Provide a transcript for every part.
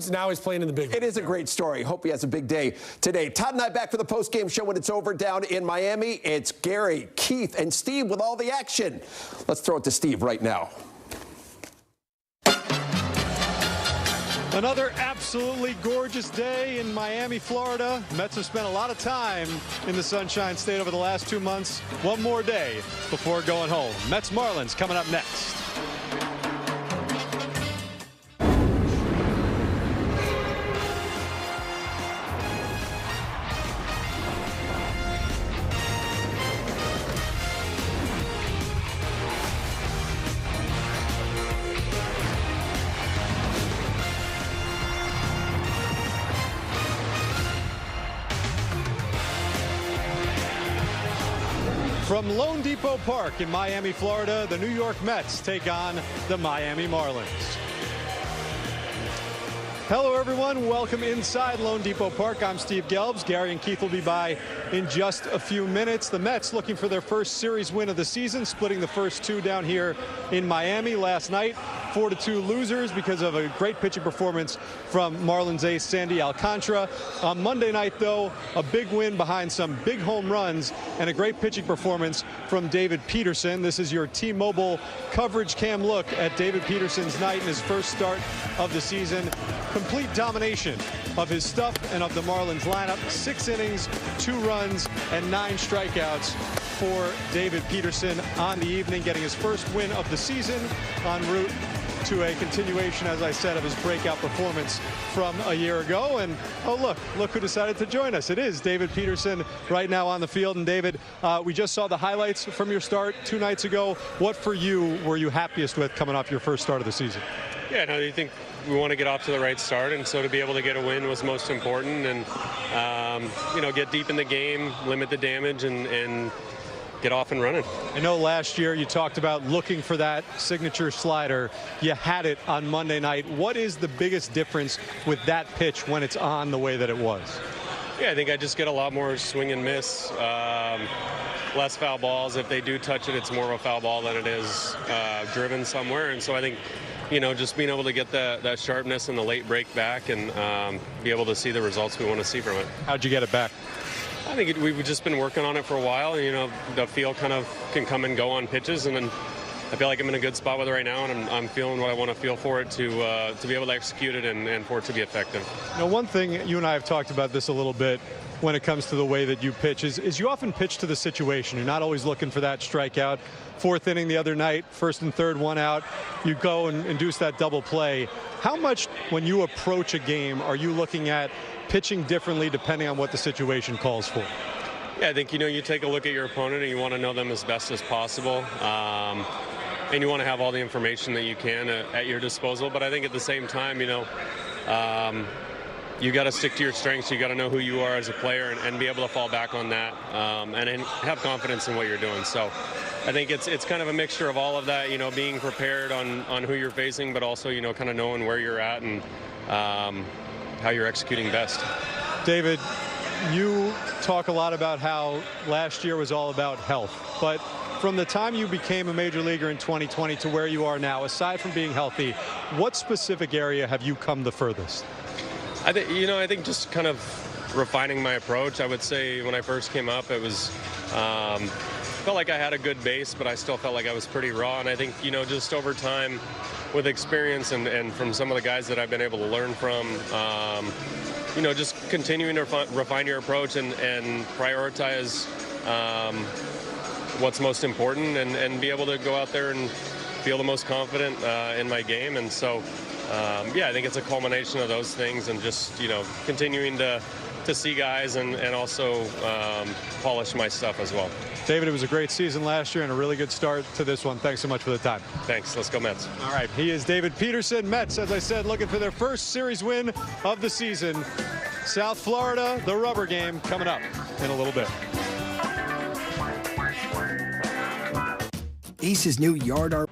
Now he's playing in the big league. It is a great story. Hope he has a big day today. Todd and I back for the post-game show when it's over down in Miami. It's Gary, Keith, and Steve with all the action. Let's throw it to Steve right now. Another absolutely gorgeous day in Miami, Florida. Mets have spent a lot of time in the Sunshine State over the last 2 months. One more day before going home. Mets Marlins coming up next. From Lone Depot Park in Miami, Florida, the New York Mets take on the Miami Marlins. Hello, everyone. Welcome inside Lone Depot Park. I'm Steve Gelbs. Gary and Keith will be by in just a few minutes. The Mets looking for their first series win of the season, splitting the first two down here in Miami last night. 4-2 losers because of a great pitching performance from Marlins ace Sandy Alcantara. On Monday night, though, a big win behind some big home runs and a great pitching performance from David Peterson. This is your T-Mobile coverage cam look at David Peterson's night in his first start of the season. Complete domination of his stuff and of the Marlins lineup. 6 innings, 2 runs, and 9 strikeouts for David Peterson on the evening, getting his first win of the season en route to a continuation, as I said, of his breakout performance from a year ago. And oh, look who decided to join us. It is David Peterson right now on the field. And David, we just saw the highlights from your start 2 nights ago. What for you were you happiest with coming off your first start of the season? Yeah, no, you think we want to get off to the right start, and so to be able to get a win was most important, and get deep in the game, limit the damage, and get off and running. I know last year you talked about looking for that signature slider. You had it on Monday night. What is the biggest difference with that pitch when it's on the way that it was? Yeah, I think I just get a lot more swing and miss, less foul balls. If they do touch it, it's more of a foul ball than it is driven somewhere. And so I think, just being able to get that sharpness in the late break back and be able to see the results we want to see from it. How'd you get it back? I think we've just been working on it for a while. The feel kind of can come and go on pitches, and then I feel like I'm in a good spot with it right now, and I'm feeling what I want to feel for it to be able to execute it and for it to be effective. One thing, you and I have talked about this a little bit when it comes to the way that you pitch, is you often pitch to the situation. You're not always looking for that strikeout. 4th inning the other night, 1st and 3rd, 1 out, you go and induce that double play. How much, when you approach a game, are you looking at pitching differently depending on what the situation calls for? Yeah, I think, you take a look at your opponent and you want to know them as best as possible. And you want to have all the information that you can at your disposal. But I think at the same time, you got to stick to your strengths. You got to know who you are as a player and be able to fall back on that and have confidence in what you're doing. So I think it's kind of a mixture of all of that, being prepared on who you're facing, but also, kind of knowing where you're at and how you're executing best. David, you talk a lot about how last year was all about health, but from the time you became a major leaguer in 2020 to where you are now, aside from being healthy, what specific area have you come the furthest? I think just kind of refining my approach. I would say when I first came up, it was felt like I had a good base, but I still felt like I was pretty raw. And I think, just over time with experience and from some of the guys that I've been able to learn from, just continuing to refine your approach and prioritize what's most important and be able to go out there and feel the most confident in my game. And so, I think it's a culmination of those things and just, continuing to see guys and also polish my stuff as well. David, it was a great season last year and a really good start to this one. Thanks so much for the time. Thanks. Let's go Mets. All right. He is David Peterson. Mets, as I said, looking for their first series win of the season. South Florida, the rubber game coming up in a little bit. Ace's new yard art.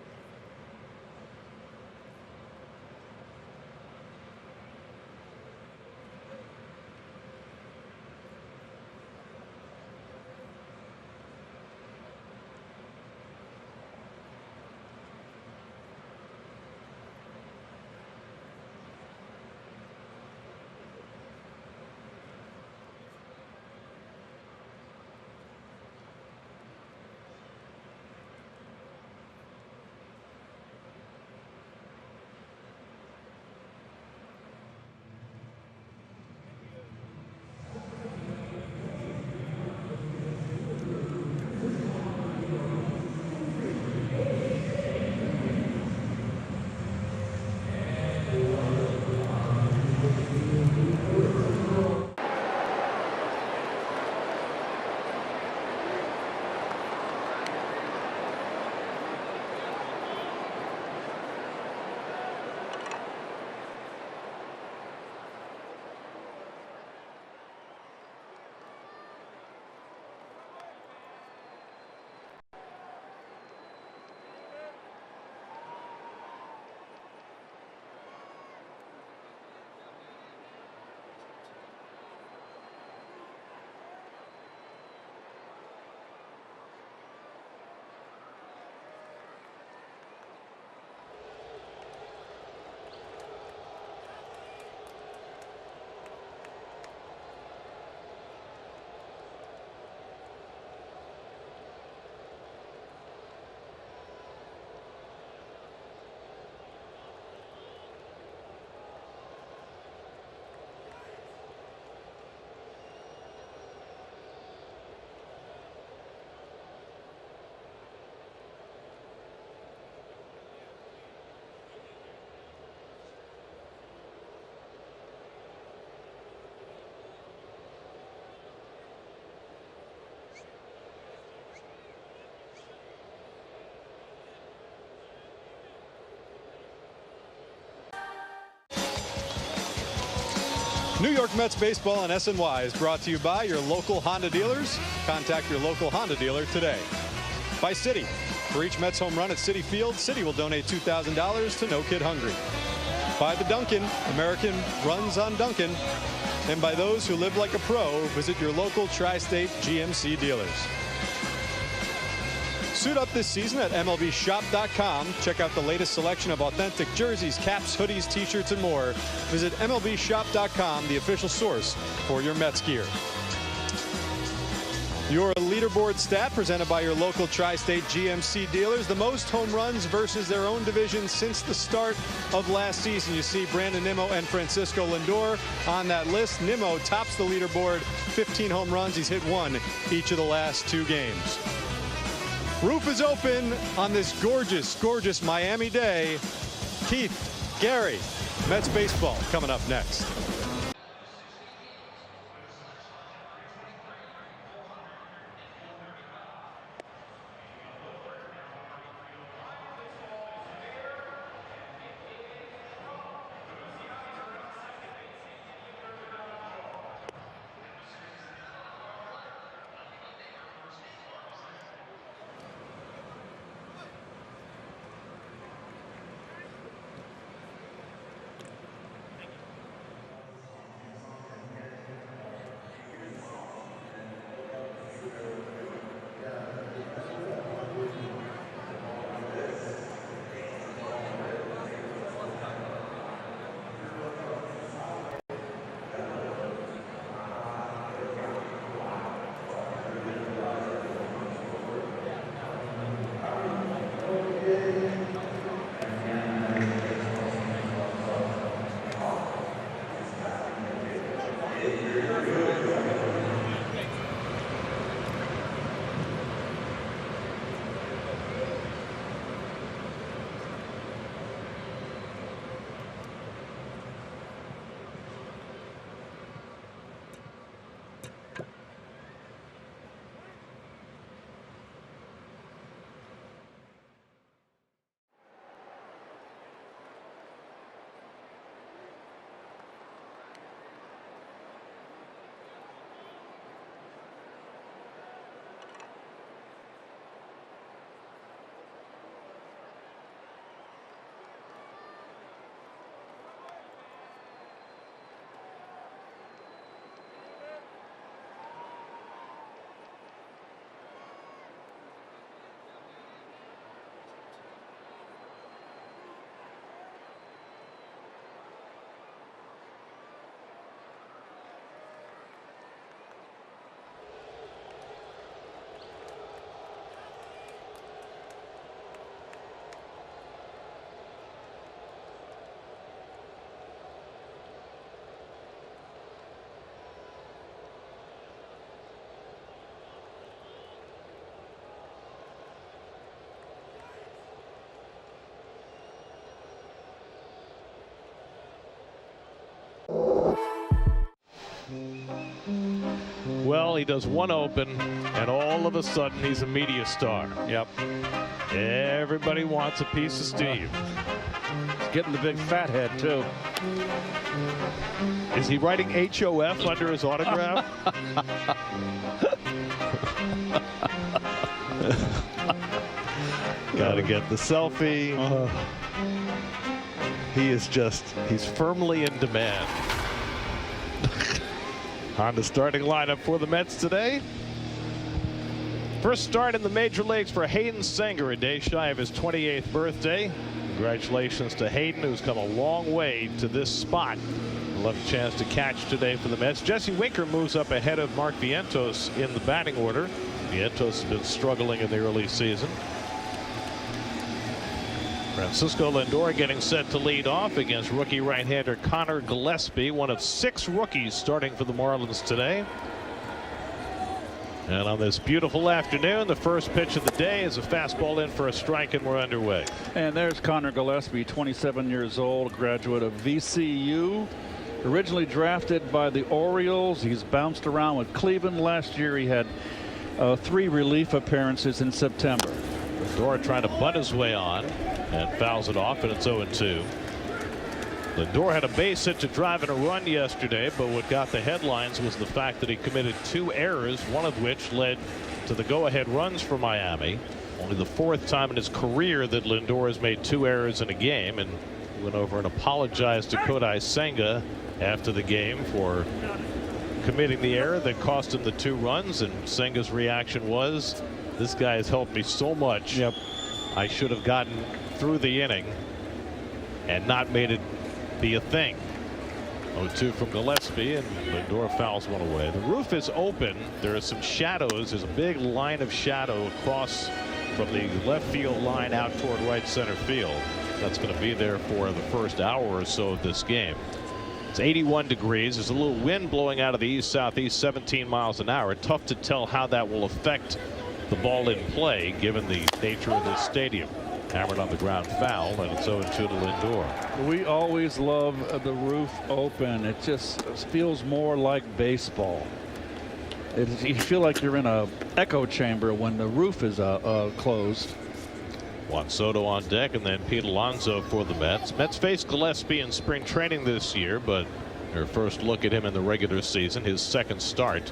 New York Mets baseball on SNY is brought to you by your local Honda dealers. Contact your local Honda dealer today. By Citi. For each Mets home run at Citi Field, Citi will donate $2,000 to No Kid Hungry. By the Dunkin', American runs on Dunkin'. And by those who live like a pro, visit your local Tri-State GMC dealers. Suit up this season at MLBshop.com. Check out the latest selection of authentic jerseys, caps, hoodies, t-shirts, and more. Visit MLBshop.com, the official source for your Mets gear. Your leaderboard stat presented by your local Tri-State GMC dealers. The most home runs versus their own division since the start of last season. You see Brandon Nimmo and Francisco Lindor on that list. Nimmo tops the leaderboard, 15 home runs. He's hit one each of the last 2 games. Roof is open on this gorgeous, gorgeous Miami day. Keith, Gary, Mets baseball coming up next. Well, he does one open, and all of a sudden he's a media star. Yep. Everybody wants a piece of Steve. He's getting the big fat head, too. Is he writing HOF under his autograph? Gotta get the selfie. He's firmly in demand. On the starting lineup for the Mets today. First start in the major leagues for Hayden Senger, a day shy of his 28th birthday. Congratulations to Hayden, who's come a long way to this spot. He'll have a chance to catch today for the Mets. Jesse Winker moves up ahead of Mark Vientos in the batting order. Vientos has been struggling in the early season. Francisco Lindor getting set to lead off against rookie right-hander Connor Gillespie, one of 6 rookies starting for the Marlins today. And on this beautiful afternoon, the first pitch of the day is a fastball in for a strike, and we're underway. And there's Connor Gillespie, 27 years old, graduate of VCU. Originally drafted by the Orioles. He's bounced around with Cleveland. Last year he had 3 relief appearances in September. Lindor trying to bunt his way on and fouls it off, and it's 0-2. Lindor had a base hit to drive in a run yesterday, but what got the headlines was the fact that he committed 2 errors, one of which led to the go-ahead runs for Miami. Only the 4th time in his career that Lindor has made 2 errors in a game, and he went over and apologized to Kodai Senga after the game for committing the error that cost him the 2 runs, and Senga's reaction was, "This guy has helped me so much. Yep. I should have gotten through the inning and not made it be a thing." 0-2 from Gillespie, and Lindor fouls one away. The roof is open. There are some shadows. There's a big line of shadow across from the left field line out toward right center field. That's going to be there for the first hour or so of this game. It's 81 degrees. There's a little wind blowing out of the east southeast, 17 miles an hour. Tough to tell how that will affect the ball in play given the nature of this stadium. Hammered on the ground, foul, and it's 0-2 to Lindor. We always love the roof open. It just feels more like baseball. You feel like you're in a echo chamber when the roof is closed. Juan Soto on deck, and then Pete Alonso for the Mets. Mets faced Gillespie in spring training this year, but their first look at him in the regular season, his 2nd start.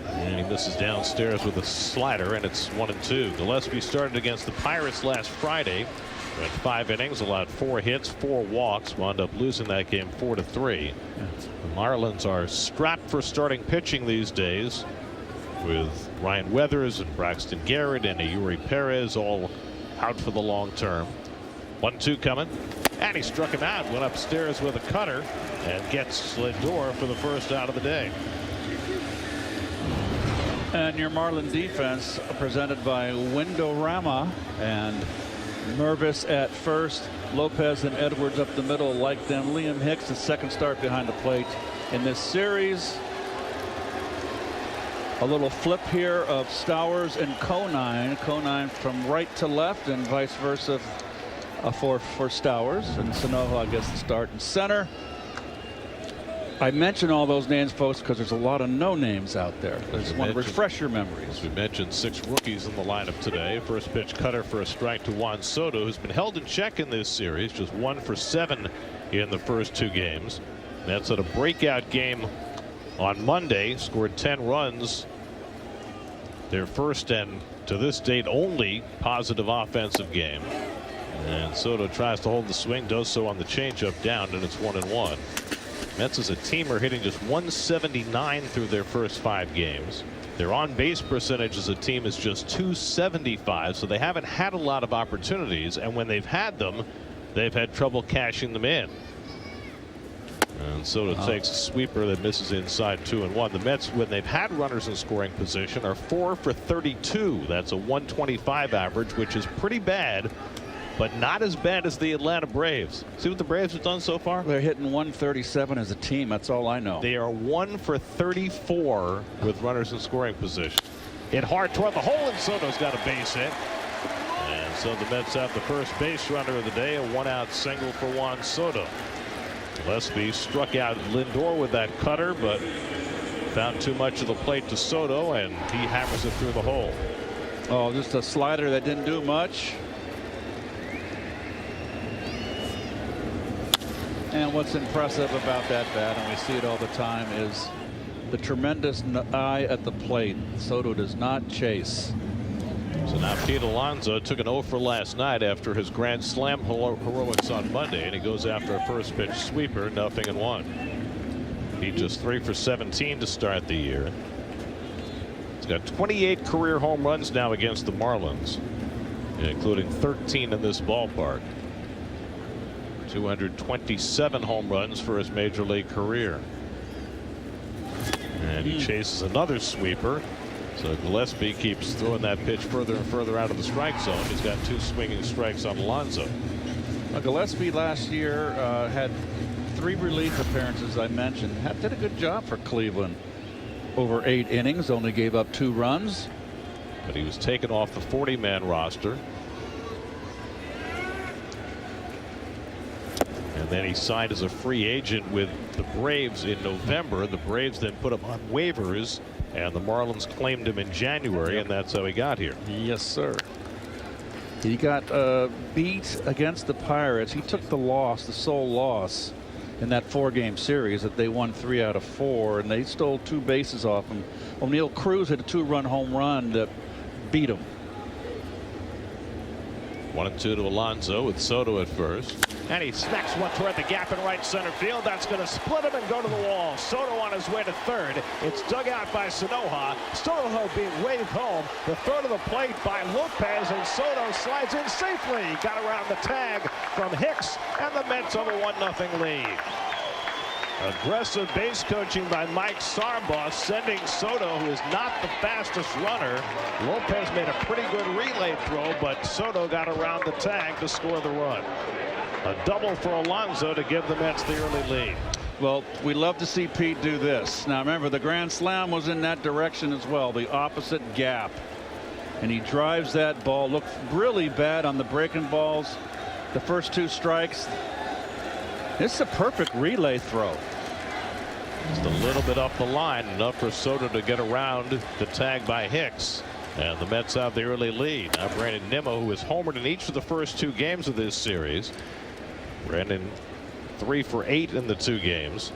And he misses downstairs with a slider, and it's 1-2. Gillespie started against the Pirates last Friday. Went 5 innings, allowed 4 hits, 4 walks, wound up losing that game 4-3. The Marlins are strapped for starting pitching these days, with Ryan Weathers and Braxton Garrett and Yuri Perez all out for the long term. 1-2 coming, and he struck him out. Went upstairs with a cutter and gets Lindor for the first out of the day. And your Marlin defense presented by Windorama, and Mervis at first, Lopez and Edwards up the middle, like them. Liam Hicks, his 2nd start behind the plate in this series. A little flip here of Stowers and Conine. Conine from right to left and vice versa for Stowers. And Sanogo, I guess, the start in center. I mention all those names, folks, because there's a lot of no names out there. I just want to refresh your memories. As we mentioned, 6 rookies in the lineup today. First pitch cutter for a strike to Juan Soto, who's been held in check in this series, just 1 for 7 in the first 2 games. That's at a breakout game on Monday, scored 10 runs. Their first and to this date only positive offensive game. And Soto tries to hold the swing, does so on the changeup down, and it's 1-1. Mets as a team are hitting just 179 through their first 5 games. Their on base percentage as a team is just 275, so they haven't had a lot of opportunities, and when they've had them, they've had trouble cashing them in. And Soto takes a sweeper that misses inside 2-1. The Mets, when they've had runners in scoring position, are 4 for 32. That's a 125 average, which is pretty bad, but not as bad as the Atlanta Braves. See what the Braves have done so far? They're hitting 137 as a team. That's all I know. They are 1 for 34 with runners in scoring position. Hit hard toward the hole, and Soto's got a base hit. And so the Mets have the first base runner of the day, a 1-out single for Juan Soto. Gillespie struck out Lindor with that cutter, but found too much of the plate to Soto, and he hammers it through the hole. Oh, just a slider that didn't do much. And what's impressive about that bat, and we see it all the time, is the tremendous eye at the plate. Soto does not chase. So now Pete Alonso took an 0 for last night after his grand slam heroics on Monday, and he goes after a first pitch sweeper, 0-1. He just 3 for 17 to start the year. He's got 28 career home runs now against the Marlins, including 13 in this ballpark. 227 home runs for his major league career. And he chases another sweeper. So Gillespie keeps throwing that pitch further and further out of the strike zone. He's got 2 swinging strikes on Alonso. Gillespie last year had 3 relief appearances, I mentioned. Did a good job for Cleveland. Over 8 innings, only gave up 2 runs. But he was taken off the 40-man roster. And then he signed as a free agent with the Braves in November. The Braves then put him on waivers, and the Marlins claimed him in January, and that's how he got here. Yes, sir. He got beat against the Pirates. He took the loss, the sole loss, in that 4-game series that they won 3 out of 4, and they stole 2 bases off him. O'Neill Cruz had a 2-run home run that beat him. 1-2 to Alonso with Soto at first. And he smacks one toward the gap in right center field. That's going to split him and go to the wall. Soto on his way to third. It's dug out by Sanoja. Soto being waved home. The throw to the plate by Lopez, and Soto slides in safely. Got around the tag from Hicks, and the Mets have a 1-0 lead. Aggressive base coaching by Mike Sarbaugh, sending Soto, who is not the fastest runner. Lopez made a pretty good relay throw, but Soto got around the tag to score the run. A double for Alonso to give the Mets the early lead. Well, we love to see Pete do this. Now remember, the grand slam was in that direction as well, the opposite gap. And he drives that ball. Looked really bad on the breaking balls. The first 2 strikes. This is a perfect relay throw. Just a little bit up the line, enough for Soto to get around the tag by Hicks. And the Mets have the early lead. Now Brandon Nimmo, who has homered in each of the first 2 games of this series. Brandon 3 for 8 in the 2 games.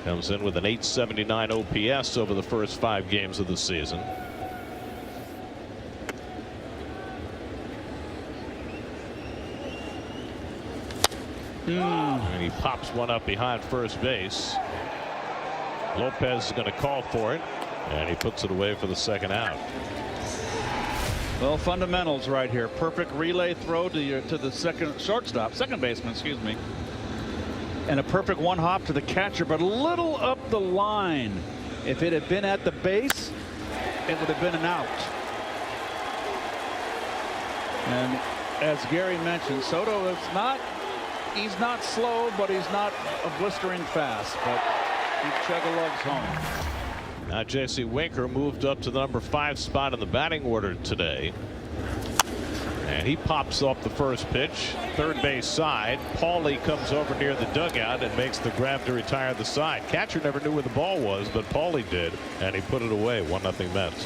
Comes in with an .879 OPS over the first 5 games of the season. And he pops one up behind first base. Lopez is going to call for it, and he puts it away for the second out. Well, fundamentals right here. Perfect relay throw to the second baseman, excuse me. And a perfect 1-hop to the catcher, but a little up the line. If it had been at the base, it would have been an out. And as Gary mentioned, Soto is he's not slow, but he's not a blistering fast, but he chug-a-lugs home. Now J.C. Winker moved up to the number 5 spot in the batting order today. And he pops off the first pitch, third base side. Paulie comes over near the dugout and makes the grab to retire the side. Catcher never knew where the ball was, but Paulie did, and he put it away. 1-0 Mets.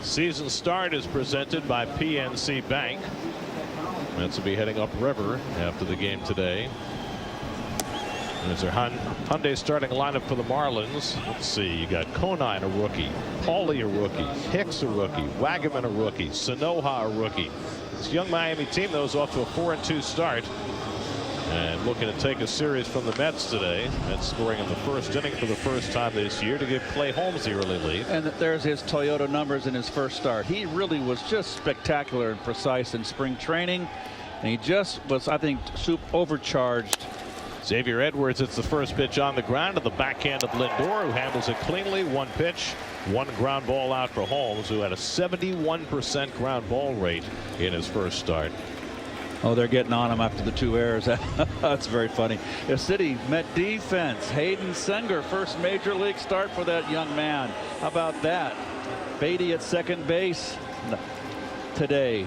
Season start is presented by PNC Bank. Mets will be heading upriver after the game today. There's their Hyundai starting lineup for the Marlins. Let's see, you got Conine, a rookie, Paulie, a rookie, Hicks, a rookie, Wagaman, a rookie, Sanoja, a rookie. This young Miami team, though, is off to a 4-2 start. And looking to take a series from the Mets today. Mets scoring in the first inning for the first time this year to give Clay Holmes the early lead. And there's his Toyota numbers in his first start. He really was just spectacular and precise in spring training. And he just was, I think, overcharged. Xavier Edwards hits the first pitch on the ground to the backhand of Lindor, who handles it cleanly. 1 pitch, 1 ground ball out for Holmes, who had a 71% ground ball rate in his first start. Oh, they're getting on him after the 2 errors. That's very funny. The City Met defense. Hayden Senger, first major league start for that young man. How about that? Beatty at second base. today.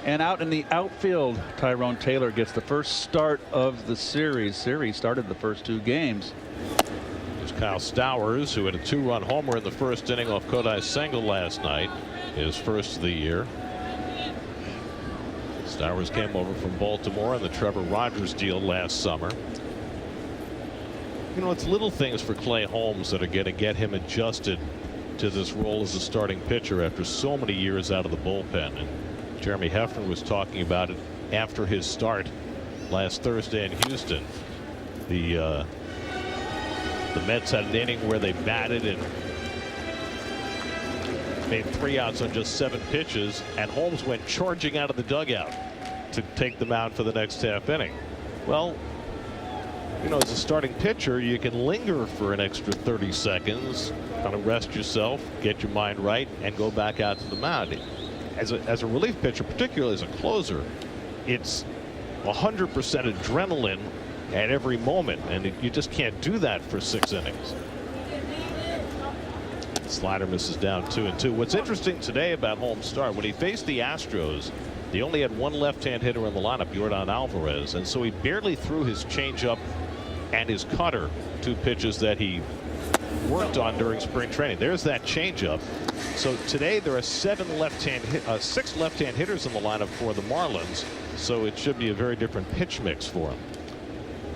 And out in the outfield, Tyrone Taylor gets the first start of the series. Series started the first 2 games. There's Kyle Stowers, who had a 2-run homer in the first inning off Kodai Senga last night, his first of the year. Stowers came over from Baltimore in the Trevor Rogers deal last summer. You know, it's little things for Clay Holmes that are going to get him adjusted to this role as a starting pitcher after so many years out of the bullpen. And Jeremy Hefner was talking about it after his start last Thursday in Houston. The Mets had an inning where they batted and made 3 outs on just 7 pitches, and Holmes went charging out of the dugout to take the mound for the next half inning. Well, you know, as a starting pitcher, you can linger for an extra 30 seconds, kind of rest yourself, get your mind right, and go back out to the mound. As a relief pitcher, particularly as a closer, it's 100% adrenaline at every moment, and you just can't do that for 6 innings. Slider misses down 2-2. What's interesting today about Holmes' start, when he faced the Astros, they only had 1 left-hand hitter in the lineup, Yordan Alvarez, and so he barely threw his changeup and his cutter, 2 pitches that he worked on during spring training. There's that changeup. So today there are 6 left-hand hitters in the lineup for the Marlins, so it should be a very different pitch mix for him.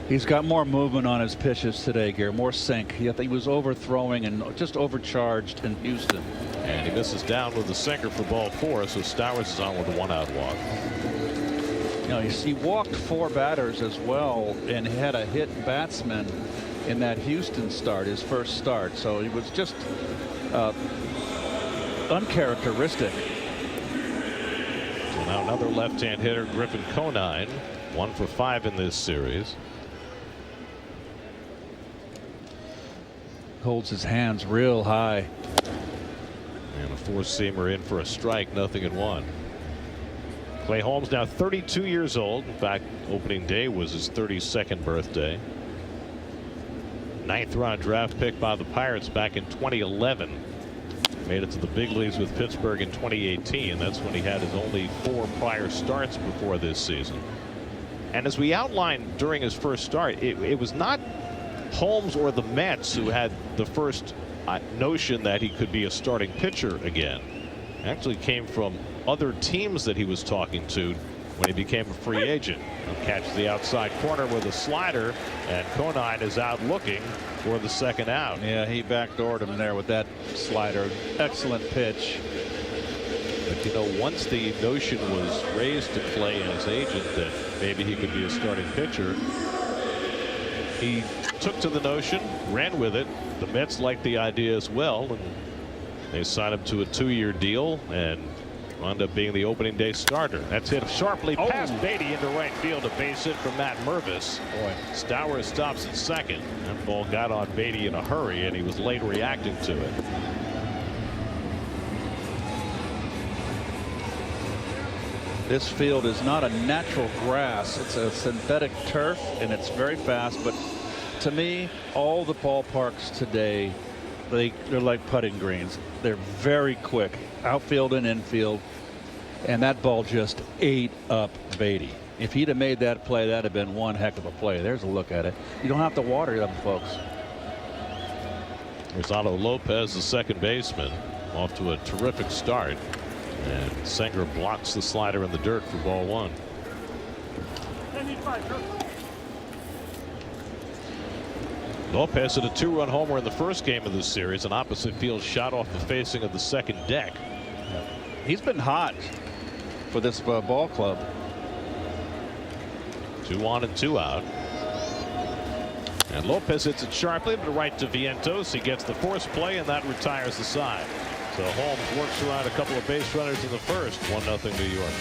He's got more movement on his pitches today, Gary, more sink. He was overthrowing and just overcharged in Houston. And he misses down with the sinker for ball 4, so Stowers is on with a 1-out walk. You know, he walked 4 batters as well, and he had a hit batsman in that Houston start, his first start. So he was just uncharacteristic. So now another left-hand hitter, Griffin Conine, 1 for 5 in this series. Holds his hands real high. And a 4-seamer in for a strike, 0-1. Clay Holmes now 32 years old. In fact, opening day was his 32nd birthday. 9th round draft pick by the Pirates back in 2011. Made it to the big leagues with Pittsburgh in 2018. That's when he had his only 4 prior starts before this season. And as we outlined during his first start, it was not Holmes or the Mets who had the first notion that he could be a starting pitcher again. It actually came from other teams that he was talking to when he became a free agent. He'll catch the outside corner with a slider, and Conine is out looking for the 2nd out. Yeah, he backdoored him there with that slider. Excellent pitch. But you know, once the notion was raised to Clay and his agent that maybe he could be a starting pitcher, he took to the notion, ran with it. The Mets liked the idea as well, and they signed him to a 2-year deal and wound up being the opening day starter. That's hit sharply past Beatty into right field, a base hit from Matt Mervis. Boy. Stowers stops at second. That ball got on Beatty in a hurry, and he was late reacting to it. This field is not a natural grass. It's a synthetic turf, and it's very fast. But to me, all the ballparks today, they're like putting greens. They're very quick, outfield and infield. And that ball just ate up Beatty. If he'd have made that play, that'd have been one heck of a play. There's a look at it. You don't have to water them, folks. Rosado Lopez, the second baseman, off to a terrific start. And Senger blocks the slider in the dirt for ball 1. Lopez hit a 2-run homer in the first game of this series. An opposite field shot off the facing of the second deck. He's been hot for this ball club. 2 on and 2 out. And Lopez hits it sharply to right to Vientos. He gets the force play, and that retires the side. So Holmes works around a couple of base runners in the first. 1-0 New York.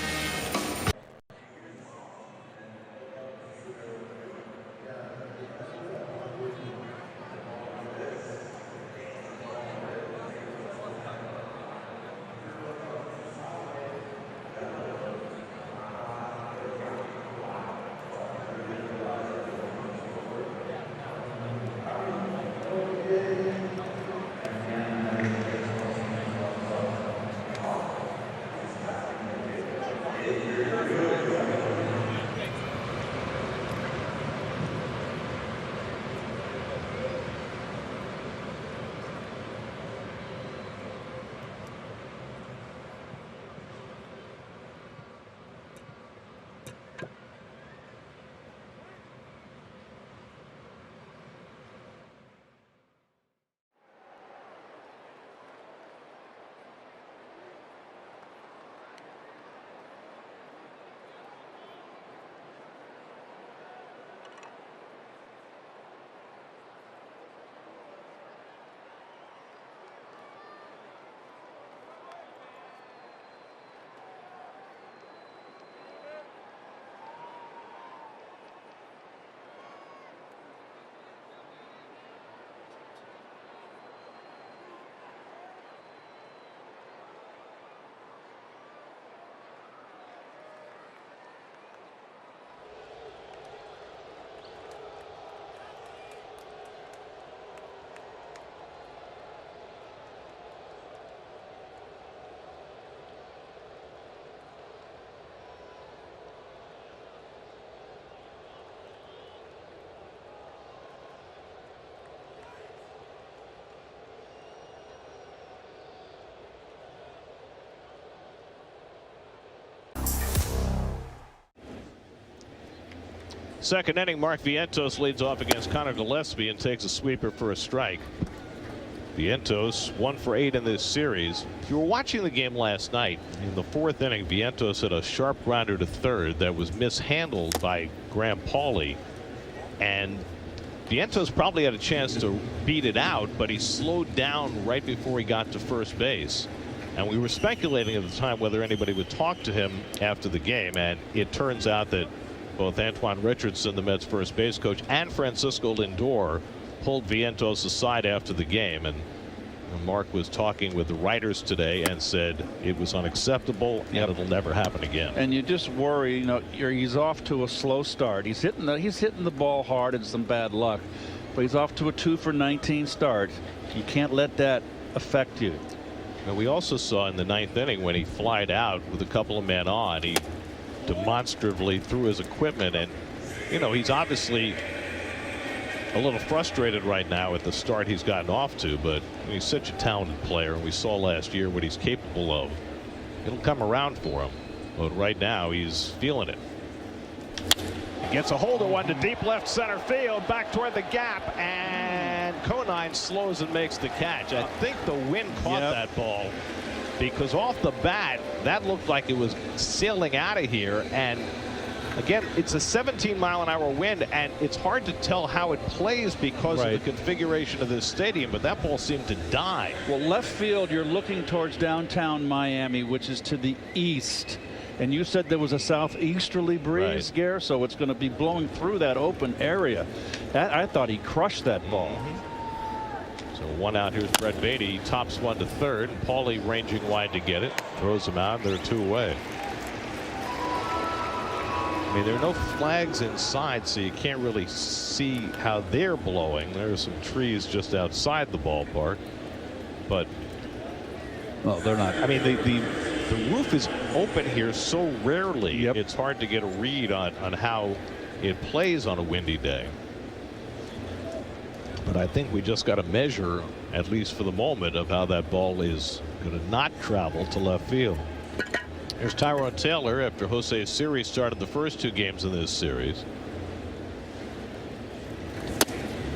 Second inning, Mark Vientos leads off against Connor Gillespie and takes a sweeper for a strike. Vientos 1 for 8 in this series. If you were watching the game last night, in the fourth inning, Vientos hit a sharp grounder to third that was mishandled by Graham Pauley, and Vientos probably had a chance to beat it out, but he slowed down right before he got to first base. And we were speculating at the time whether anybody would talk to him after the game, and it turns out that both Antoine Richardson, the Mets first base coach, and Francisco Lindor pulled Vientos aside after the game. And Mark was talking with the writers today and said it was unacceptable and it'll never happen again. And you just worry, you know, he's off to a slow start. He's hitting the ball hard and some bad luck, but he's off to a 2 for 19 start. You can't let that affect you. And we also saw in the ninth inning when he flied out with a couple of men on, he demonstratively threw his equipment, and you know, he's obviously a little frustrated right now at the start he's gotten off to, but he's such a talented player, and we saw last year what he's capable of. It'll come around for him, but right now he's feeling it. He gets a hold of one to deep left center field, back toward the gap, and Conine slows and makes the catch. I think the wind caught that ball, because off the bat that looked like it was sailing out of here, and again, it's a 17-mile-an-hour wind, and it's hard to tell how it plays because of the configuration of this stadium, but that ball seemed to die. Well, left field, you're looking towards downtown Miami, which is to the east, and you said there was a southeasterly breeze, Gare, so it's going to be blowing through that open area. I thought he crushed that ball. So one out. Here's Brett Beatty. He tops one to third, and Paulie ranging wide to get it, throws him out. They're 2 away. I mean, there are no flags inside, so you can't really see how they're blowing. There are some trees just outside the ballpark, but well, they're not. I mean, the roof is open here so rarely. It's hard to get a read on how it plays on a windy day. But I think we just got a measure, at least for the moment, of how that ball is going to not travel to left field. Here's Tyrone Taylor after Jose Siri started the first 2 games in this series.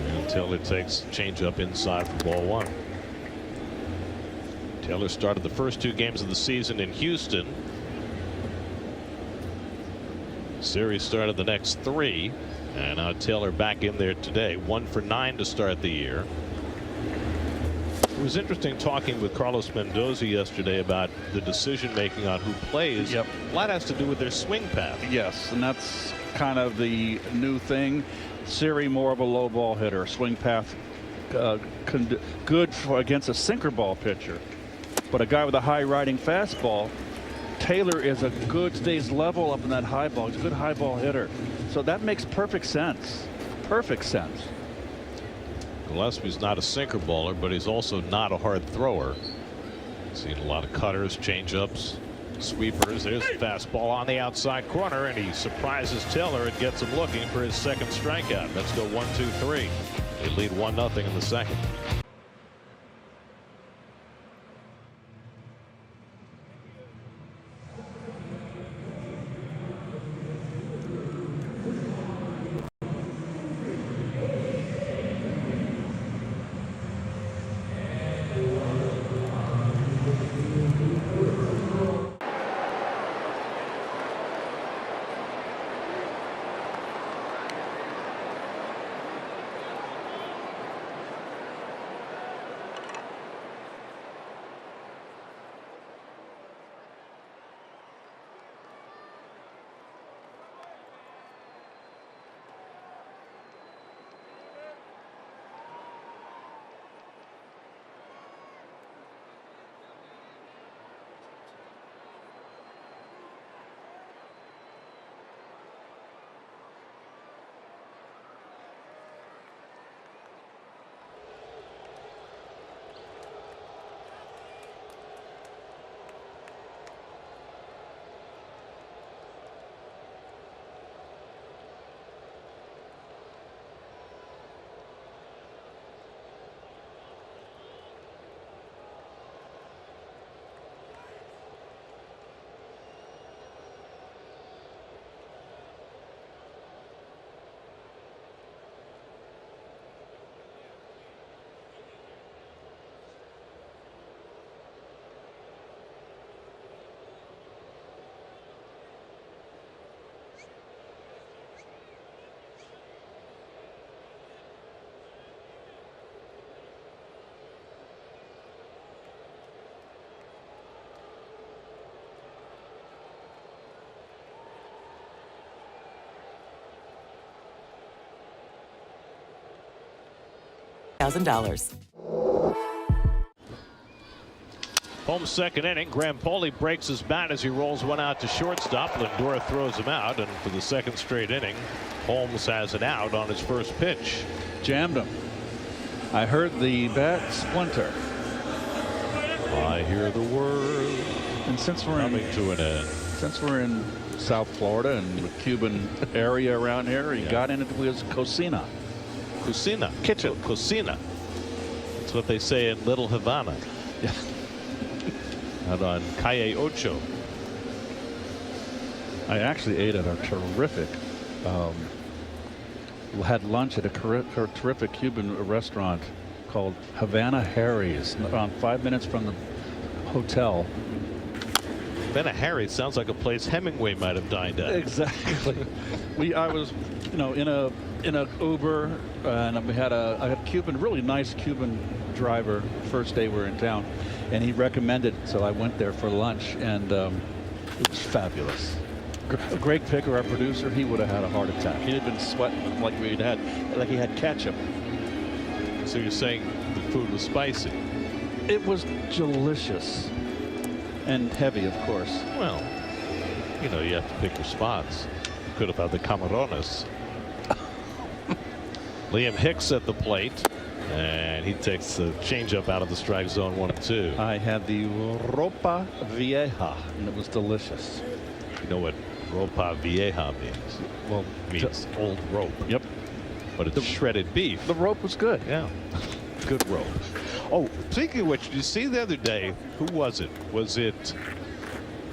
And Taylor takes changeup inside for ball 1. Taylor started the first 2 games of the season in Houston. Siri started the next 3. And now Taylor back in there today. 1 for 9 to start the year. It was interesting talking with Carlos Mendoza yesterday about the decision making on who plays. A lot has to do with their swing path. Yes, and that's kind of the new thing. Siri more of a low ball hitter. Swing path good for against a sinker ball pitcher, but a guy with a high riding fastball. Taylor is a good, stays level up in that high ball. He's a good high ball hitter. So that makes perfect sense. Perfect sense. Gillespie's not a sinker baller, but he's also not a hard thrower. Seen a lot of cutters, changeups, sweepers. There's a fastball on the outside corner, and he surprises Taylor and gets him looking for his second strikeout. Let's go 1-2-3. They lead 1-0 in the second. $100,000. Holmes' second inning. Grampoli breaks his bat as he rolls one out to shortstop. Lindor throws him out, and for the second straight inning, Holmes has an out on his first pitch. Jammed him. I heard the bat splinter. I hear the word And since we're coming to an end. Since we're in South Florida and the Cuban area around here, he got into his cocina. Cocina. Kitchen. Cocina. That's what they say in Little Havana. Yeah. Out on Calle Ocho. I actually ate at a terrific, had lunch at a terrific Cuban restaurant called Havana Harry's, around 5 minutes from the hotel. Havana Harry's sounds like a place Hemingway might have dined at. Exactly. I was, in a Uber, and I had a Cuban, really nice Cuban driver first day we were in town, and he recommended, so I went there for lunch, and it was fabulous. Greg Picker, our producer, he would have had a heart attack. He'd have been sweating like he had ketchup. So you're saying the food was spicy? It was delicious. And heavy, of course. Well, you have to pick your spots. You could have had the camarones. Liam Hicks at the plate, and he takes the changeup out of the strike zone 1-2. I had the ropa vieja, and it was delicious. You know what ropa vieja means? Well, it means old rope. Yep. But it's shredded beef. The rope was good. Yeah. Good rope. Oh, speaking of which, did you see the other day, who was it? Was it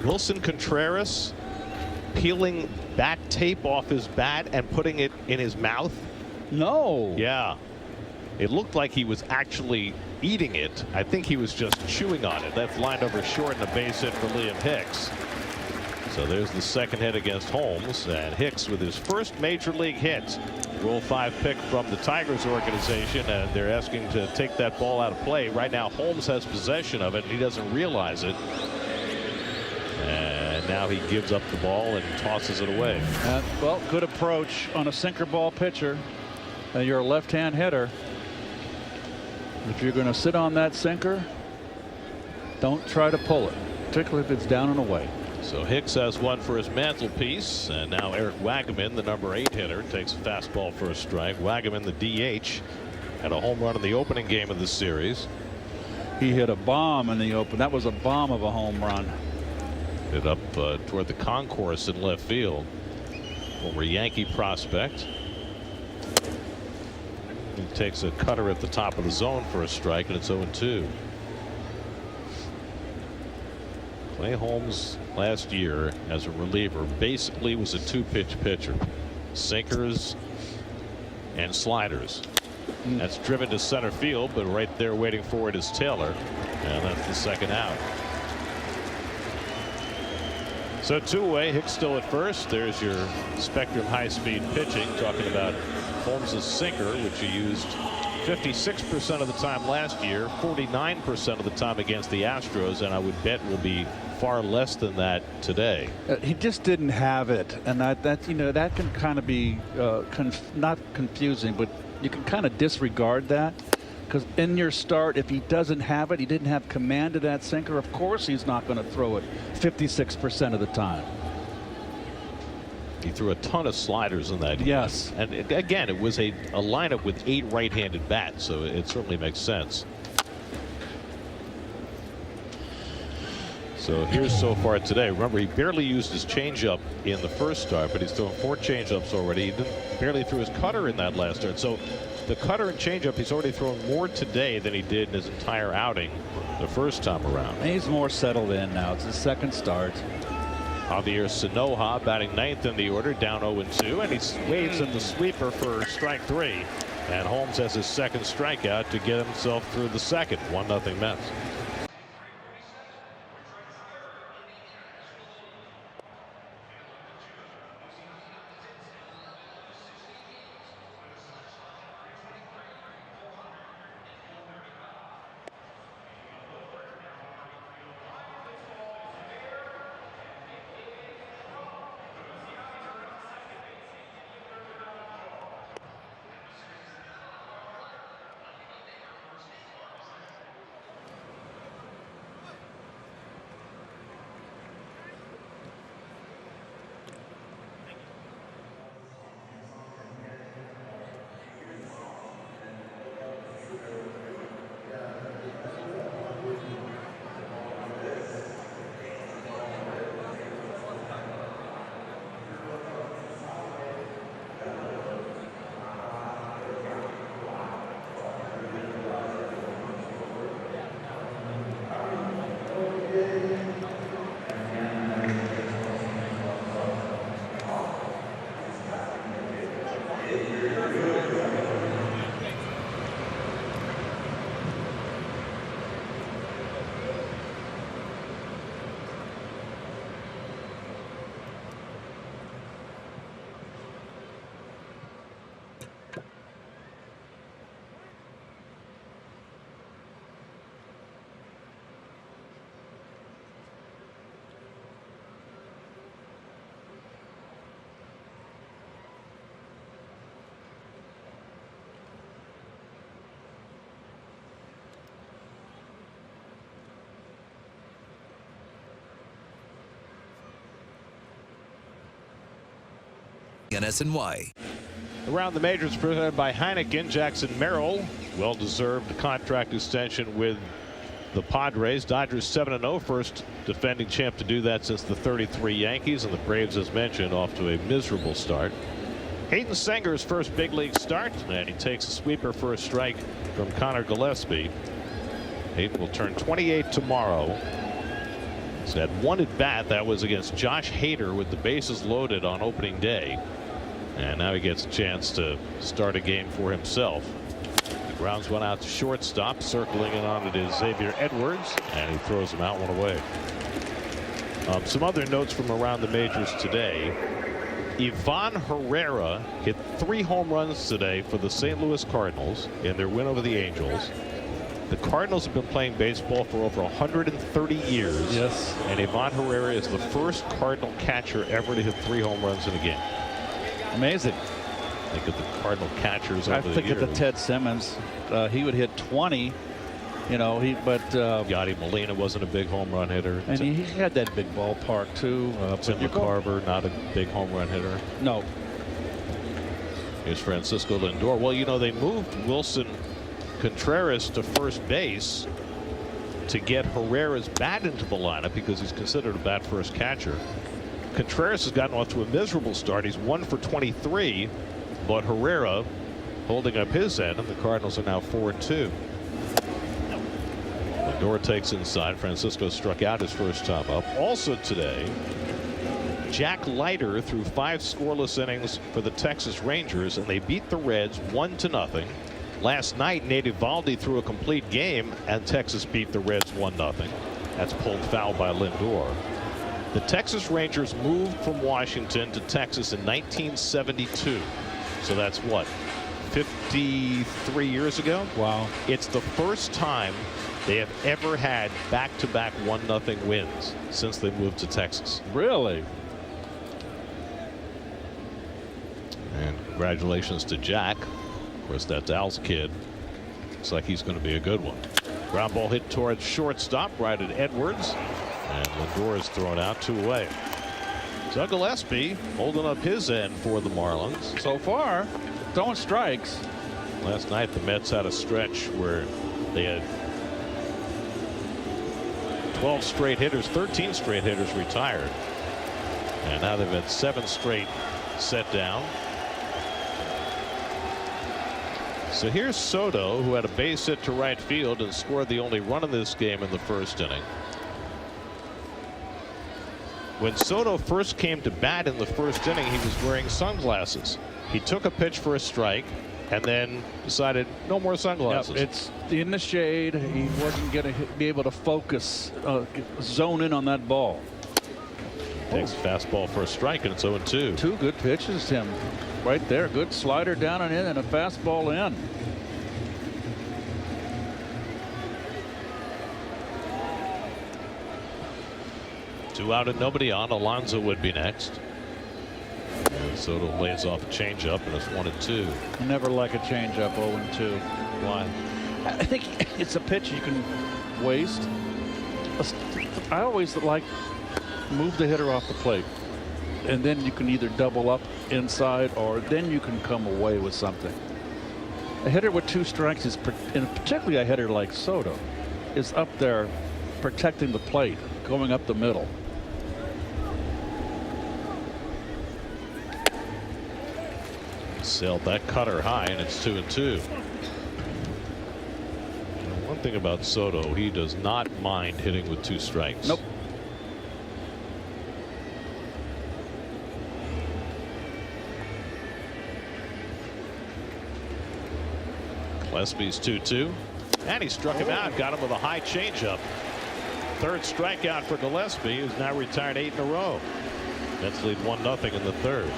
Wilson Contreras peeling bat tape off his bat and putting it in his mouth? No. Yeah. It looked like he was actually eating it. I think he was just chewing on it. That's lined over short and a base hit for Liam Hicks. So there's the second hit against Holmes, and Hicks with his first major league hit. Rule 5 pick from the Tigers organization, and they're asking to take that ball out of play. Right now Holmes has possession of it, and he doesn't realize it. And now he gives up the ball and tosses it away. Well, good approach on a sinker ball pitcher. You're a left-hand hitter. If you're going to sit on that sinker, don't try to pull it, particularly if it's down and away. So Hicks has one for his mantelpiece, and now Eric Wagaman, the number 8 hitter, takes a fastball for a strike. Wagaman, the DH, had a home run in the opening game of the series. He hit a bomb in the open. That was a bomb of a home run. Hit up toward the concourse in left field. Former Yankee prospect. He takes a cutter at the top of the zone for a strike, and it's 0-2. Clay Holmes last year as a reliever basically was a 2-pitch pitcher. Sinkers and sliders. That's driven to center field, but right there waiting for it is Taylor, and that's the second out. So 2 away. Hicks still at first. There's your Spectrum high-speed pitching, talking about Holmes' sinker, which he used 56% of the time last year, 49% of the time against the Astros, and I would bet will be far less than that today. He just didn't have it, and that can kind of be not confusing, but you can kind of disregard that, because in your start, if he doesn't have it, he didn't have command of that sinker, of course he's not going to throw it 56% of the time. He threw a ton of sliders in that. Yes. And again, it was a lineup with 8 right-handed bats, so it certainly makes sense. So here's so far today. Remember, he barely used his changeup in the first start, but he's thrown 4 changeups already. He barely threw his cutter in that last start. So the cutter and changeup, he's already thrown more today than he did in his entire outing the first time around. He's more settled in now. It's his second start. Javier Sanoja batting 9th in the order, down 0-2, and he waves at the sweeper for strike 3. And Holmes has his second strikeout to get himself through the second. 1-0 Mets. NSNY. Around the majors presented by Heineken. Jackson Merrill, well-deserved contract extension with the Padres. Dodgers 7-0, first defending champ to do that since the 33 Yankees, and the Braves, as mentioned, off to a miserable start. Hayden Senger's first big league start, and he takes a sweeper for a strike from Connor Gillespie. Hayden will turn 28 tomorrow. He's had one at bat. That was against Josh Hader with the bases loaded on opening day. And now he gets a chance to start a game for himself. He grounds one out to shortstop. Circling in on it is Xavier Edwards, and he throws him out one away. Some other notes from around the majors today. Ivan Herrera hit 3 home runs today for the St. Louis Cardinals in their win over the Angels. The Cardinals have been playing baseball for over 130 years. Yes. And Ivan Herrera is the first Cardinal catcher ever to hit 3 home runs in a game. Amazing. Think of the Cardinal catchers over the years. I think of the Ted Simmons. He would hit 20. You know, Yadi Molina wasn't a big home run hitter. And he had that big ballpark too. Tim McCarver, not a big home run hitter. No. Here's Francisco Lindor. Well, you know, they moved Wilson Contreras to first base to get Herrera's bat into the lineup because he's considered a bat first catcher. Contreras has gotten off to a miserable start. He's 1 for 23, but Herrera holding up his end, and the Cardinals are now 4-2. Lindor takes inside. Francisco struck out his first time up. Also today, Jack Leiter threw 5 scoreless innings for the Texas Rangers, and they beat the Reds 1-0. Last night, Nate Eovaldi threw a complete game, and Texas beat the Reds 1-0. That's pulled foul by Lindor. The Texas Rangers moved from Washington to Texas in 1972. So that's what, 53 years ago? Wow. It's the first time they have ever had back-to-back 1-0 wins since they moved to Texas. Really? And congratulations to Jack. Of course, that's Al's kid. Looks like he's going to be a good one. Ground ball hit towards shortstop, right at Edwards. And Lindor is thrown out, 2 away. Doug Gillespie holding up his end for the Marlins. So far, throwing strikes. Last night, the Mets had a stretch where they had 12 straight hitters, 13 straight hitters retired. And now they've had 7 straight set down. So here's Soto, who had a base hit to right field and scored the only run in this game in the first inning. When Soto first came to bat in the first inning, he was wearing sunglasses. He took a pitch for a strike and then decided no more sunglasses. Yep, it's in the shade. He wasn't going to be able to focus, zone in on that ball. Takes a fastball for a strike, and it's 0-2. 2 good pitches, Tim. Right there. Good slider down and in, and a fastball in. Two out and nobody on. Alonso would be next. And Soto lays off a changeup, and it's 1-2. I never like a changeup 0-2. Why? I think it's a pitch you can waste. I always like move the hitter off the plate, and then you can either double up inside, or then you can come away with something. A hitter with 2 strikes is, and particularly a hitter like Soto, is up there protecting the plate, going up the middle. Sailed that cutter high, and it's 2-2. One thing about Soto, he does not mind hitting with 2 strikes. Nope. Gillespie's 2-2, and he struck him out, got him with a high changeup. 3rd strikeout for Gillespie, who's now retired 8 in a row. Mets lead 1-0 in the 3rd.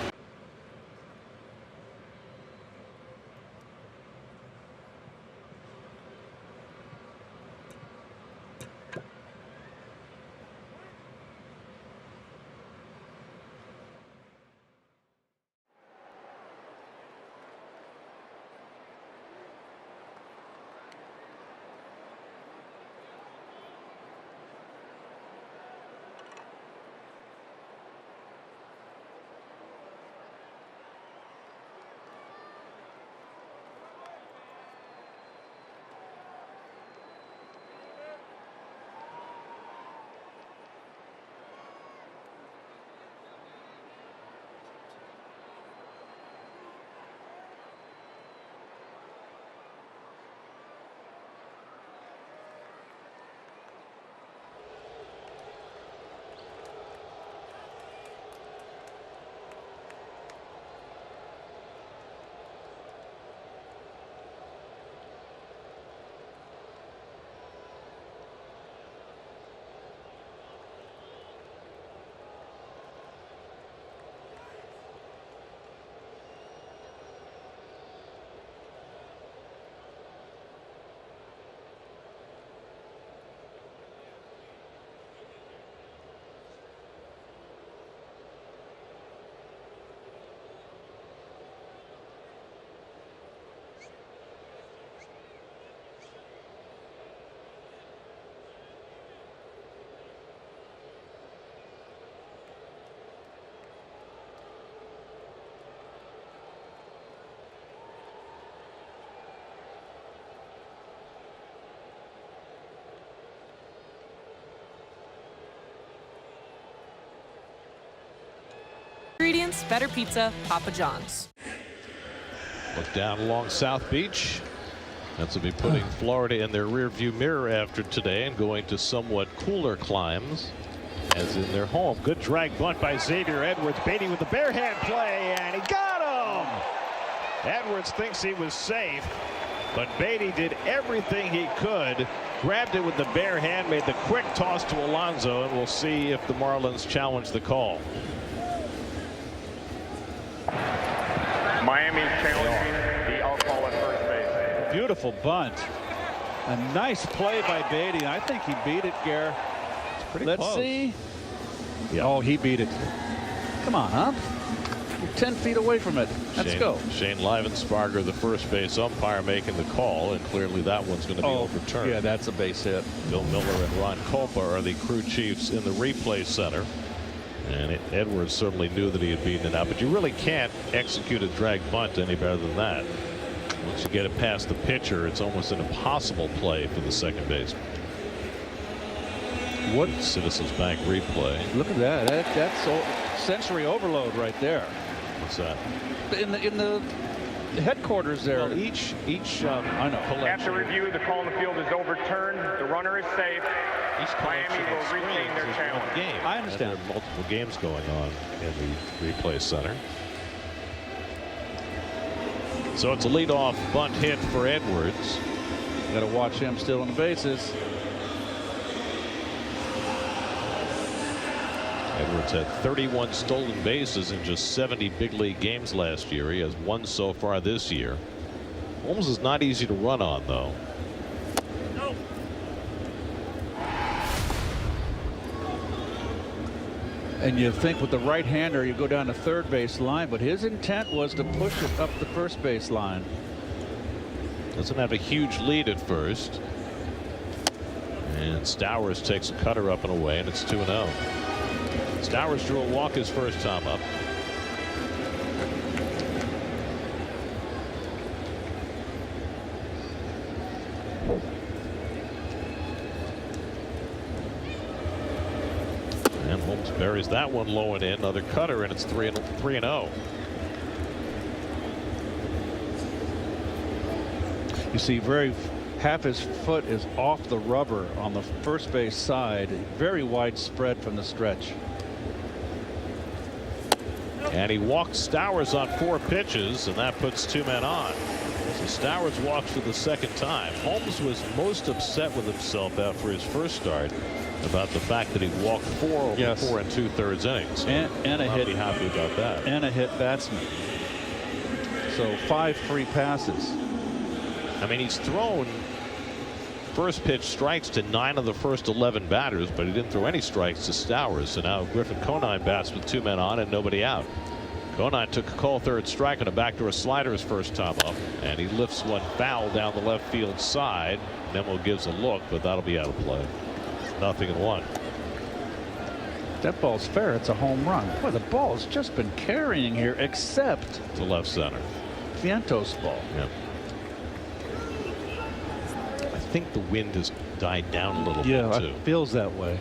Marlins. Better pizza, Papa John's. Look down along South Beach. That's will be putting Florida in their rearview mirror after today and going to somewhat cooler climes as in their home. Good drag bunt by Xavier Edwards. Beatty with the bare hand play, and he got him. Edwards thinks he was safe, but Beatty did everything he could. Grabbed it with the bare hand, made the quick toss to Alonso, and we'll see if the Marlins challenge the call. Miami's challenging the out call at first base. Beautiful bunt. A nice play by Beatty. I think he beat it, Gare. Let's close. see. Yeah. Oh, he beat it. Come on, huh? You're 10 feet away from it. Let's go. Shane Livensparger, the first base umpire, making the call, and clearly that one's going to be overturned. Yeah, that's a base hit. Bill Miller and Ron Culpa are the crew chiefs in the replay center. And Edwards certainly knew that he had beaten it out, but you really can't execute a drag bunt any better than that. Once you get it past the pitcher, it's almost an impossible play for the second baseman. What Citizens Bank replay? Look at that. That's sensory overload right there. What's that? In the headquarters there. Well, each I know. After review, the call in the field is overturned. The runner is safe. Miami will retain their challenge. Game. I understand. There are multiple games going on in the replay center. So it's a leadoff bunt hit for Edwards. Got to watch him still on the bases. Edwards had 31 stolen bases in just 70 big league games last year. He has one so far this year. Holmes is not easy to run on, though. And you think with the right-hander you go down the third base line, but his intent was to push it up the first base line. Doesn't have a huge lead at first. And Stowers takes a cutter up and away, and it's 2-0. Stowers drew a walk his first time up. And Holmes buries that one low and in. Another cutter, and it's 3-0. You see, half his foot is off the rubber on the first base side. Very wide spread from the stretch. And he walks Stowers on 4 pitches, and that puts 2 men on. So Stowers walks for the second time. Holmes was most upset with himself after his first start about the fact that he walked 4 over 4 2/3 innings. And a hit. Be happy about that. And a hit batsman. So 5 free passes. I mean, he's thrown first pitch strikes to 9 of the first 11 batters, but he didn't throw any strikes to Stowers. So now Griffin Conine bats with 2 men on and nobody out. Conine took a call third strike on a backdoor slider his first time up, and he lifts one foul down the left field side. Nemo gives a look, but that'll be out of play. 0-1. That ball's fair. It's a home run. Boy, the ball's just been carrying here, except to left center. Vientos' ball. Yep. I think the wind has died down a little bit too. Yeah, it feels that way.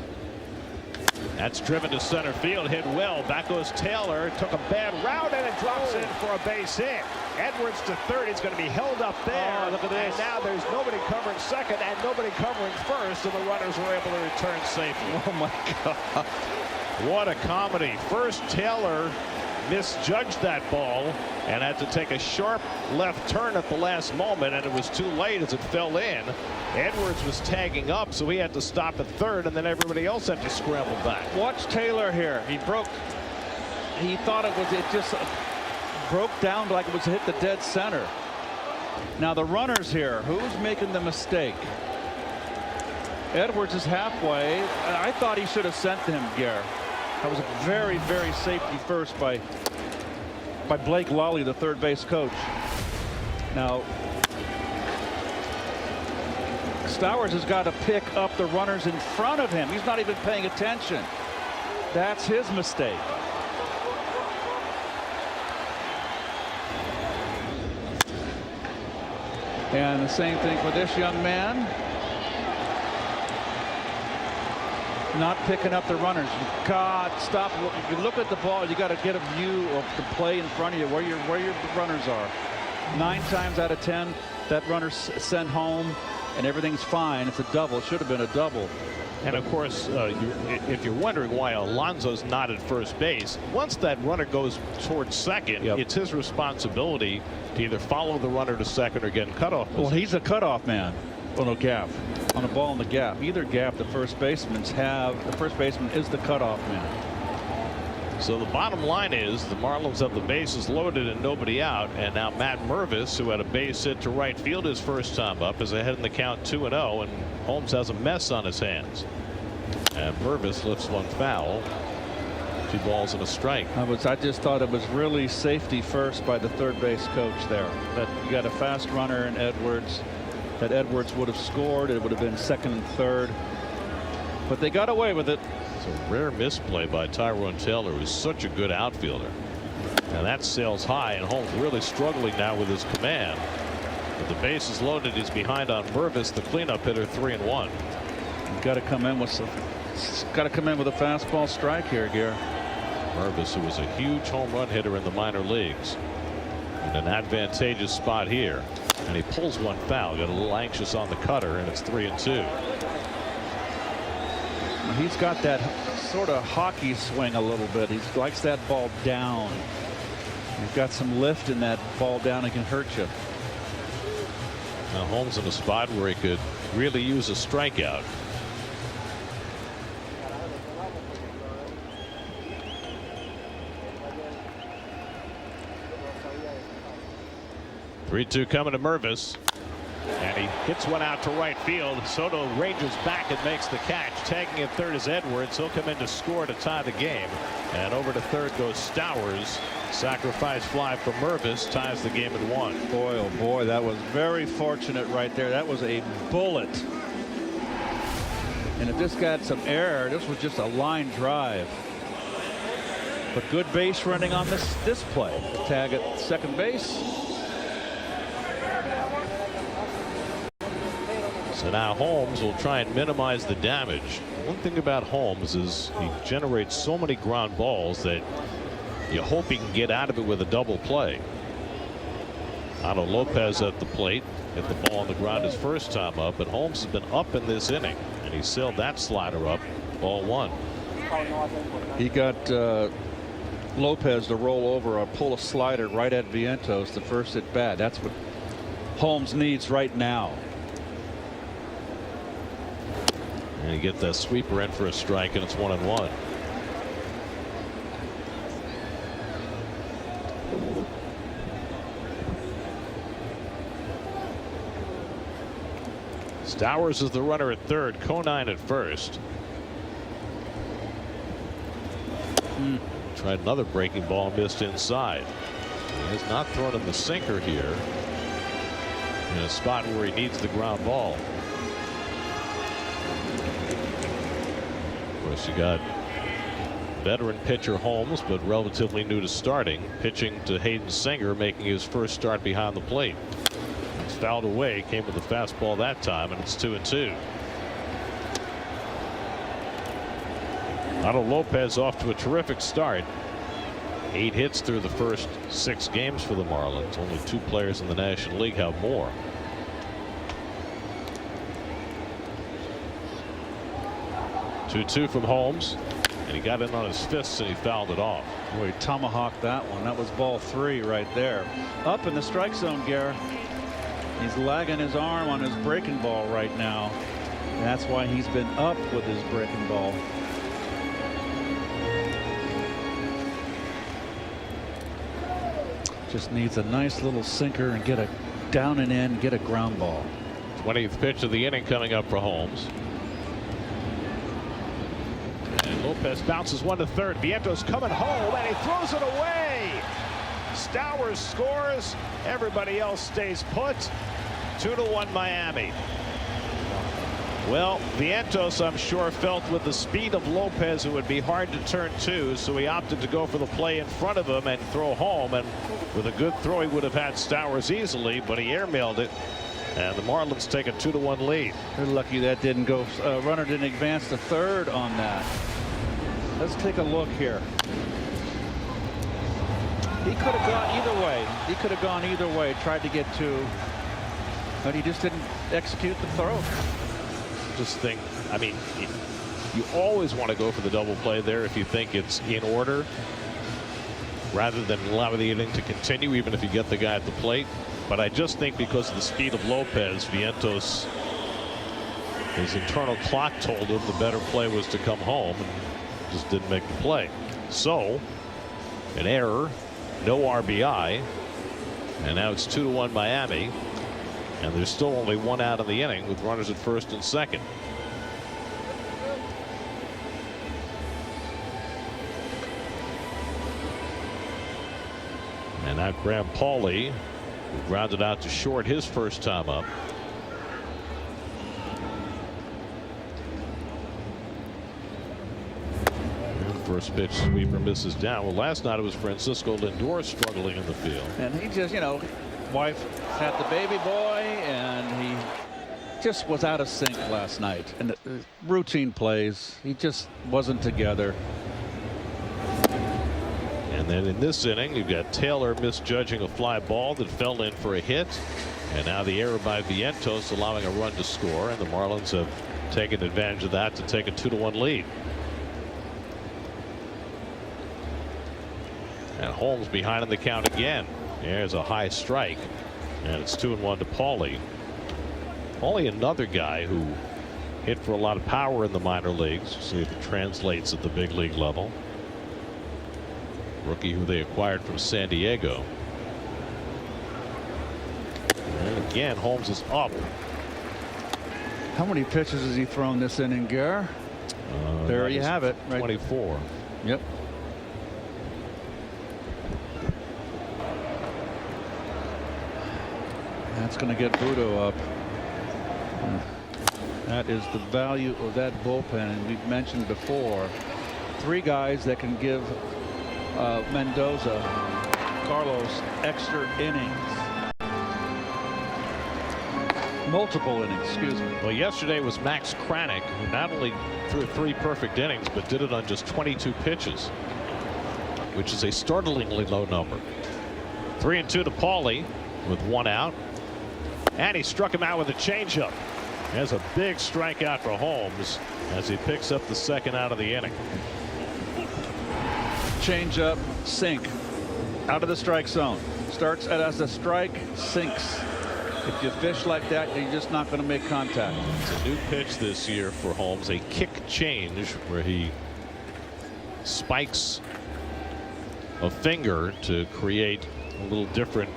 That's driven to center field, hit well. Back goes Taylor. Took a bad route and it drops in for a base hit. Edwards to third. He's going to be held up there. Oh, look at this. And now there's nobody covering second and nobody covering first, and the runners were able to return safely. Oh my God! What a comedy! First Taylor misjudged that ball and had to take a sharp left turn at the last moment, and it was too late as it fell in. Edwards was tagging up, so he had to stop at third, and then everybody else had to scramble back. Watch Taylor here. He thought it just broke down like it was hit the dead center. Now the runners here, who's making the mistake? Edwards is halfway. I thought he should have sent him, Gare. That was a very, very safety first by Blake Lawley, the third base coach. Now Stowers has got to pick up the runners in front of him. He's not even paying attention. That's his mistake. And the same thing for this young man. not picking up the runners. God, stop. You look at the ball, you got to get a view of the play in front of you, where your runners are. 9 times out of 10, that runner's sent home, and everything's fine. It's a double. It should have been a double. And of course, if you're wondering why Alonso's not at first base, once that runner goes towards second, it's his responsibility to either follow the runner to second or get in cutoff position. Well, he's a cutoff man on a gap, on a ball in the gap. Either gap, the first baseman is the cutoff man. So the bottom line is the Marlins have the bases loaded and nobody out, and now Matt Mervis, who had a base hit to right field his first time up, is ahead in the count 2-0, and Holmes has a mess on his hands. And Mervis lifts one foul. 2 balls and a strike. I just thought it was really safety first by the third base coach there. That you got a fast runner in Edwards. That Edwards would have scored. It would have been second and third. But they got away with it. It's a rare misplay by Tyrone Taylor, who's such a good outfielder. And that sails high, and Holmes really struggling now with his command. But the base is loaded. He's behind on Mervis, the cleanup hitter, 3-1. Got to come in with a fastball strike here, Gare. Mervis, who was a huge home run hitter in the minor leagues, in an advantageous spot here, and he pulls one foul. Got a little anxious on the cutter, and it's 3-2. He's got that sort of hockey swing a little bit. He likes that ball down. He's got some lift in that ball down. It can hurt you. Now Holmes in a spot where he could really use a strikeout. Three-2 coming to Mervis, and he hits one out to right field. Soto ranges back and makes the catch. Tagging at third is Edwards. He'll come in to score to tie the game, and over to third goes Stowers. Sacrifice fly for Mervis ties the game at 1. Boy, oh boy, that was very fortunate right there. That was a bullet. And if this got some error, this was just a line drive. But good base running on this play. Tag at second base. So now Holmes will try and minimize the damage. One thing about Holmes is he generates so many ground balls that you hope he can get out of it with a double play. Otto Lopez at the plate, hit the ball on the ground his first time up, but Holmes has been up in this inning, and he sailed that slider up. Ball 1. He got Lopez to roll over or pull a slider right at Vientos the first at bat. That's what Holmes needs right now. And you get that sweeper in for a strike, and it's 1-1. Stowers is the runner at third. Conine at first. Tried another breaking ball, missed inside. He has not thrown in the sinker here in a spot where he needs the ground ball. Of course, you got veteran pitcher Holmes, but relatively new to starting, pitching to Hayden Singer, making his first start behind the plate. It's fouled away, came with the fastball that time, and it's 2-2. Otto Lopez off to a terrific start. 8 hits through the first 6 games for the Marlins. Only 2 players in the National League have more. Two from Holmes, and he got in on his fists and he fouled it off. Boy, he tomahawked that one. That was ball 3 right there. Up in the strike zone, Gare. He's lagging his arm on his breaking ball right now. And that's why he's been up with his breaking ball. Just needs a nice little sinker and get a down and in, get a ground ball. 20th pitch of the inning coming up for Holmes. And Lopez bounces one to third. Vientos coming home, and he throws it away. Stowers scores. Everybody else stays put. 2-1 Miami. Well, Vientos, I'm sure, felt with the speed of Lopez it would be hard to turn to, so he opted to go for the play in front of him and throw home. And with a good throw, he would have had Stowers easily, but he airmailed it. And the Marlins take a 2-1 lead. They're lucky that didn't go. Runner didn't advance to third on that. Let's take a look here. He could have gone either way. He could have gone either way. Tried to get two, but he just didn't execute the throw. Just think, I mean, you always want to go for the double play there if you think it's in order, rather than allow the inning to continue, even if you get the guy at the plate. But I just think because of the speed of Lopez, Vientos, his internal clock told him the better play was to come home, and just didn't make the play. So, an error, no RBI, and now it's 2-1 Miami, and there's still only one out in the inning with runners at first and second. And now Graham Pauley, who grounded out to short his first time up. First pitch sweeper misses down. Well, last night it was Francisco Lindor struggling in the field. And he just, you know, wife had the baby boy, and he just was out of sync last night. And routine plays, he just wasn't together. And then in this inning, you've got Taylor misjudging a fly ball that fell in for a hit. And now the error by Vientos allowing a run to score. And the Marlins have taken advantage of that to take a 2-1 lead. And Holmes behind in the count again. There's a high strike. And it's 2-1 to Pauley. Pauley, another guy who hit for a lot of power in the minor leagues. See if it translates at the big league level. Rookie who they acquired from San Diego. And again, Holmes is up. How many pitches has he thrown this inning, Gare? There you have it. Right. 24. Yep. That's going to get Budo up. That is the value of that bullpen. And we've mentioned before, three guys that can give Mendoza, Carlos, extra innings. Multiple innings, excuse me. Well, yesterday was Max Kranick, who not only threw 3 perfect innings, but did it on just 22 pitches, which is a startlingly low number. 3-2 to Pauley with 1 out. And he struck him out with a changeup. There's a big strikeout for Holmes as he picks up the second out of the inning. Changeup, sink, out of the strike zone. Starts as a strike, sinks. If you fish like that, you're just not going to make contact. It's a new pitch this year for Holmes, a kick change where he spikes a finger to create a little different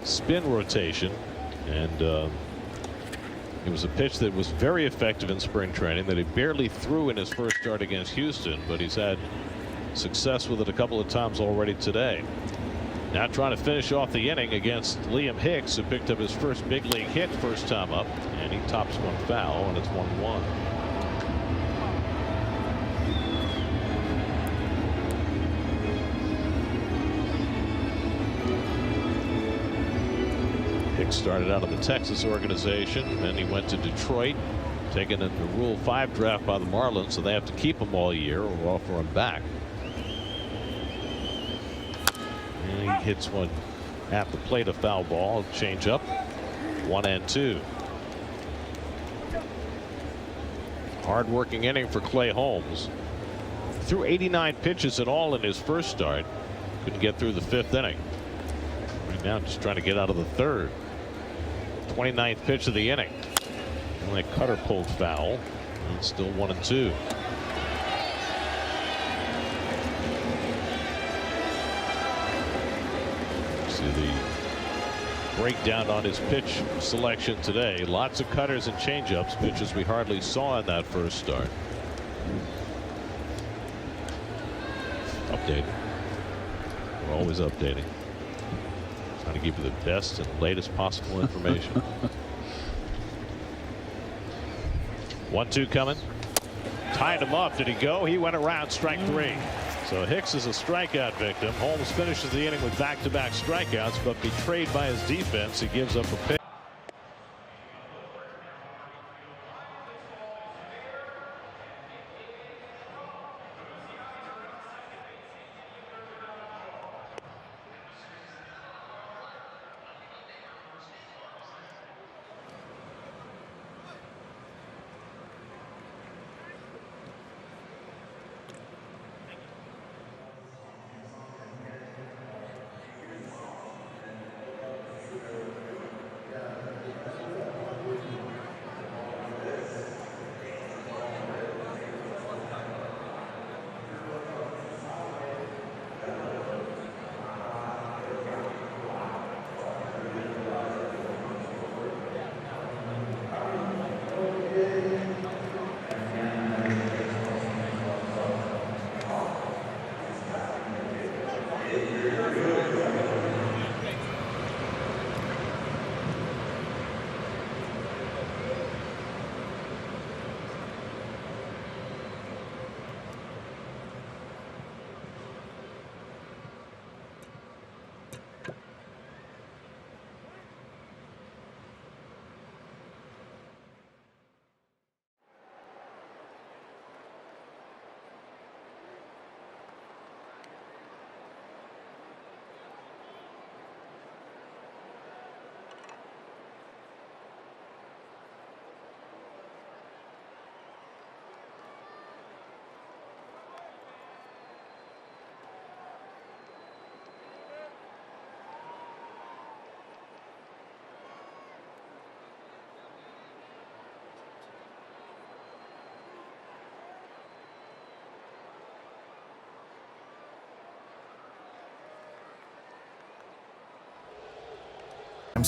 spin rotation. And it was a pitch that was very effective in spring training that he barely threw in his first start against Houston, but he's had success with it a couple of times already today. Now trying to finish off the inning against Liam Hicks, who picked up his first big league hit first time up, and he tops one foul, and it's 1-1. Hicks started out of the Texas organization, then he went to Detroit, taken in the Rule 5 draft by the Marlins, so they have to keep him all year or offer him back. And he hits one at the plate, a foul ball, change up, 1-2. Hard-working inning for Clay Holmes. Threw 89 pitches in all in his first start. Couldn't get through the 5th inning. Right now just trying to get out of the 3rd. 29th pitch of the inning. And that cutter pulled foul. And still 1-2. See the breakdown on his pitch selection today. Lots of cutters and changeups, pitches we hardly saw in that first start. Updating. We're always updating. Trying to give you the best and latest possible information. 1-2 coming. Tied him up. Did he go? He went around, strike 3. So Hicks is a strikeout victim. Holmes finishes the inning with back-to-back strikeouts, but betrayed by his defense, he gives up a pitch.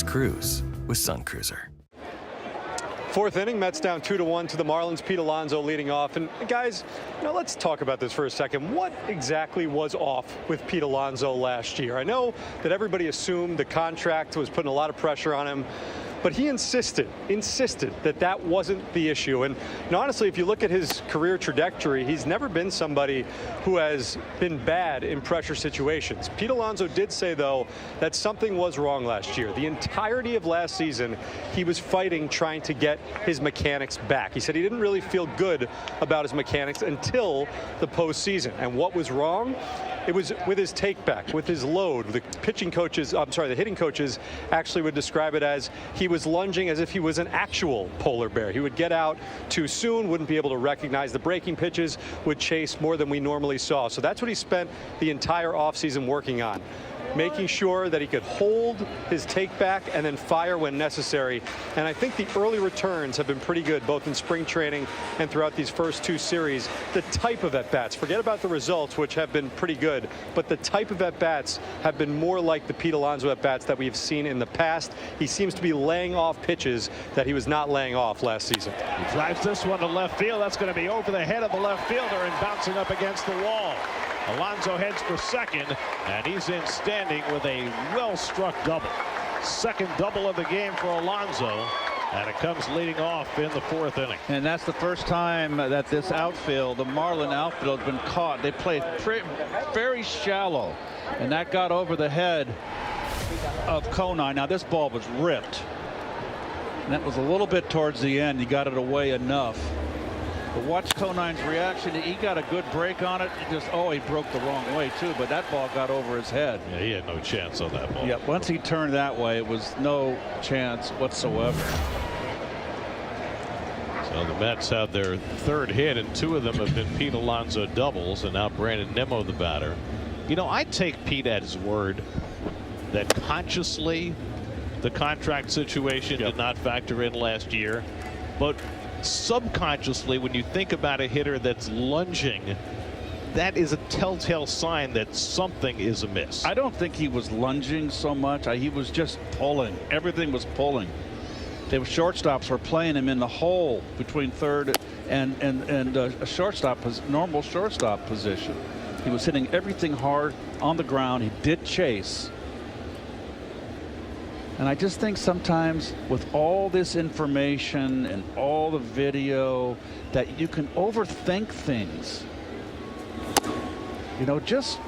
Cruise with Sun Cruiser. Fourth inning, Mets down 2-1 to the Marlins. Pete Alonso leading off. And guys, let's talk about this for a second. What exactly was off with Pete Alonso last year? I know that everybody assumed the contract was putting a lot of pressure on him, but he insisted that wasn't the issue. And honestly, if you look at his career trajectory, he's never been somebody who has been bad in pressure situations. Pete Alonso did say, though, that something was wrong last year. The entirety of last season, he was fighting, trying to get his mechanics back. He said he didn't really feel good about his mechanics until the postseason. And what was wrong? It was with his take back, with his load. The hitting coaches actually would describe it as he was lunging as if he was an actual polar bear. He would get out too soon, wouldn't be able to recognize the breaking pitches, would chase more than we normally saw. So that's what he spent the entire offseason working on, making sure that he could hold his take back and then fire when necessary. And I think the early returns have been pretty good, both in spring training and throughout these first two series. The type of at-bats, forget about the results, which have been pretty good, but the type of at-bats have been more like the Pete Alonso at-bats that we've seen in the past. He seems to be laying off pitches that he was not laying off last season. He drives this one to left field. That's going to be over the head of the left fielder and bouncing up against the wall. Alonso heads for second, and he's in standing with a well-struck double. Second double of the game for Alonso, and it comes leading off in the fourth inning. And that's the first time that this outfield, the Marlin outfield, has been caught. They played very shallow, and that got over the head of Conine. Now this ball was ripped, and that was a little bit towards the end. He got it away enough. But watch Conine's reaction. He got a good break on it. He broke the wrong way too, but that ball got over his head. Yeah, he had no chance on that ball. Yeah, once he turned that way, it was no chance whatsoever. So the Mets have their third hit, and two of them have been Pete Alonso doubles, and now Brandon Nimmo, the batter. I take Pete at his word that consciously the contract situation did not factor in last year, but subconsciously, when you think about a hitter that's lunging, that is a telltale sign that something is amiss. I don't think he was lunging so much. He was just pulling. Everything was pulling. The shortstops were playing him in the hole between third and a shortstop, normal shortstop position. He was hitting everything hard on the ground. He did chase. And I just think sometimes with all this information and all the video that you can overthink things. You know, just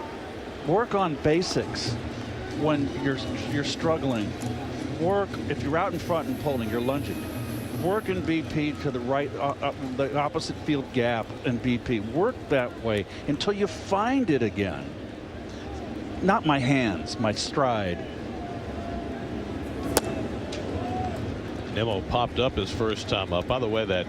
work on basics when you're struggling. Work if you're out in front and pulling, you're lunging. Work in BP to the right, the opposite field gap in BP. Work that way until you find it again. Not my hands, my stride. Nimmo popped up his first time up. By the way, that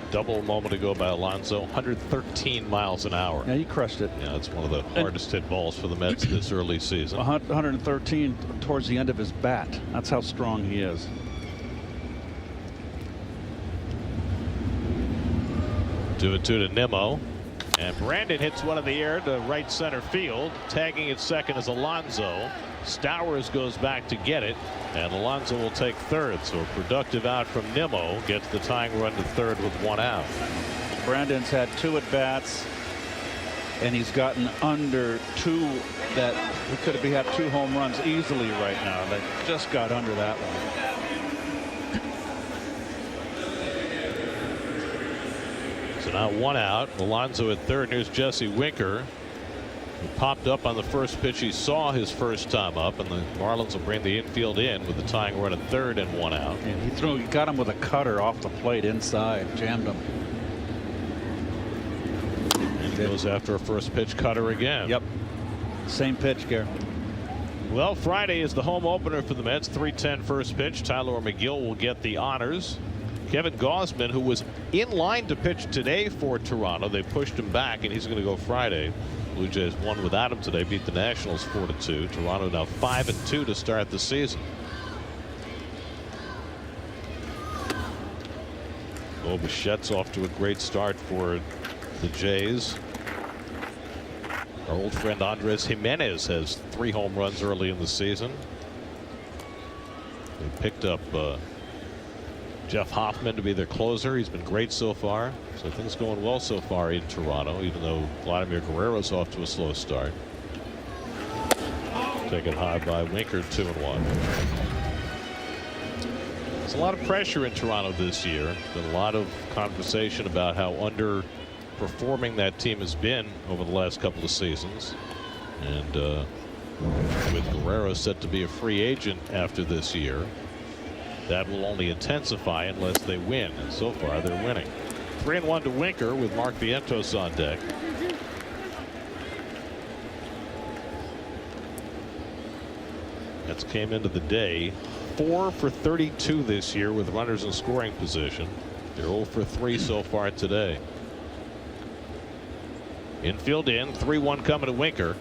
double a moment ago by Alonso, 113 miles an hour. Yeah, he crushed it. Yeah, it's one of the hardest hit balls for the Mets this early season. 113 towards the end of his bat. That's how strong he is. 2-2 to Nimmo. And Brandon hits one in the air to right center field. Tagging at second is Alonso. Stowers goes back to get it, and Alonso will take third. So a productive out from Nimmo gets the tying run to third with one out. Brandon's had 2 at bats, and he's gotten under 2 that he could have had 2 home runs easily right now. They just got under that one. So now 1 out. Alonso at third. Here's Jesse Winker, who popped up on the first pitch he saw his first time up, and the Marlins will bring the infield in with the tying run at third and 1 out. And he got him with a cutter off the plate inside, jammed him. And he goes after a first pitch cutter again. Yep. Same pitch, Gary. Well, Friday is the home opener for the Mets. 3:10 first pitch. Tyler McGill will get the honors. Kevin Gausman, who was in line to pitch today for Toronto, they pushed him back, and he's going to go Friday. Blue Jays won without him today, beat the Nationals 4-2. Toronto now 5-2 to start the season. Oh, Bichette's off to a great start for the Jays. Our old friend Andres Jimenez has 3 home runs early in the season. They picked up Jeff Hoffman to be their closer. He's been great so far. So things going well so far in Toronto, even though Vladimir Guerrero's off to a slow start. Taken high by Winker, 2-1. There's a lot of pressure in Toronto this year. There's been a lot of conversation about how underperforming that team has been over the last couple of seasons. And with Guerrero set to be a free agent after this year, that will only intensify unless they win. And so far, they're winning. 3-1 to Winker with Mark Vientos on deck. Mets came into the day 4 for 32 this year with runners in scoring position. They're 0 for 3 so far today. Infield in, 3-1 coming to Winker.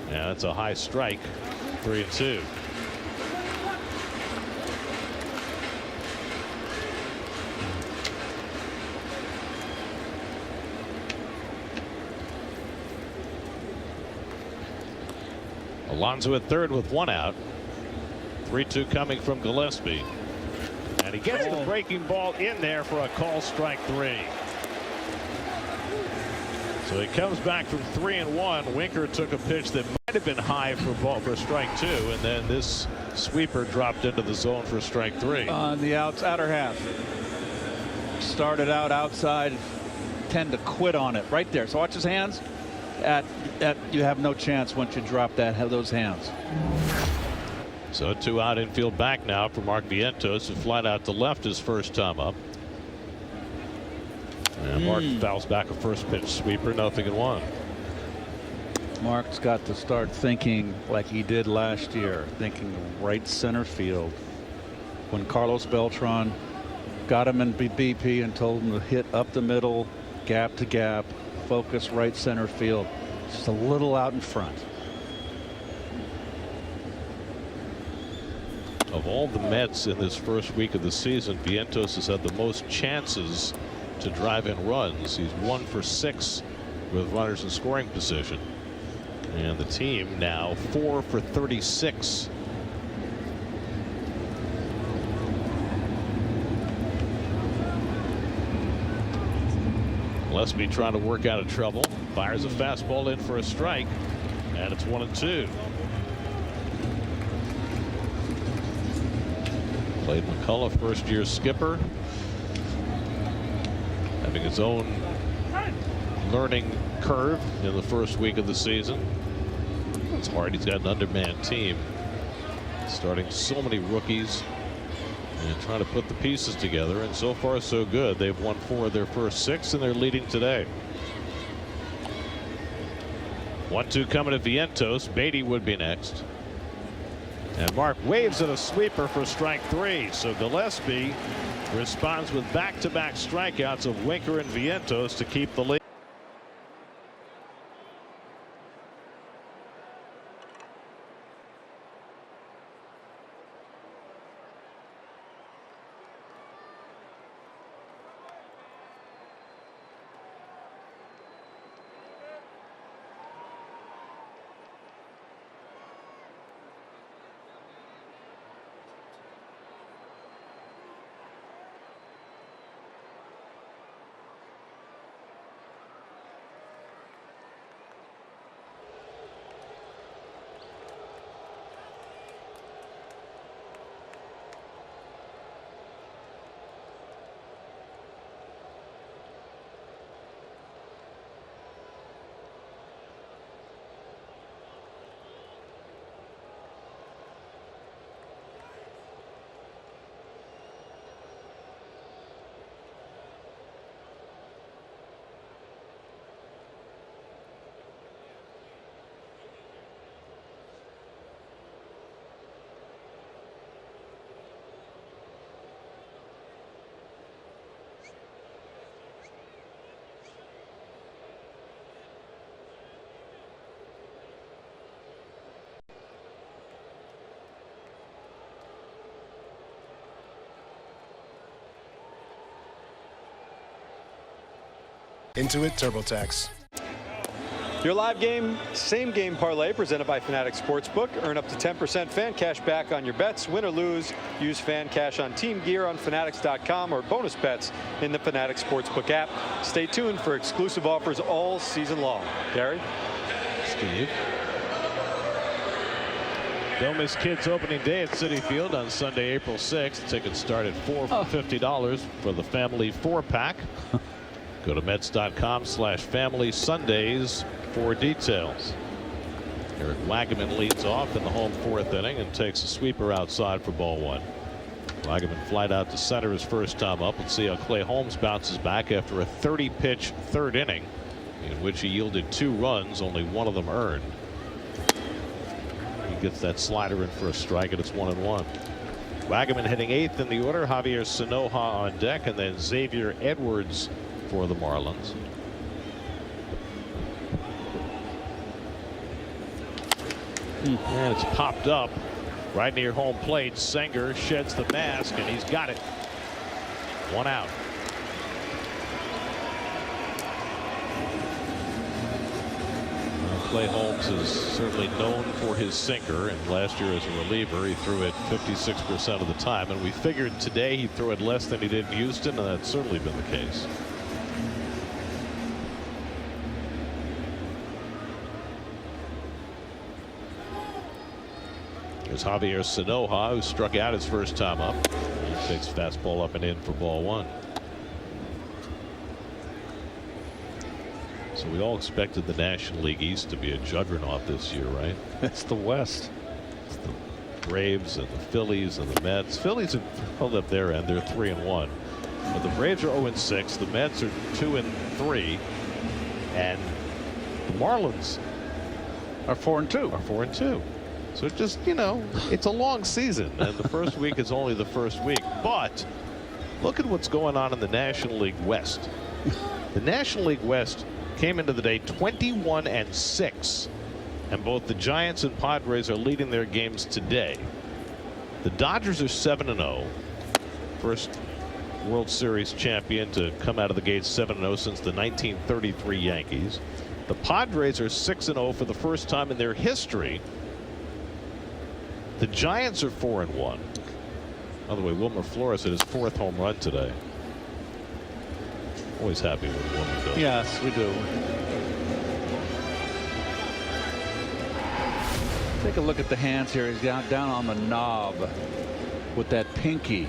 Yeah, that's a high strike. 3-2. Alonso at third with 1 out. 3-2 coming from Gillespie. And he gets the breaking ball in there for a call, strike 3. So he comes back from 3-1. Winker took a pitch that might have been high for strike 2, and then this sweeper dropped into the zone for strike 3. On the outer half. Started out outside, tend to quit on it right there. So watch his hands. You have no chance once you drop those hands. So 2 out, infield back now for Mark Vientos, who flied out to left his first time up. And Mark fouls back a first pitch sweeper, 0-1. Mark's got to start thinking like he did last year, thinking right center field. When Carlos Beltran got him in BP and told him to hit up the middle, gap to gap, focus right center field, just a little out in front. Of all the Mets in this first week of the season, Vientos has had the most chances to drive in runs. He's 1 for 6 with runners in scoring position. And the team now 4 for 36. Gillespie trying to work out of trouble. Fires a fastball in for a strike. And it's 1-2. Played McCullough, first-year skipper, having his own learning curve in the first week of the season. It's hard. He's got an undermanned team, starting so many rookies and trying to put the pieces together. And so far, so good. They've won 4 of their first 6, and they're leading today. 1-2 coming to Vientos. Beatty would be next. And Mark waves at a sweeper for strike 3. So Gillespie responds with back-to-back strikeouts of Winker and Vientos to keep the lead. Intuit TurboTax. Your live game, same game parlay presented by Fanatics Sportsbook. Earn up to 10% fan cash back on your bets. Win or lose, use fan cash on team gear on Fanatics.com or bonus bets in the Fanatics Sportsbook app. Stay tuned for exclusive offers all season long. Gary? Steve. Don't miss Kids opening day at Citi Field on Sunday, April 6th. Tickets start at $4 for $50 for the family 4-pack. Go to Mets.com/family Sundays for details. Eric Wagaman leads off in the home 4th inning and takes a sweeper outside for ball 1. Wagaman flied out to center his first time up. Let's see how Clay Holmes bounces back after a 30-pitch 3rd inning in which he yielded 2 runs, only 1 of them earned. He gets that slider in for a strike, and it's 1-1. Wagaman hitting 8th in the order. Javier Sanoja on deck, and then Xavier Edwards for the Marlins. And it's popped up right near home plate. Sanger sheds the mask, and he's got it. 1 out. Clay Holmes is certainly known for his sinker, and last year as a reliever he threw it 56% of the time, and we figured today he'd throw it less than he did in Houston, and that's certainly been the case. Here's Javier Sanoja, who struck out his first time up. He takes fastball up and in for ball 1. So we all expected the National League East to be a juggernaut this year, right? It's the West. It's the Braves and the Phillies and the Mets. Phillies have held up their end. They're 3-1. But the Braves are 0-6. The Mets are 2-3. And the Marlins are 4-2. Are 4-2. So just, you know, it's a long season, and the first week is only the first week. But look at what's going on in the National League West. The National League West came into the day 21-6, and both the Giants and Padres are leading their games today. The Dodgers are 7-0, first World Series champion to come out of the gate 7-0 since the 1933 Yankees. The Padres are 6-0 for the first time in their history. The Giants are 4-1. By the way, Wilmer Flores hit his 4th home run today. Always happy when Wilmer does. Yes, we do. Take a look at the hands here. He's down on the knob with that pinky.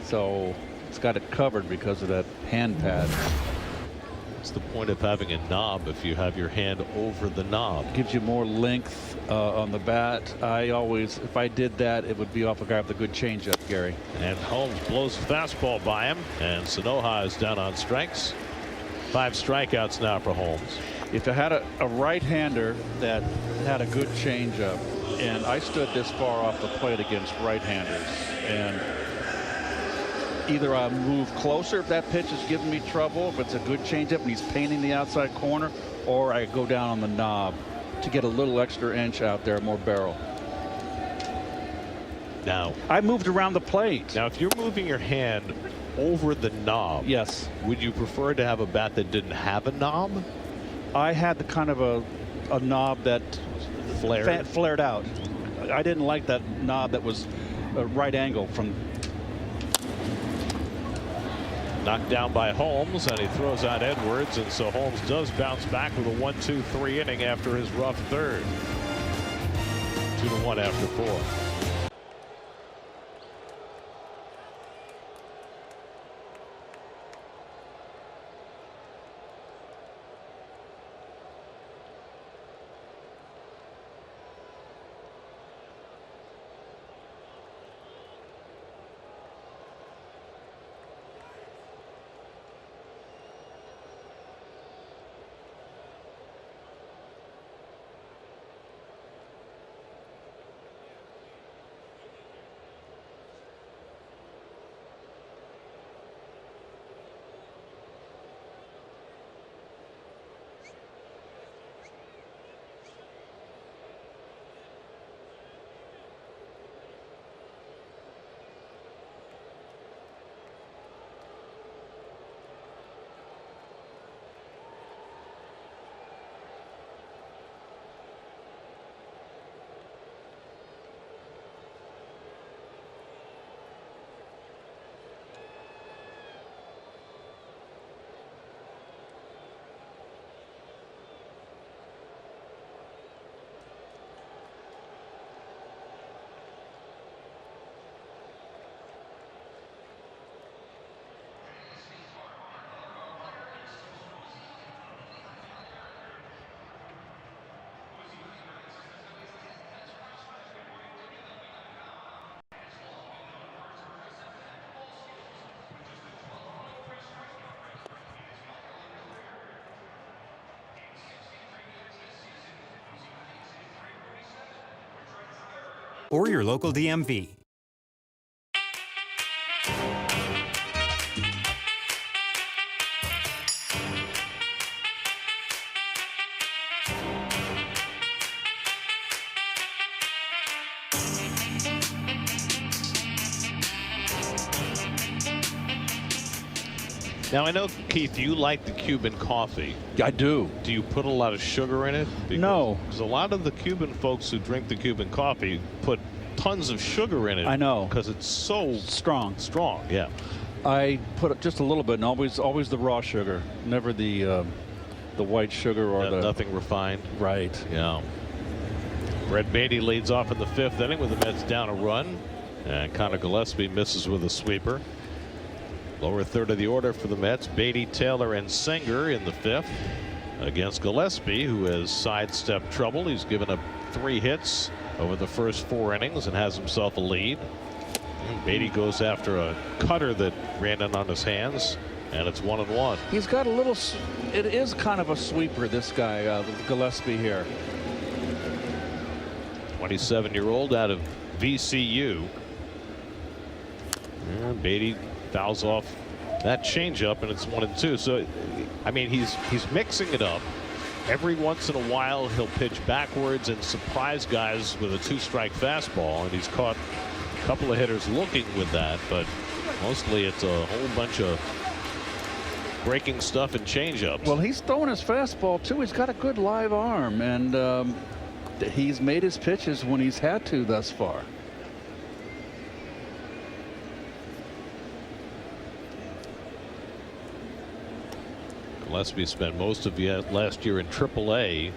So it's got it covered because of that hand pad. what's the point of having a knob if you have your hand over the knob? Gives you more length on the bat. I always, if I did that, it would be off a guy with a good changeup, Gary. And Holmes blows a fastball by him, and Sanoha is down on strikes. 5 strikeouts now for Holmes. If I had a right-hander that had a good changeup, and I stood this far off the plate against right-handers, and either I move closer if that pitch is giving me trouble, if it's a good changeup and he's painting the outside corner, or I go down on the knob to get a little extra inch out there, more barrel. Now, I moved around the plate. Now, if you're moving your hand over the knob, yes, would you prefer to have a bat that didn't have a knob? I had the kind of a knob that flared out. I didn't like that knob that was a right angle from. Knocked down by Holmes, and he throws out Edwards, and so Holmes does bounce back with a 1-2-3 inning after his rough third. 2-1 after 4. Or your local DMV. Now, I know, Keith, you like the Cuban coffee. I do. Do you put a lot of sugar in it? No. Because a lot of the Cuban folks who drink the Cuban coffee put tons of sugar in it. I know. Because it's so strong. Strong, yeah. I put just a little bit, and always the raw sugar, never the white sugar or nothing refined. Right. Yeah. Brett Beatty leads off in the 5th inning with the Mets down a run, and Connor Gillespie misses with a sweeper. Lower third of the order for the Mets, Beatty, Taylor, and Singer in the 5th against Gillespie, who has sidestepped trouble. He's given up 3 hits over the first 4 innings and has himself a lead. And Beatty goes after a cutter that ran in on his hands, and it's 1-1. He's got a little. It is kind of a sweeper, this guy, Gillespie here. 27-year-old out of VCU. And Beatty fouls off that changeup, and it's 1-2. So, I mean, he's mixing it up. Every once in a while, he'll pitch backwards and surprise guys with a 2-strike fastball, and he's caught a couple of hitters looking with that, but mostly it's a whole bunch of breaking stuff and changeups. Well, he's throwing his fastball too. He's got a good live arm, and he's made his pitches when he's had to thus far. Gillespie spent most of last year in AAA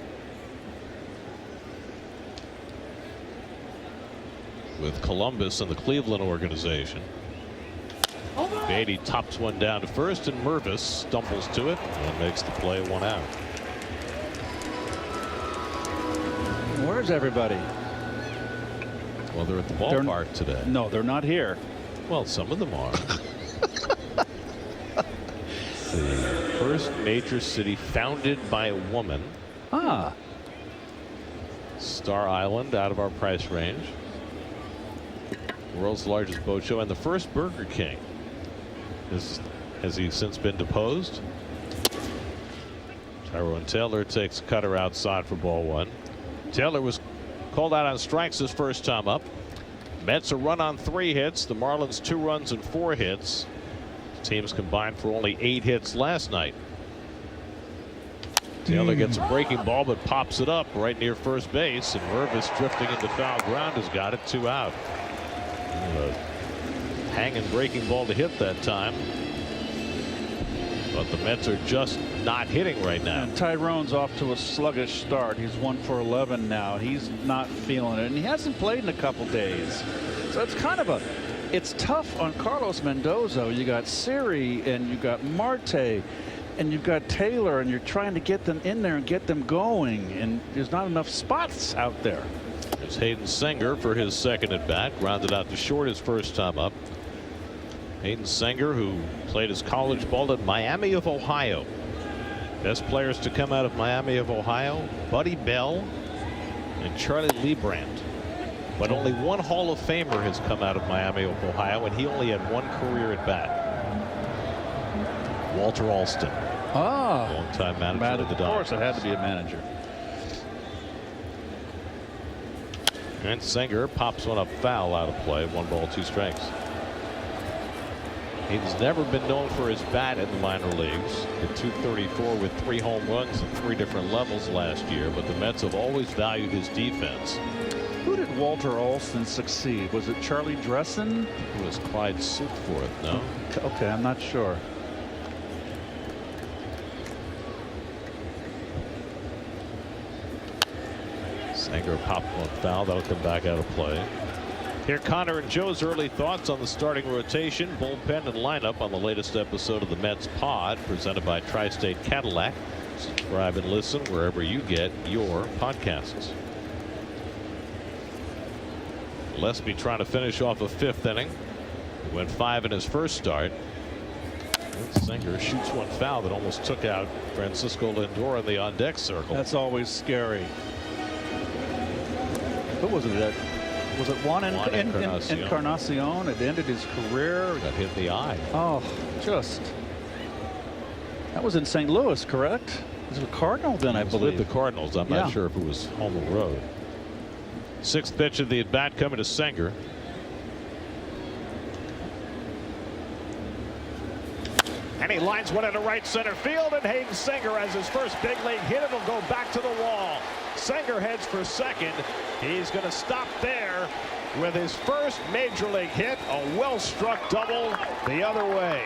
with Columbus and the Cleveland organization. Beatty tops one down to first, and Mervis stumbles to it and makes the play, 1 out. Where's everybody? Well, they're at the ballpark today. No, they're not here. Well, some of them are. The first major city founded by a woman. Ah. Star Island, out of our price range. World's largest boat show, and the first Burger King. Has he since been deposed? Tyrone Taylor takes a cutter outside for ball 1. Taylor was called out on strikes his first time up. Mets a run on 3 hits. The Marlins 2 runs and 4 hits. Teams combined for only 8 hits last night. Taylor gets a breaking ball but pops it up right near first base, and Mervis, drifting into foul ground, has got it, 2 out. Hanging breaking ball to hit that time, but the Mets are just not hitting right now. And Tyrone's off to a sluggish start. He's 1 for 11 now. He's not feeling it, and he hasn't played in a couple days. So it's kind of it's tough on Carlos Mendoza. You got Siri and you got Marte and you've got Taylor, and you're trying to get them in there and get them going, and there's not enough spots out there. There's Hayden Senger for his second at bat, grounded out to short his first time up. Hayden Senger, who played his college ball at Miami of Ohio. Best players to come out of Miami of Ohio: Buddy Bell and Charlie Leibrandt. But only one Hall of Famer has come out of Miami of Ohio, and he only had 1 career at bat. Walter Alston. Longtime manager of the Dodgers. Of course, it had to be a manager. And Senger pops one up foul, out of play. 1 ball, 2 strikes. He's never been known for his bat in the minor leagues. Hit .234 with 3 home runs at 3 different levels last year, but the Mets have always valued his defense. Who did Walter Alston succeed? Was it Charlie Dressen? It was Clyde Silkforth, no? Okay, I'm not sure. Senger popped one foul. That'll come back out of play. Here, Connor and Joe's early thoughts on the starting rotation, bullpen, and lineup on the latest episode of the Mets Pod, presented by Tri-State Cadillac. Subscribe and listen wherever you get your podcasts. Gillespie trying to finish off a 5th inning. He went 5 in his first start. And Senger shoots one foul that almost took out Francisco Lindor in the on-deck circle. That's always scary. Who was it? Was it Juan Encarnacion? It ended his career. Got hit in the eye. Oh, just. That was in St. Louis, correct? Was it a Cardinal then, I believe? With the Cardinals. I'm not sure if it was home or road. 6th pitch of the at-bat coming to Senger. And he lines one into right center field, and Hayden Senger has his first big league hit. It'll go back to the wall. Senger heads for second. He's going to stop there with his first major league hit, a well-struck double the other way.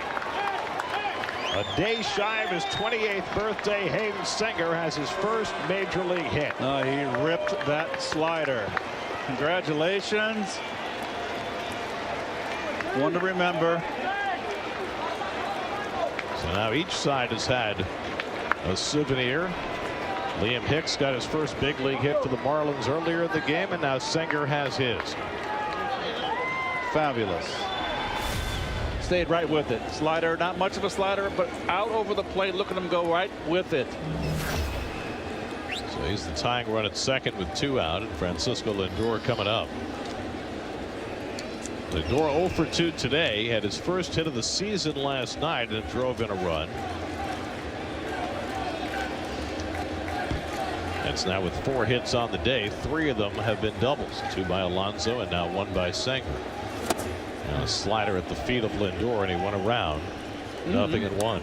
A day shy of his 28th birthday, Hayden Senger has his first major league hit. He ripped that slider. Congratulations. One to remember. So now each side has had a souvenir. Liam Hicks got his first big league hit for the Marlins earlier in the game, and now Senger has his. Fabulous. Stayed right with it. Slider, not much of a slider, but out over the plate. Look at him go right with it. So he's the tying run at second with 2 out, and Francisco Lindor coming up. Lindor 0 for 2 today. Had his first hit of the season last night and drove in a run. It's now with 4 hits on the day. 3 of them have been doubles. 2 by Alonso and now 1 by Senger. And a slider at the feet of Lindor, and he went around. 0-1.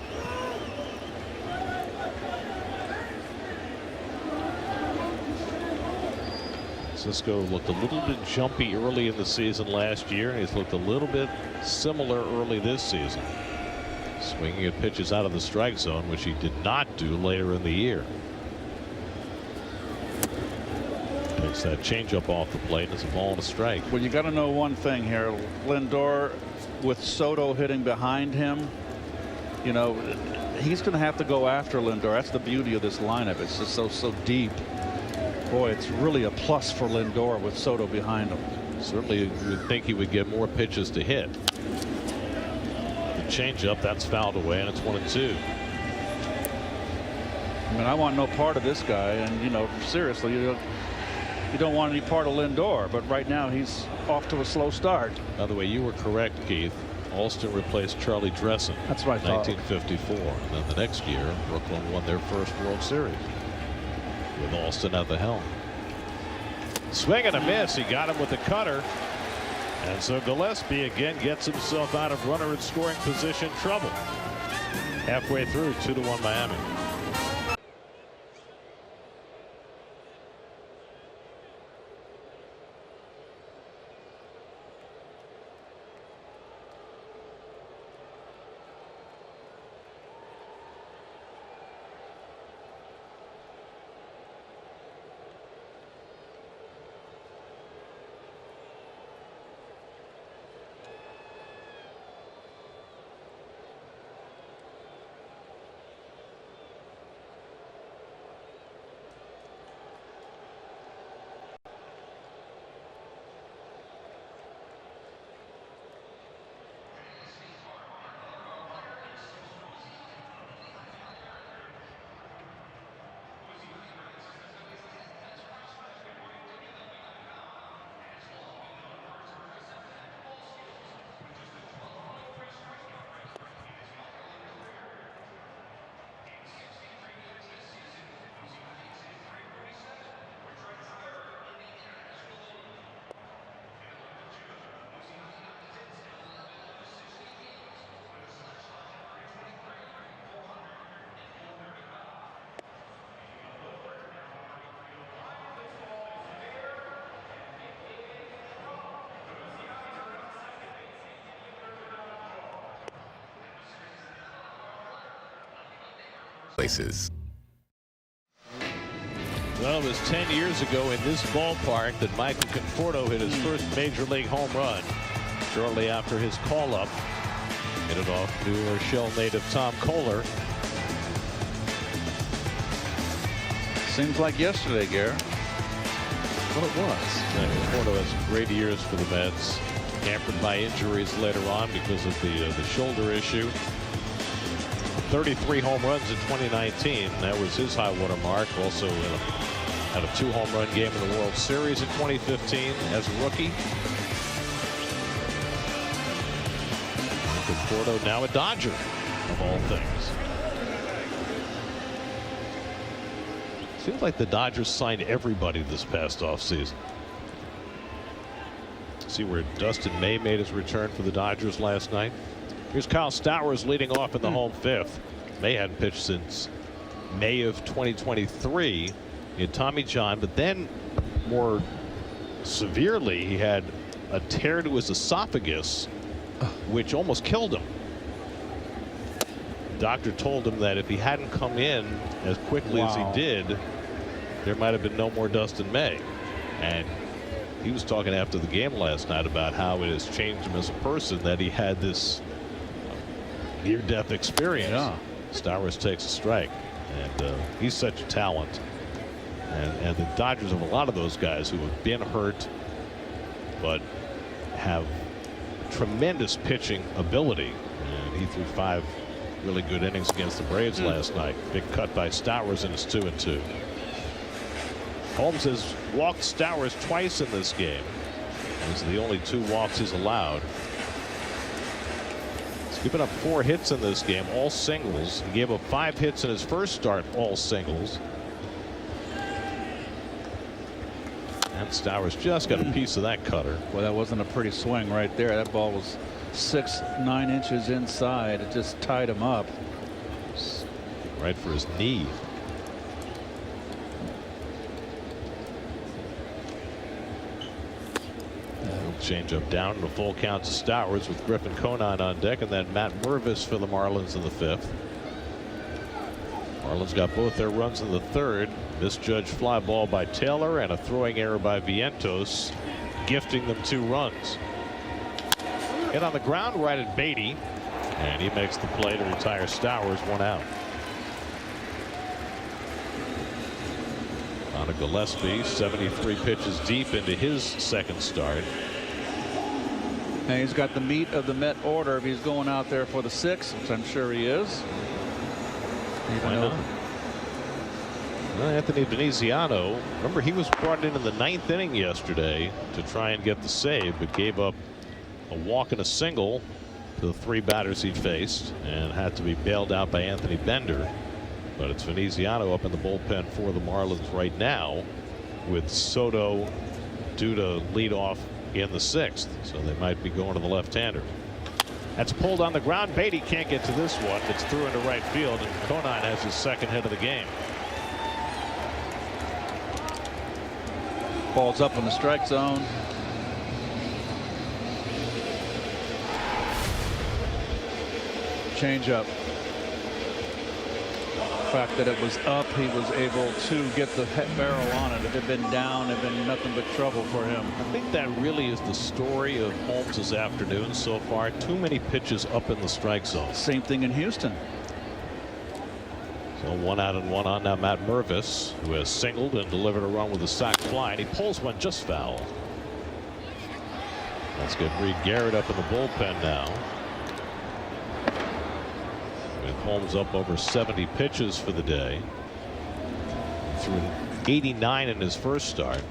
Francisco looked a little bit jumpy early in the season last year, and he's looked a little bit similar early this season. Swinging at pitches out of the strike zone, which he did not do later in the year. Gets that changeup off the plate. It's a ball and a strike. Well, you got to know one thing here. Lindor, with Soto hitting behind him, you know, he's going to have to go after Lindor. That's the beauty of this lineup. It's just so deep. Boy, it's really a plus for Lindor with Soto behind him. Certainly, you would think he would get more pitches to hit. The changeup, that's fouled away, and it's 1-2. I mean, I want no part of this guy, and you know, seriously, you don't want any part of Lindor, but right now he's off to a slow start. By the way, you were correct, Keith. Alston replaced Charlie Dressen. That's right. 1954. And then the next year, Brooklyn won their first World Series with Alston at the helm. Swing and a miss. He got him with the cutter. And so Gillespie again gets himself out of runner in scoring position trouble. Halfway through, 2-1 Miami. Places. Well, it was 10 years ago in this ballpark that Michael Conforto hit his first major league home run. Shortly after his call-up, hit it off New Rochelle native Tom Kohler. Seems like yesterday, Gary. Well, it was. Conforto has some great years for the Mets. Hampered by injuries later on because of the shoulder issue. 33 home runs in 2019. That was his high water mark. Also had a 2-home run game in the World Series in 2015 as a rookie. Conforto now a Dodger, of all things. Seems like the Dodgers signed everybody this past offseason. See where Dustin May made his return for the Dodgers last night. Here's Kyle Stowers leading off in the home fifth. May hadn't pitched since May of 2023. He had Tommy John, but then more severely, he had a tear to his esophagus, which almost killed him. The doctor told him that if he hadn't come in as quickly as he did, there might have been no more Dustin May. And he was talking after the game last night about how it has changed him as a person that he had this near-death experience. Yeah. Stowers takes a strike, and he's such a talent. And the Dodgers have a lot of those guys who have been hurt, but have tremendous pitching ability. And he threw 5 really good innings against the Braves last night. Big cut by Stowers, and it's 2-2. Holmes has walked Stowers twice in this game. These are the only 2 walks he's allowed. He's given up 4 hits in this game, all singles. He gave up 5 hits in his first start, all singles. And Stowers just got a piece of that cutter. Well, that wasn't a pretty swing right there. That ball was 6-9 inches inside. It just tied him up. Right for his knee. Change up down to full count to Stowers with Griffin Conine on deck, and then Matt Mervis for the Marlins in the 5th. Marlins got both their runs in the third. Misjudged fly ball by Taylor and a throwing error by Vientos, gifting them 2 runs. Hit on the ground right at Beatty, and he makes the play to retire Stowers, 1 out. On to Gillespie, 73 pitches deep into his second start. And he's got the meat of the Met order if he's going out there for the 6th, which I'm sure he is. Why not? Well, Anthony Veneziano, remember he was brought in the 9th inning yesterday to try and get the save, but gave up a walk and a single to the 3 batters he faced and had to be bailed out by Anthony Bender. But it's Veneziano up in the bullpen for the Marlins right now, with Soto due to lead off in the 6th, so they might be going to the left-hander. That's pulled on the ground. Beatty can't get to this one. It's through into right field, and Conine has his 2nd hit of the game. Ball's up in the strike zone. Change up. The fact that it was up, he was able to get the barrel on it. If it had been down, it had been nothing but trouble for him. I think that really is the story of Holmes this afternoon so far. Too many pitches up in the strike zone. Same thing in Houston. So 1 out and 1 on now. Matt Mervis, who has singled and delivered a run with a sac fly, and he pulls one just foul. Let's get Reed Garrett up in the bullpen now. With Holmes up over 70 pitches for the day. Threw 89 in his first start.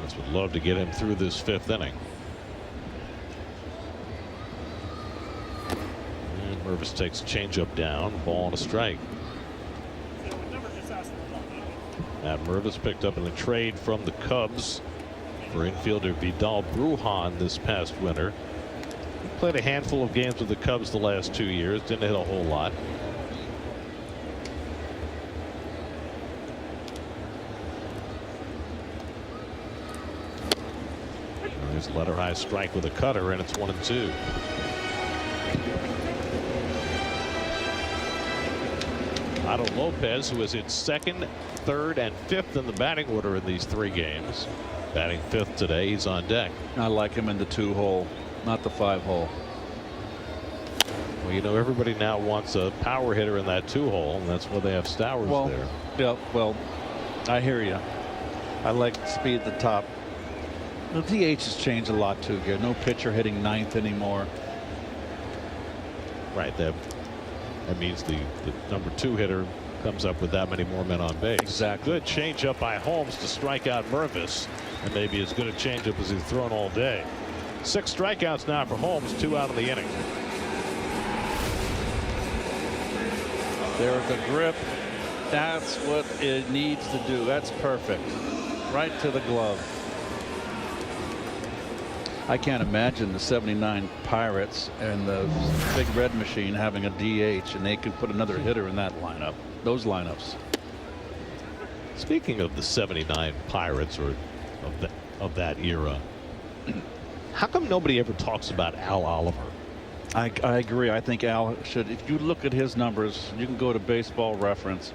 This would love to get him through this 5th inning. And Mervis takes a changeup down, ball and a strike. Matt Mervis picked up in a trade from the Cubs for infielder Vidal Brujan this past winter. He played a handful of games with the Cubs the last 2 years. Didn't hit a whole lot. There's a letter high strike with a cutter, and it's 1-2. Otto Lopez, who has hit 2nd, 3rd, and 5th in the batting order in these 3 games. Batting 5th today. He's on deck. I like him in the 2-hole, not the 5-hole. Well, you know, everybody now wants a power hitter in that 2-hole, and that's why they have Stowers there. Yeah, well, I hear you. I like speed at the top. The DH has changed a lot too, Gary. No pitcher hitting 9th anymore. Right. That means the number 2 hitter comes up with that many more men on base. Exactly. Good changeup by Holmes to strike out Mervis, and maybe as good a changeup as he's thrown all day. 6 strikeouts now for Holmes, 2 out of the inning. There's the grip. That's what it needs to do. That's perfect. Right to the glove. I can't imagine the 79 Pirates and the Big Red Machine having a DH, and they could put another hitter in that lineup. Those lineups. Speaking of the 79 Pirates, or of that era, how come nobody ever talks about Al Oliver? I agree. I think Al should. If you look at his numbers, you can go to Baseball Reference.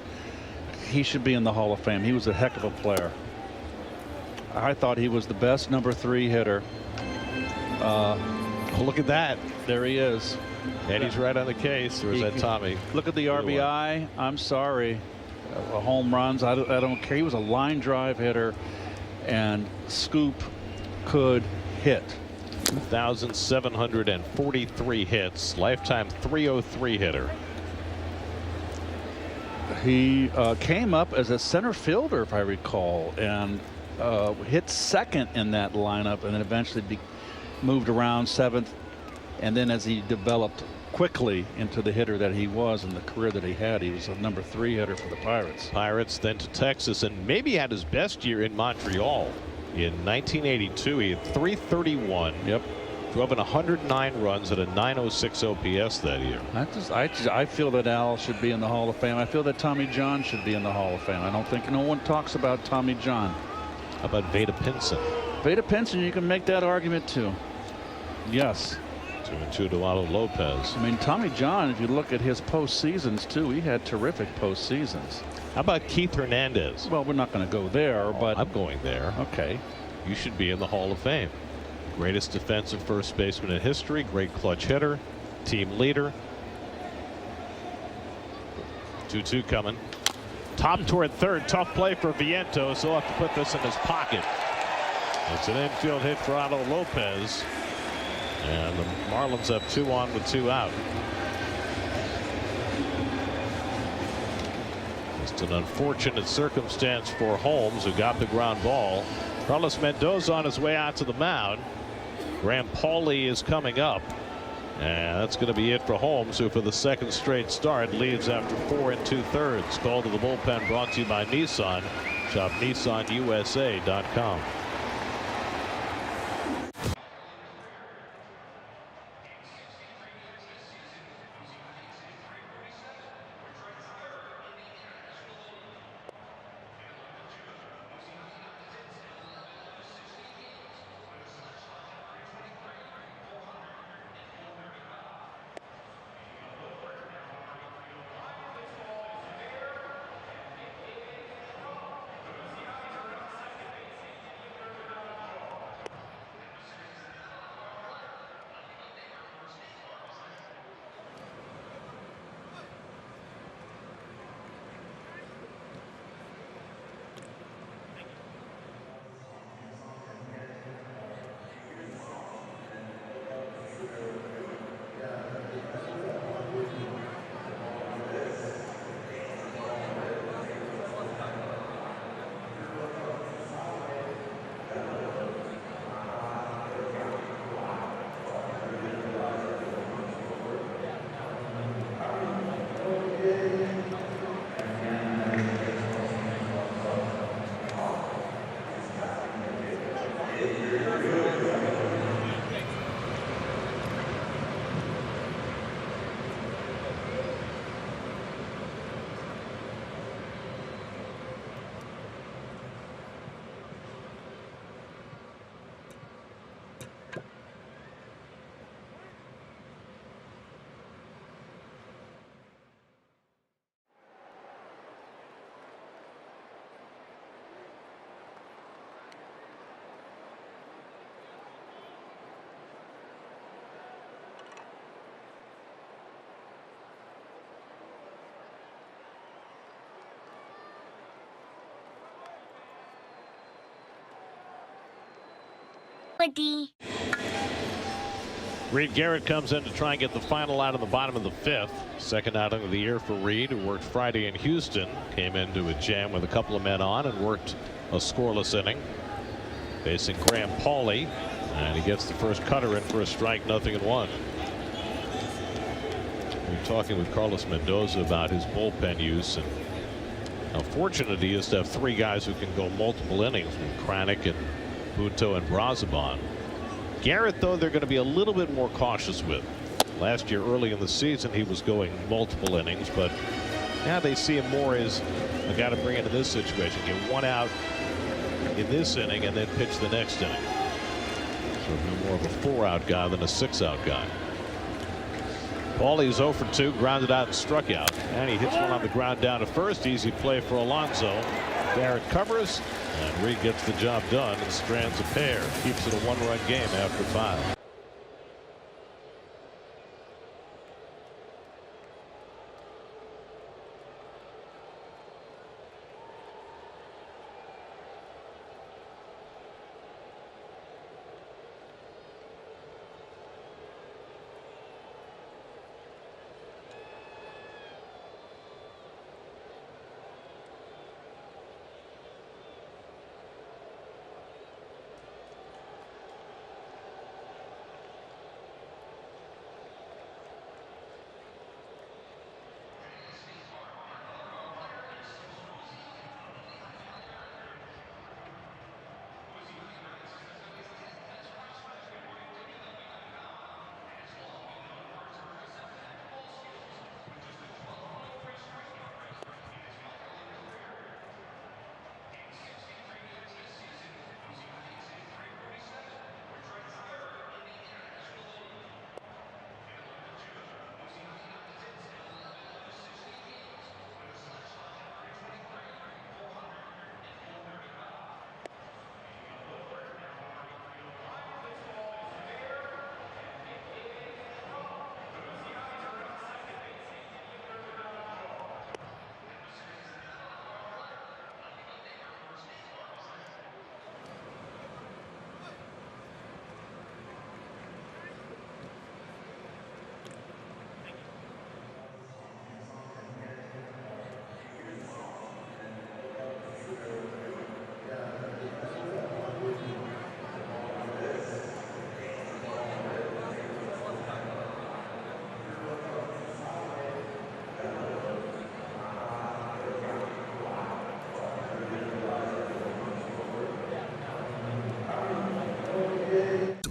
He should be in the Hall of Fame. He was a heck of a player. I thought he was the best number 3 hitter. Look at that. There he is. And he's right on the case. Or is that Tommy? Look at the RBI. I'm sorry. Home runs. I don't care. He was a line drive hitter, and Scoop could hit. 2,743 hits. Lifetime .303 hitter. He came up as a center fielder, if I recall, and hit 2nd in that lineup, and then eventually moved around 7th, and then as he developed quickly into the hitter that he was in the career that he had, he was a number 3 hitter for the Pirates. Then to Texas, and maybe had his best year in Montreal. In 1982, he had .331. Yep. Drove in 109 runs at a .906 OPS that year. I feel that Al should be in the Hall of Fame. I feel that Tommy John should be in the Hall of Fame. I don't think no one talks about Tommy John. How about Vada Pinson? Vada Pinson, you can make that argument too. Yes. 2-2 to Otto Lopez. I mean, Tommy John, if you look at his postseasons too, he had terrific postseasons. How about Keith Hernandez? Well, we're not going to go there, but I'm going there. Okay. You should be in the Hall of Fame. Greatest defensive first baseman in history, great clutch hitter, team leader. 2-2 coming. Top toward third. Tough play for Vientos. He'll have to put this in his pocket. It's an infield hit for Otto Lopez. And the Marlins have 2 on with 2 out. Just an unfortunate circumstance for Holmes, who got the ground ball. Carlos Mendoza on his way out to the mound. Graham Pauley is coming up. And that's going to be it for Holmes, who for the second straight start leaves after 4 2/3. Call to the bullpen brought to you by Nissan. Shop NissanUSA.com. Reed Garrett comes in to try and get the final out in the bottom of the 5th. Second outing of the year for Reed, who worked Friday in Houston. Came into a jam with a couple of men on and worked a scoreless inning. Facing Graham Pauley, and he gets the first cutter in for a strike, 0-1. We're talking with Carlos Mendoza about his bullpen use and how fortunate he is to have 3 guys who can go multiple innings with Kranick and Buto and Brazoban. Garrett, though, they're going to be a little bit more cautious with. Last year, early in the season, he was going multiple innings, but now they see him more as a guy to bring into this situation. Get 1 out in this inning and then pitch the next inning. So more of a 4-out guy than a 6-out guy. Pauley's 0 for 2, grounded out and struck out, and he hits one on the ground down to first. Easy play for Alonso. Garrett covers, and Reed gets the job done and strands a pair. Keeps it a 1-run game after 5.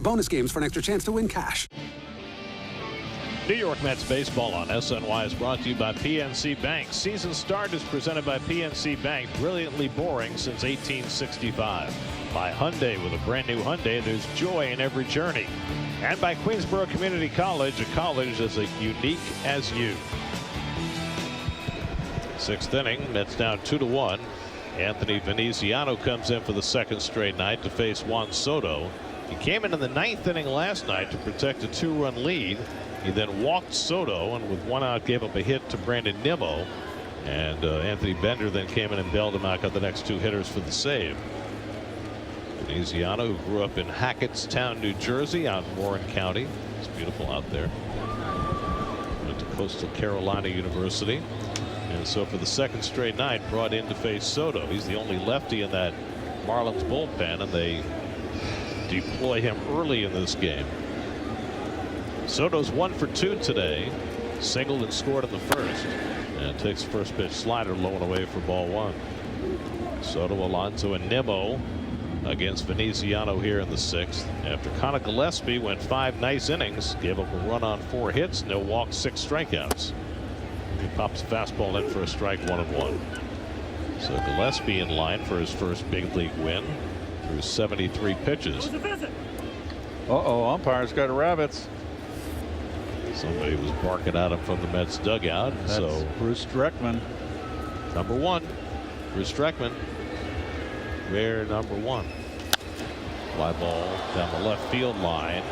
Bonus games for an extra chance to win cash. New York Mets baseball on SNY is brought to you by PNC Bank. Season start is presented by PNC Bank. Brilliantly boring since 1865. By Hyundai, with a brand new Hyundai, there's joy in every journey. And by Queensborough Community College, a college as unique as you. 6th inning, Mets down 2-1. Anthony Veneziano comes in for the second straight night to face Juan Soto. He came in the 9th inning last night to protect a 2-run lead. He then walked Soto, and with 1 out gave up a hit to Brandon Nimmo, and Anthony Bender then came in and bailed him out, got the next 2 hitters for the save. Veneziano, who grew up in Hackettstown, New Jersey, out in Warren County. It's beautiful out there. Went to Coastal Carolina University, and so for the second straight night brought in to face Soto. He's the only lefty in that Marlins bullpen, and they deploy him early in this game. Soto's 1 for 2 today, singled and scored in the first, and takes the first pitch slider low and away for ball 1. Soto, Alonso, and Nimmo against Veneziano here in the 6th. After Connor Gillespie went 5 nice innings, gave up a run on 4 hits, no walks, 6 strikeouts. He pops a fastball in for a strike, 1-1. So Gillespie in line for his first big league win through 73 pitches. Umpire's got rabbits. Somebody was barking at him from the Mets dugout. That's so Bruce Streckman. Number 1, Bruce Streckman. Rare number 1. Fly ball down the left field line.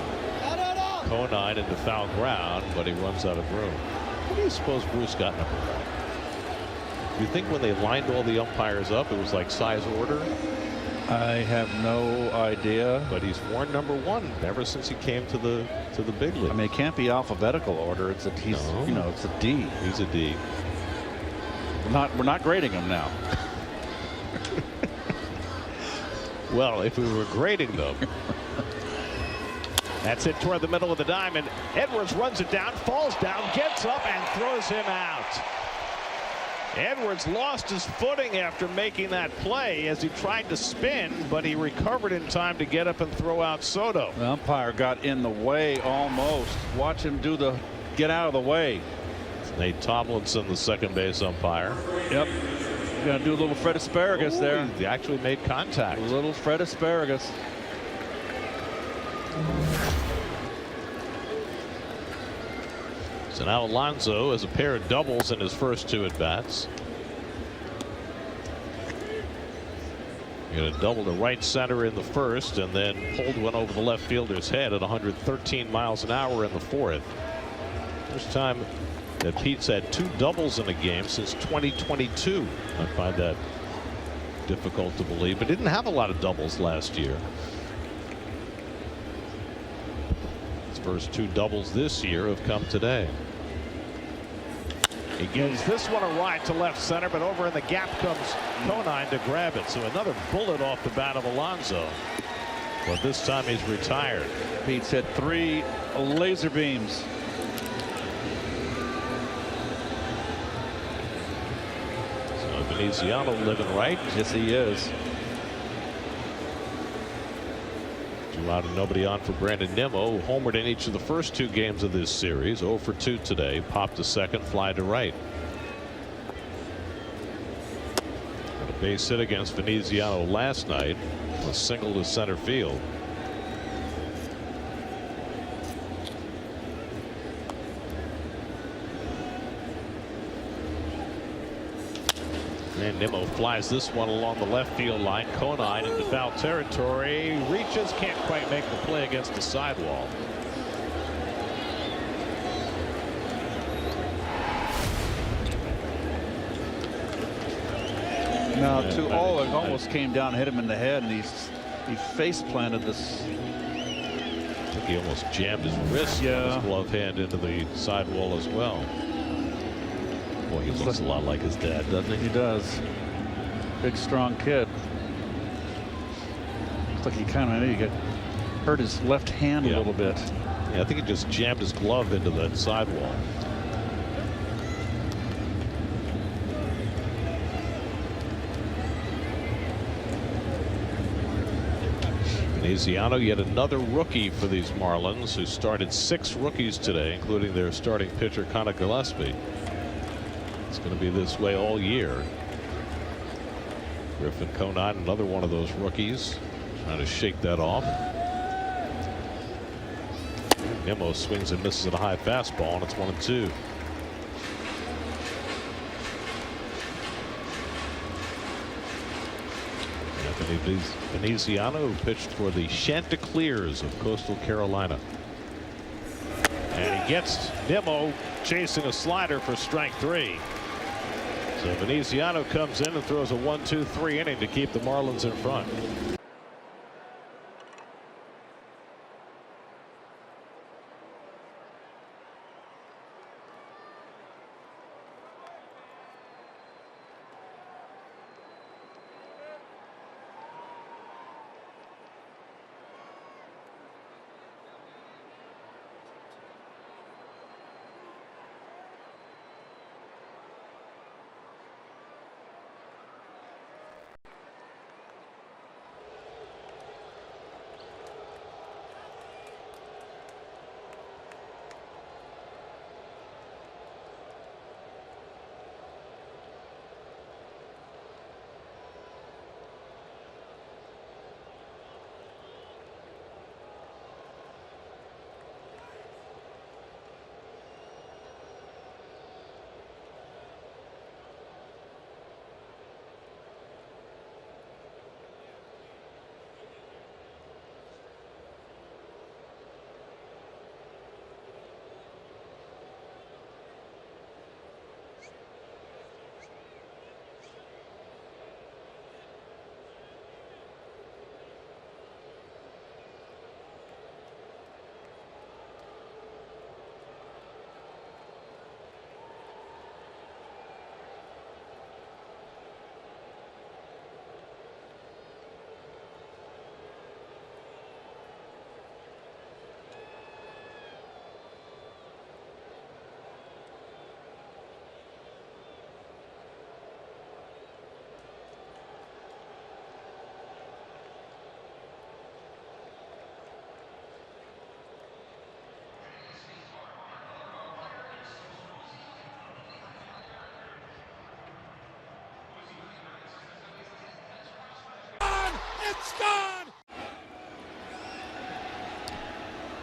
Conine into foul ground, but he runs out of room. What do you suppose Bruce got number 1? Do you think when they lined all the umpires up, it was like size order? I have no idea. But he's worn number 1 ever since he came to the big league. I mean, it can't be alphabetical order. It's it's a D. He's a D. We're not grading him now. Well, if we were grading them. That's it toward the middle of the diamond. Edwards runs it down, falls down, gets up, and throws him out. Edwards lost his footing after making that play as he tried to spin, but he recovered in time to get up and throw out Soto. The umpire got in the way almost. Watch him do the get out of the way. It's Nate Tomlinson, the second base umpire. Yep. Gonna do a little Fred Asparagus there. He actually made contact. A little Fred Asparagus. So now Alonso has a pair of doubles in his first 2 at bats. He got a double to right center in the first, and then pulled one over the left fielder's head at 113 miles an hour in the 4th. First time that Pete's had 2 doubles in a game since 2022. I find that difficult to believe, but didn't have a lot of doubles last year. His first 2 doubles this year have come today. He gives this one a ride to left center, but over in the gap comes Conine to grab it. So another bullet off the bat of Alonso. But this time he's retired. Pete's hit 3 laser beams. So Veneziano living right. Yes, he is. 2 out and nobody on for Brandon Nimmo, who homered in each of the first 2 games of this series. 0 for 2 today. Popped to second, fly to right. Got a base hit against Veneziano last night. A single to center field. And Nimmo flies this one along the left field line. Conine into foul territory. Reaches, can't quite make the play against the sidewall. Now, it almost came down, hit him in the head, and he face planted this. I think he almost jammed his wrist with his glove hand into the sidewall as well. Boy, he looks a lot like his dad, doesn't he? He does. Big, strong kid. Looks like he kind of maybe hurt his left hand a little bit. Yeah, I think he just jammed his glove into that sidewall. Veneziano, yet another rookie for these Marlins, who started 6 rookies today, including their starting pitcher Connor Gillespie. It's going to be this way all year. Griffin Conine, another one of those rookies, trying to shake that off. Nimmo swings and misses at a high fastball, and it's 1-2. Anthony Veneziano, who pitched for the Chanticleers of Coastal Carolina. And he gets Nimmo chasing a slider for strike 3. So Veneziano comes in and throws a 1-2-3 inning to keep the Marlins in front.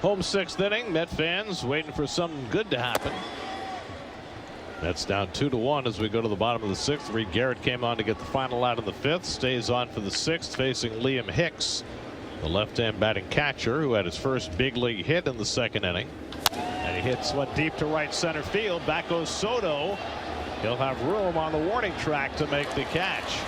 Home 6th inning. Met fans waiting for something good to happen. Mets down 2-1 as we go to the bottom of the 6th. Reed Garrett came on to get the final out in the 5th. Stays on for the 6th, facing Liam Hicks, the left-hand batting catcher, who had his first big league hit in the 2nd inning. And he hits one deep to right center field. Back goes Soto. He'll have room on the warning track to make the catch.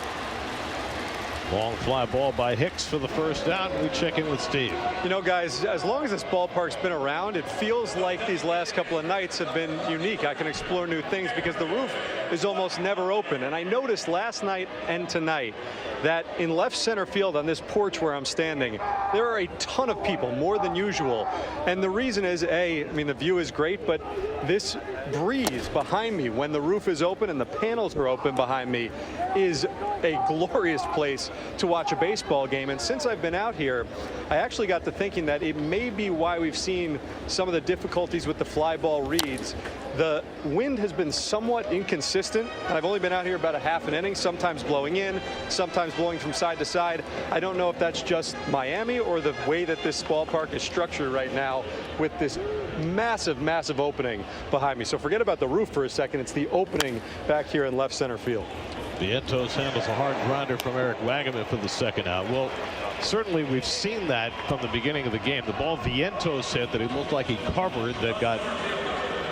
Long fly ball by Hicks for the first down. We check in with Steve. You know, guys, as long as this ballpark's been around, it feels like these last couple of nights have been unique. I can explore new things because the roof is almost never open. And I noticed last night and tonight that in left center field on this porch where I'm standing, there are a ton of people, more than usual. And the reason is, I mean, the view is great, but this breeze behind me when the roof is open and the panels are open behind me is a glorious place to watch a baseball game. And since I've been out here, I actually got to thinking that it may be why we've seen some of the difficulties with the fly ball reads. The wind has been somewhat inconsistent, and I've only been out here about a half an inning, sometimes blowing in, sometimes blowing from side to side. I don't know if that's just Miami or the way that this ballpark is structured right now with this massive, massive opening behind me. So forget about the roof for a second. It's the opening back here in left center field. Vientos handles a hard grinder from Eric Wagaman for the 2nd out. Well, certainly we've seen that from the beginning of the game. The ball Vientos hit that it looked like he covered that got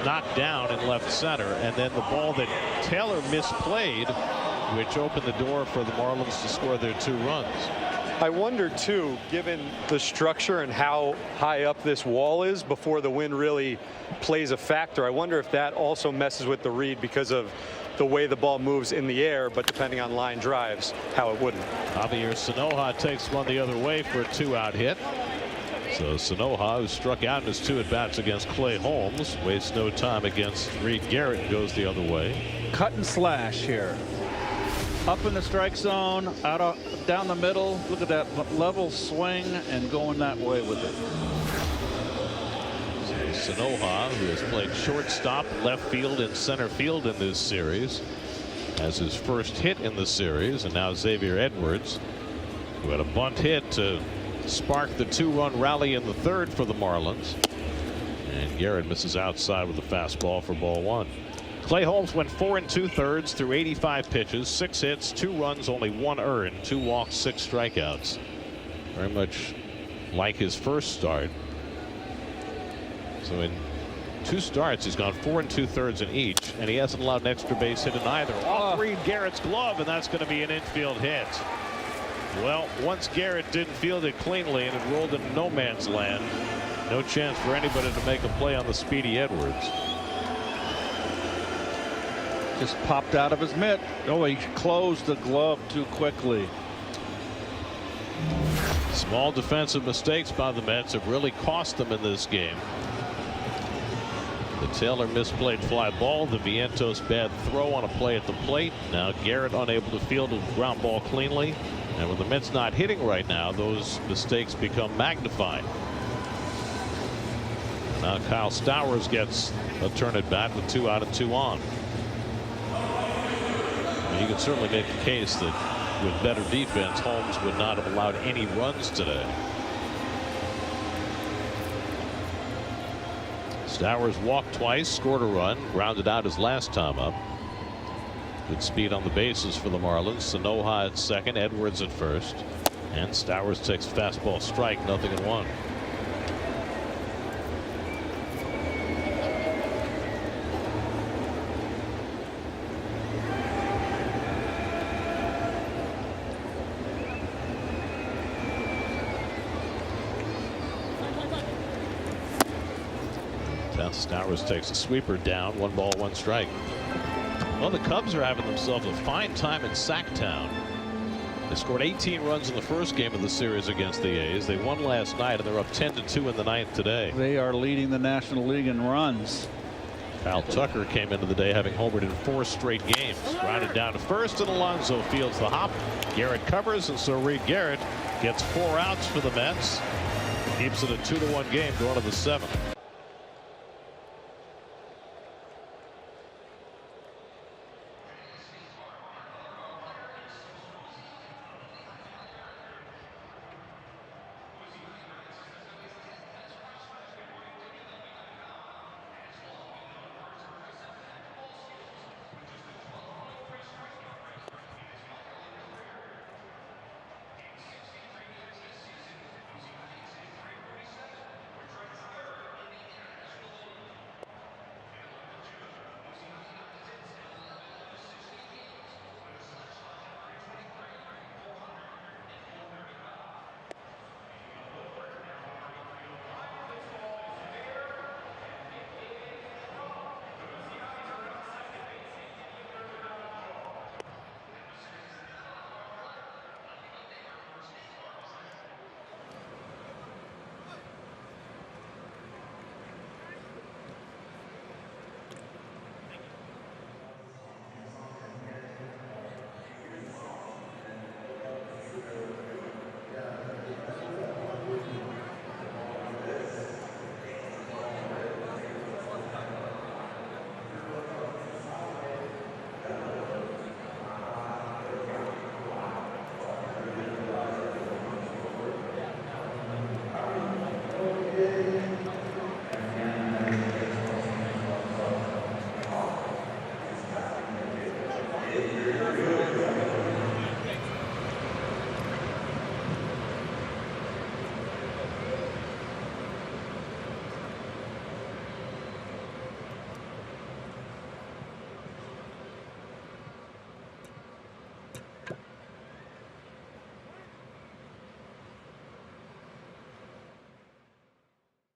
knocked down in left center, and then the ball that Taylor misplayed, which opened the door for the Marlins to score their 2 runs. I wonder too, given the structure and how high up this wall is before the wind really plays a factor, I wonder if that also messes with the read because of the way the ball moves in the air, but depending on line drives, how it wouldn't. Javier Sanoja takes one the other way for a 2-out hit. So Sanoja, who struck out in his 2 at-bats against Clay Holmes, wastes no time against Reed Garrett, goes the other way. Cut and slash here. Up in the strike zone, down the middle. Look at that level swing and going that way with it. Sanoha, who has played shortstop, left field, and center field in this series, has his first hit in the series, and now Xavier Edwards, who had a bunt hit to spark the 2-run rally in the third for the Marlins. And Garrett misses outside with a fastball for ball 1. Clay Holmes went 4 2/3 through 85 pitches, 6 hits, 2 runs, only 1 earned, 2 walks, 6 strikeouts. Very much like his first start. So in 2 starts, he's gone 4 2/3 in each, and he hasn't allowed an extra base hit in either. Off Reed Garrett's glove, and that's going to be an infield hit. Well, once Garrett didn't field it cleanly and it rolled into no man's land, no chance for anybody to make a play on the speedy Edwards. Just popped out of his mitt. Oh, he closed the glove too quickly. Small defensive mistakes by the Mets have really cost them in this game. The Taylor misplayed fly ball, the Vientos bad throw on a play at the plate. Now Garrett unable to field a ground ball cleanly. And with the Mets not hitting right now, those mistakes become magnified. Now Kyle Stowers gets a turn at bat with 2 out and 2 on. You can certainly make a case that with better defense, Holmes would not have allowed any runs today. Stowers walked twice, scored a run, grounded out his last time up. Good speed on the bases for the Marlins. Sanoha at second, Edwards at first, and Stowers takes fastball strike, 0-1. Stowers takes a sweeper down, 1 ball, 1 strike. Well, the Cubs are having themselves a fine time in Sacktown. They scored 18 runs in the first game of the series against the A's. They won last night, and they're up 10-2 in the 9th today. They are leading the National League in runs. Kyle Tucker came into the day having homered in 4 straight games. Grounded down to first, and Alonso fields the hop. Garrett covers, and so Reed Garrett gets 4 outs for the Mets. Keeps it a 2-1 game going to the 7th.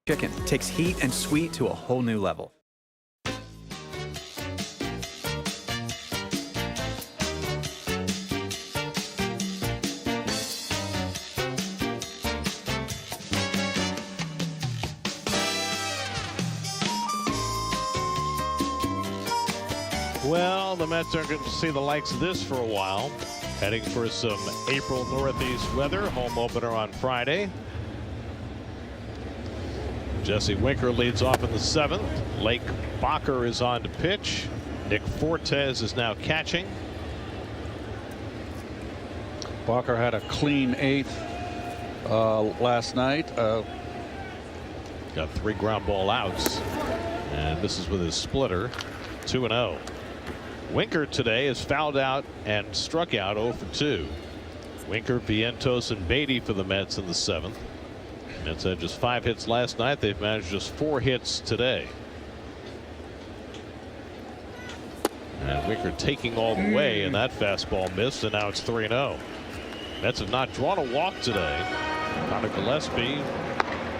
Chicken takes heat and sweet to a whole new level. Well, the Mets aren't going to see the likes of this for a while. Heading for some April Northeast weather. Home opener on Friday. Jesse Winker leads off in the 7th. Lake Bacher is on to pitch. Nick Fortes is now catching. Bacher had a clean 8th last night. Got 3 ground ball outs. And this is with his splitter. 2-0. Winker today is fouled out and struck out 0 for 2. Winker, Vientos, and Beatty for the Mets in the 7th. Mets had just 5 hits last night. They've managed just 4 hits today. And Winker taking all the way, and that fastball missed, and now it's 3-0. Mets have not drawn a walk today. Connor Gillespie,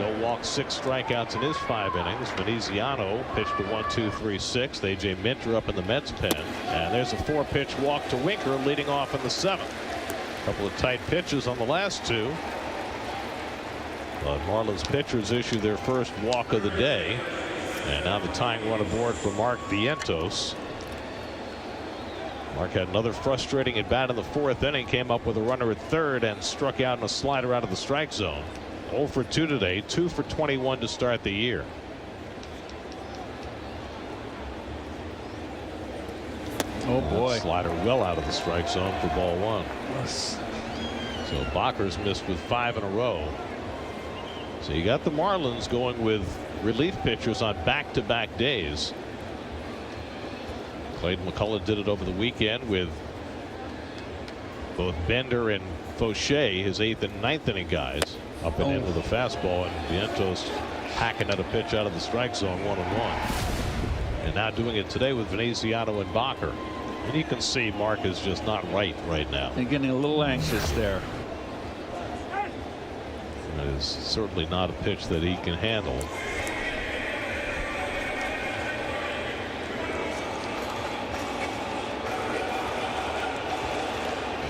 no walks, 6 strikeouts in his 5 innings. Veneziano pitched to 1-2-3-6. AJ Minter up in the Mets pen. And there's a 4-pitch walk to Winker leading off in the 7th. A couple of tight pitches on the last 2. But Marlins pitchers issue their first walk of the day. And now the tying run aboard for Mark Vientos. Mark had another frustrating at bat in the 4th inning. Came up with a runner at 3rd and struck out in a slider out of the strike zone. 0 for 2 today, 2 for 21 to start the year. Oh boy. That slider well out of the strike zone for ball 1. Yes. So Bacher's missed with 5 in a row. So you got the Marlins going with relief pitchers on back-to-back days. Clayton McCullough did it over the weekend with both Bender and Fauché, his 8th and 9th inning guys, up and in with a fastball, and Vientos hacking at a pitch out of the strike zone 1-1. And now doing it today with Veneziano and Bacher. And you can see Mark is just not right now. And getting a little anxious there. That is certainly not a pitch that he can handle.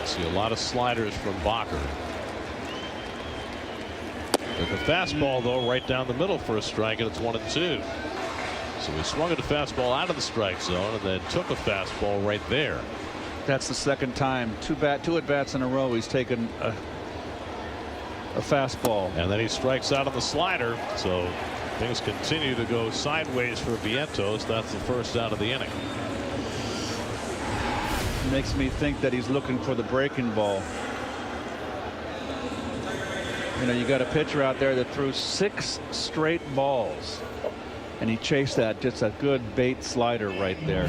See a lot of sliders from Bacher. Took a fastball though right down the middle for a strike, and it's 1-2. So he swung at a fastball out of the strike zone and then took a fastball right there. That's the 2nd time. 2 at bats in a row he's taken a fastball. And then he strikes out on the slider. So things continue to go sideways for Vientos. That's the first out of the inning. Makes me think that he's looking for the breaking ball. You know, you got a pitcher out there that threw 6 straight balls, and he chased that. Just a good bait slider right there.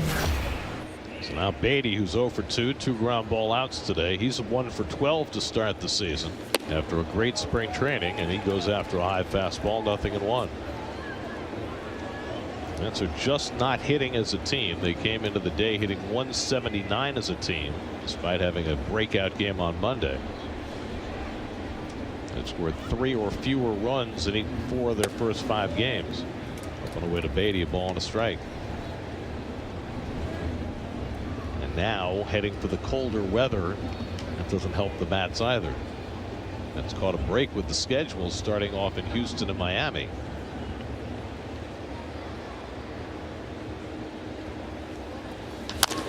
So now Beatty, who's 0 for 2, 2 ground ball outs today. He's 1 for 12 to start the season after a great spring training, and he goes after a high fastball, 0-1. Mets are just not hitting as a team. They came into the day hitting 179 as a team, despite having a breakout game on Monday. They've scored 3 or fewer runs in 4 of their first 5 games. Up on the way to Beatty, a ball and a strike. And now heading for the colder weather. That doesn't help the bats either. That's caught a break with the schedule starting off in Houston and Miami.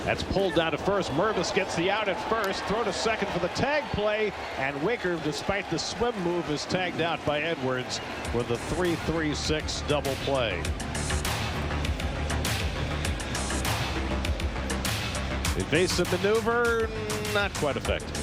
That's pulled down to first. Mervis gets the out at first. Throw to second for the tag play. And Winker, despite the swim move, is tagged out by Edwards with a 3-3-6 double play. Evasive maneuver, not quite effective.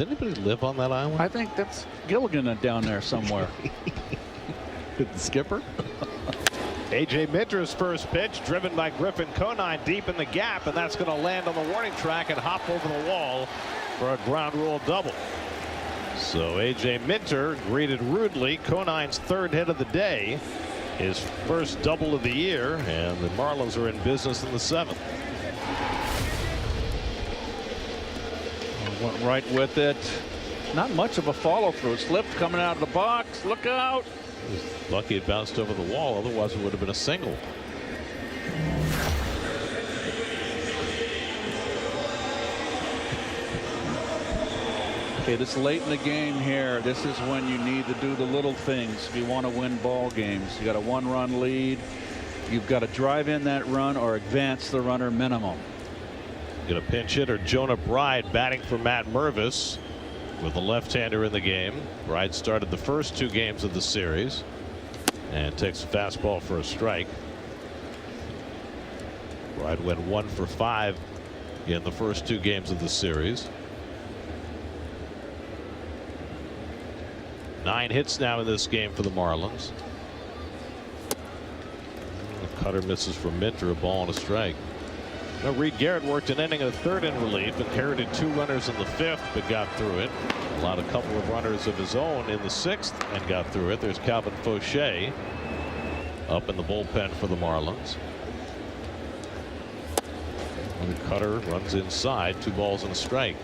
anybody live on that island? I think that's Gilligan down there somewhere. The skipper. A.J. Minter's first pitch, driven by Griffin Conine deep in the gap, and that's going to land on the warning track and hop over the wall for a ground rule double. So A.J. Minter greeted rudely. Conine's third hit of the day, his first double of the year, and the Marlins are in business in the seventh. Went right with it. Not much of a follow through. Slipped coming out of the box. Look out. Lucky it bounced over the wall, otherwise it would have been a single. Okay, this late in the game here, this is when you need to do the little things if you want to win ball games. You got a 1-run lead. You've got to drive in that run or advance the runner minimum. Get a pinch hitter, Jonah Bride, batting for Matt Mervis with a left-hander in the game. Bride started the first 2 games of the series and takes a fastball for a strike. Bride went 1 for 5 in the first 2 games of the series. 9 hits now in this game for the Marlins. The cutter misses from Minter, a ball and a strike. Now, Reed Garrett worked an inning of the 3rd in relief, inherited 2 runners in the 5th, but got through it. Allowed a couple of runners of his own in the 6th and got through it. There's Calvin Fauché up in the bullpen for the Marlins. And the cutter runs inside, 2 balls and a strike.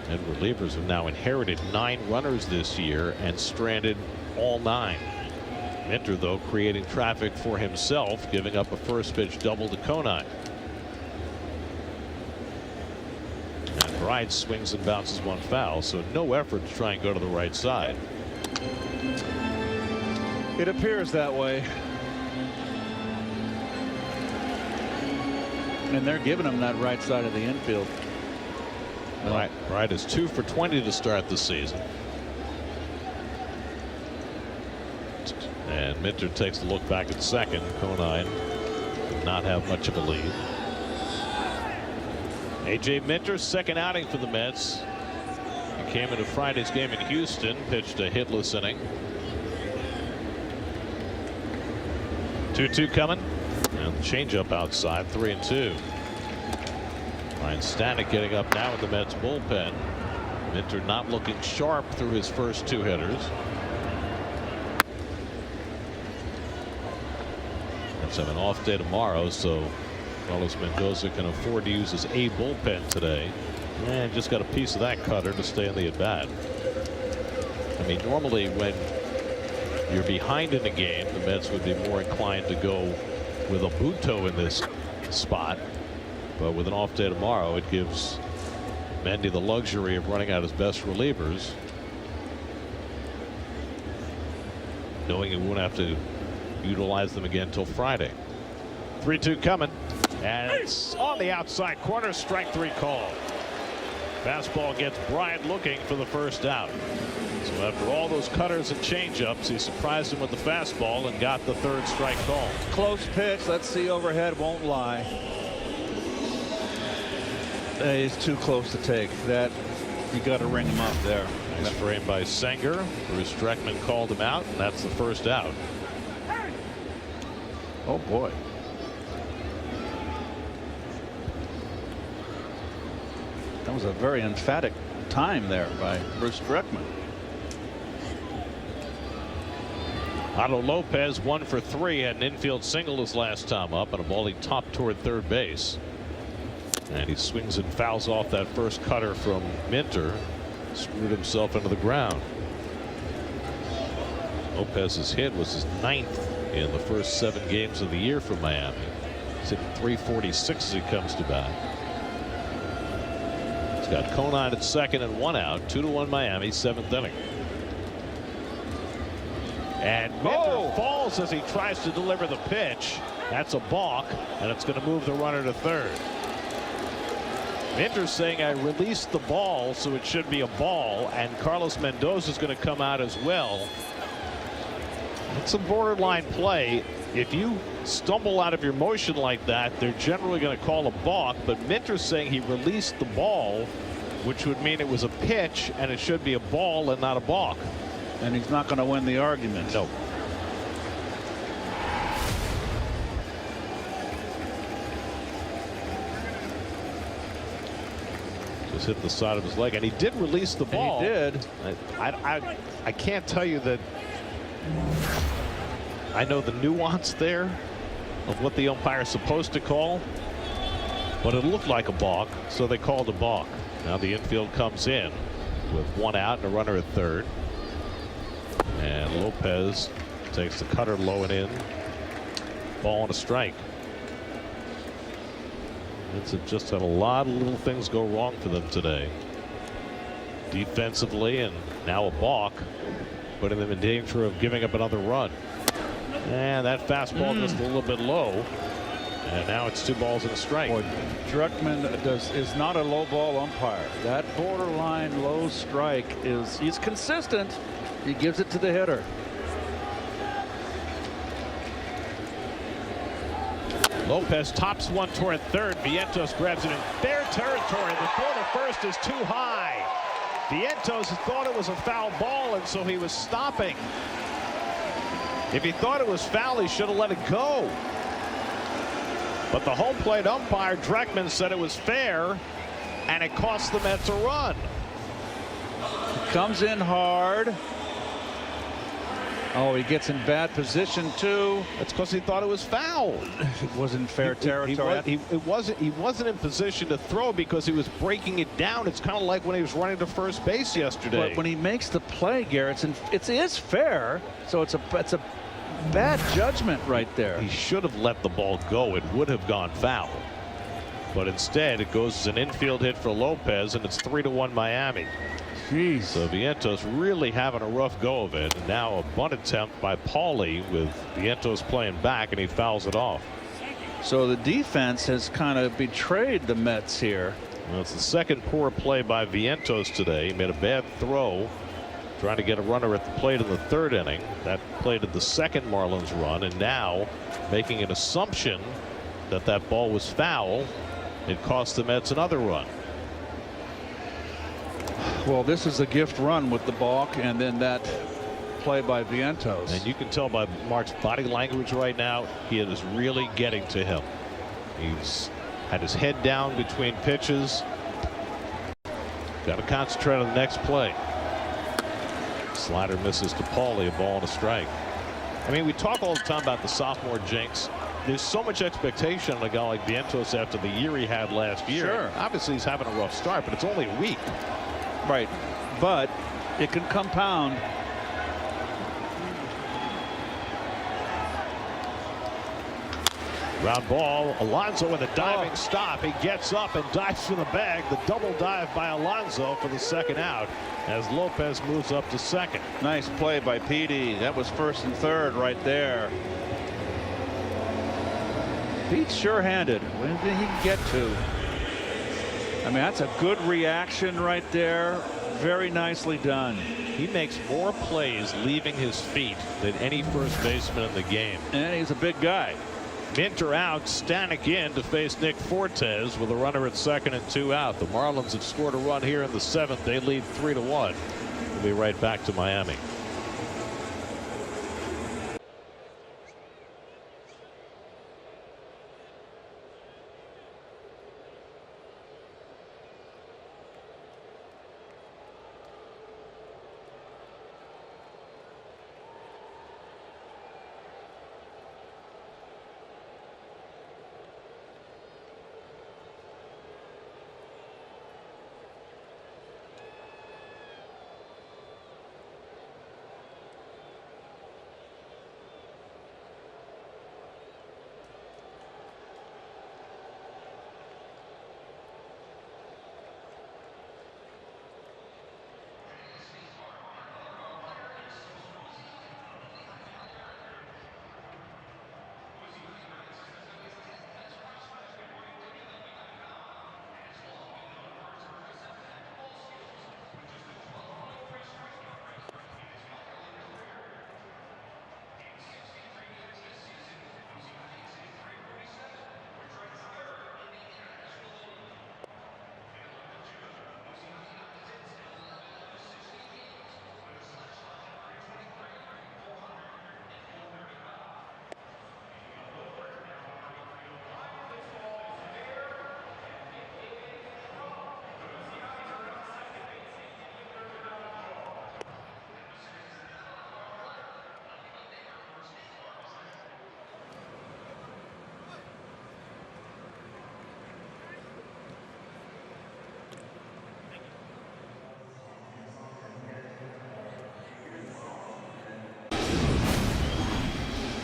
And relievers have now inherited 9 runners this year and stranded all 9. Minter, though, creating traffic for himself, giving up a first pitch double to Conine. And Bride swings and bounces 1 foul, so no effort to try and go to the right side. It appears that way. And they're giving him that right side of the infield. Bride is 2 for 20 to start the season. And Minter takes a look back at second. Conine did not have much of a lead. A.J. Minter's second outing for the Mets. He came into Friday's game in Houston, pitched a hitless inning. 2-2 coming. And the changeup outside, 3-2. Ryan Stanek getting up now in the Mets bullpen. Minter not looking sharp through his first 2 hitters. Mets have an off day tomorrow, so Carlos Mendoza can afford to use his A bullpen today. And just got a piece of that cutter to stay in the at bat. I mean, normally when you're behind in a game, the Mets would be more inclined to go with a Buto in this spot. But with an off day tomorrow, it gives Mendy the luxury of running out his best relievers, knowing he won't have to utilize them again until Friday. 3-2 coming, and it's on the outside corner. Strike 3 call. Fastball gets Bryant looking for the first out. So after all those cutters and changeups, he surprised him with the fastball and got the 3rd strike call. Close pitch. Let's see overhead. Won't lie. He's too close to take that. You got to ring him up there. Nice frame by Sanger. Bruce Streckman called him out, and that's the first out. Oh boy. That was a very emphatic time there by Bruce Streckman. Otto Lopez 1 for 3, had an infield single his last time up, and a ball he topped toward third base. And he swings and fouls off that first cutter from Minter. Screwed himself into the ground. Lopez's hit was his 9th in the first 7 games of the year for Miami. He's hitting .346 as he comes to bat. He's got Conine at second and 1 out. 2-1 Miami, 7th inning. And Minter falls as he tries to deliver the pitch. That's a balk, and it's going to move the runner to third. Minter's saying, I released the ball, so it should be a ball, and Carlos Mendoza is going to come out as well. It's a borderline play. If you stumble out of your motion like that, they're generally going to call a balk, but Minter's saying he released the ball, which would mean it was a pitch and it should be a ball and not a balk. And he's not going to win the argument. No. Just hit the side of his leg, and he did release the ball. And he did. I can't tell you that I know the nuance there of what the umpire is supposed to call, but it looked like a balk, so they called a balk. Now the infield comes in with one out and a runner at third. And Lopez takes the cutter low and in. Ball and a strike. It's just had a lot of little things go wrong for them today. Defensively, and now a balk, putting them in danger of giving up another run. And that fastball just a little bit low. And now it's 2 balls and a strike. Boy, Druckmann is not a low ball umpire. That borderline low strike he's consistent. He gives it to the hitter. Lopez tops one toward third. Vientos grabs it in fair territory. The throw to first is too high. Vientos thought it was a foul ball, and so he was stopping. If he thought it was foul, he should have let it go. But the home plate umpire, Druckmann, said it was fair, and it cost the Mets a run. Comes in hard. Oh, he gets in bad position too. That's because he thought it was foul. It wasn't fair territory. He wasn't in position to throw because he was breaking it down. It's kind of like when he was running to first base yesterday. But when he makes the play, Garrett, it is fair. So it's a bad judgment right there. He should have let the ball go. It would have gone foul. But instead, it goes as an infield hit for Lopez, and it's 3-1 Miami. Jeez. So Vientos really having a rough go of it. And now a bunt attempt by Paulie with Vientos playing back, and he fouls it off. So the defense has kind of betrayed the Mets here. Well, it's the second poor play by Vientos today. He made a bad throw trying to get a runner at the plate in the third inning. That plated the second Marlins run, and now making an assumption that that ball was foul. It cost the Mets another run. Well, this is a gift run with the balk and then that play by Vientos. And you can tell by Mark's body language right now, he is really getting to him. He's had his head down between pitches. Got to concentrate on the next play. Slider misses to Paulie, a ball and a strike. I mean, we talk all the time about the sophomore jinx. There's so much expectation on a guy like Vientos after the year he had last year. Sure. Obviously, he's having a rough start, but it's only a week. Right. But it can compound. Ground ball. Alonso with a diving stop. He gets up and dives for the bag. The double dive by Alonso for the second out as Lopez moves up to second. Nice play by Petey. That was first and third right there. Pete's sure-handed. When did he get to? I mean, that's a good reaction right there. Very nicely done. He makes more plays leaving his feet than any first baseman in the game. And he's a big guy. Minter out, Stanek in to face Nick Fortes with a runner at second and 2 out. The Marlins have scored a run here in the 7th. They lead 3-1. We'll be right back to Miami.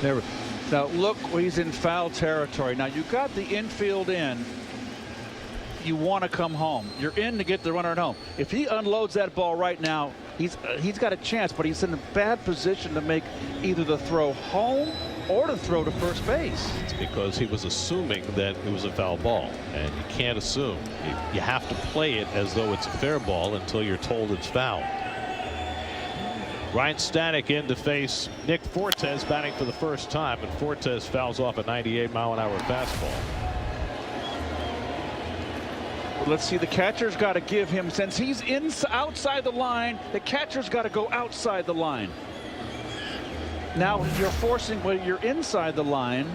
There. Now look, he's in foul territory. Now you got the infield in. You want to come home. You're in to get the runner at home. If he unloads that ball right now, he's got a chance, but he's in a bad position to make either the throw home or to throw to first base. It's because he was assuming that it was a foul ball, and you can't assume. You have to play it as though it's a fair ball until you're told it's foul. Ryan Stanek in to face Nick Fortes, batting for the first time, and Fortes fouls off a 98-mile-an-hour fastball. Let's see, the catcher's got to give him, since he's outside the line, the catcher's got to go outside the line. Now you're forcing, well, you're inside the line.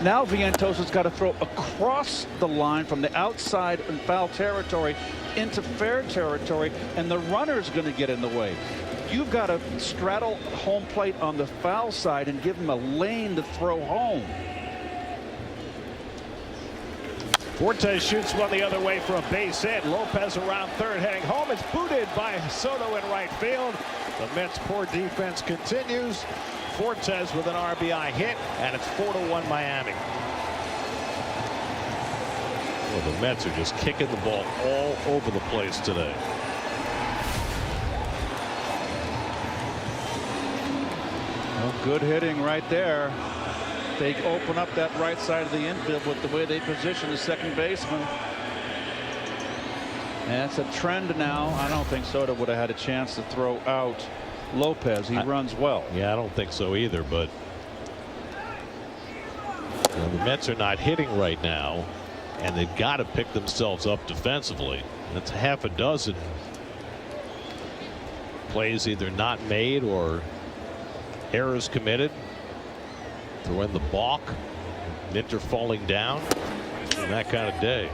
Now Vientos has got to throw across the line from the outside in foul territory into fair territory, and the runner's going to get in the way. You've got to straddle home plate on the foul side and give him a lane to throw home. Fortes shoots one the other way for a base hit. Lopez around third, heading home. It's booted by Soto in right field. The Mets' poor defense continues. Fortes with an RBI hit, and it's 4-1 Miami. Well, the Mets are just kicking the ball all over the place today. Well, good hitting right there. They open up that right side of the infield with the way they position the second baseman. And that's a trend now. I don't think Soto would have had a chance to throw out Lopez. He runs well. Yeah, I don't think so either, but the Mets are not hitting right now, and they've got to pick themselves up defensively. That's half a dozen plays either not made or errors committed. They're in the balk, Minter falling down, and that kind of day.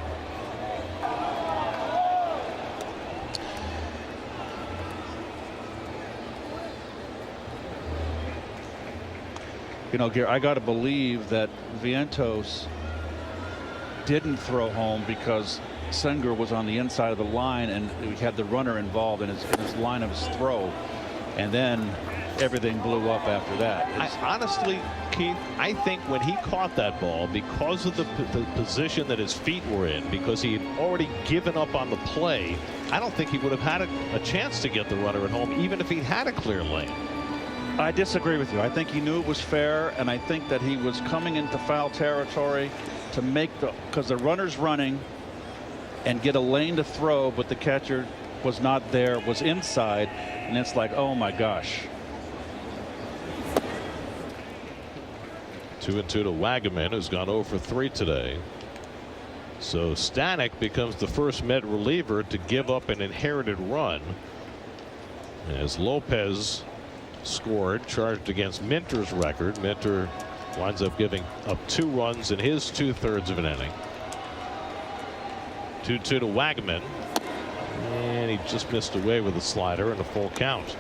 You know, Gary, I got to believe that Vientos didn't throw home because Senger was on the inside of the line, and we had the runner involved in his line of his throw, and then everything blew up after that. Honestly, Keith, I think when he caught that ball, because of the position that his feet were in, because he had already given up on the play, I don't think he would have had a chance to get the runner at home, even if he had a clear lane. I disagree with you. I think he knew it was fair, and I think that he was coming into foul territory to make because the runner's running and get a lane to throw, but the catcher was not there, was inside, and it's like, oh my gosh. 2-2 to Wagaman, who's gone 0 for 3 today. So Stanek becomes the first Met reliever to give up an inherited run, as Lopez scored, charged against Minter's record. Minter winds up giving up 2 runs in his 2/3 of an inning. 2-2 to Wagaman, and he just missed away with a slider and a full count.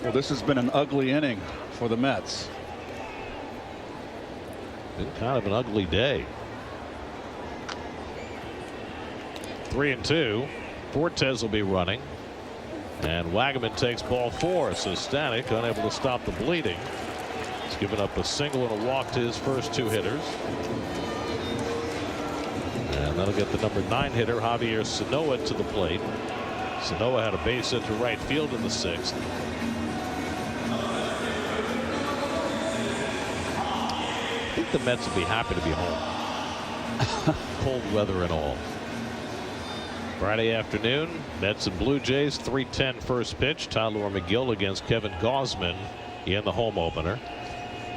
Well, this has been an ugly inning for the Mets. Been kind of an ugly day. 3-2. Fortes will be running, and Wagaman takes ball 4. So Stanek unable to stop the bleeding. He's given up a single and a walk to his first 2 hitters, and that'll get the number 9 hitter Javier Sanoa to the plate. Sanoa had a base hit to right field in the 6th. I think the Mets will be happy to be home. Cold weather and all. Friday afternoon, Mets and Blue Jays, 3:10 first pitch. Tyler McGill against Kevin Gausman in the home opener.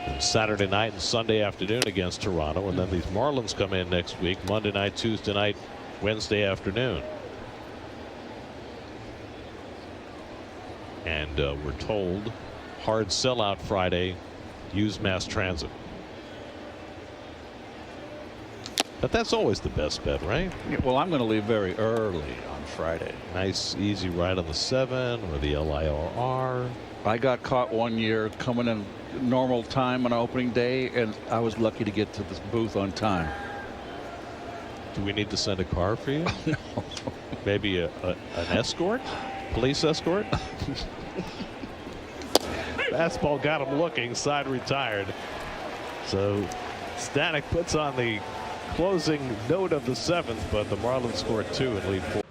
And Saturday night and Sunday afternoon against Toronto. And then these Marlins come in next week, Monday night, Tuesday night, Wednesday afternoon. And we're told hard sellout Friday, use mass transit. But that's always the best bet, right? Yeah, well, I'm going to leave very early on Friday. Nice easy ride on the 7 or the LIRR. I got caught one year coming in normal time on opening day, and I was lucky to get to this booth on time. Do we need to send a car for you? No. Maybe an escort? Police escort? Fastball got him looking, side retired. So Stanek puts on the closing note of the 7th, but the Marlins scored 2 and lead 4.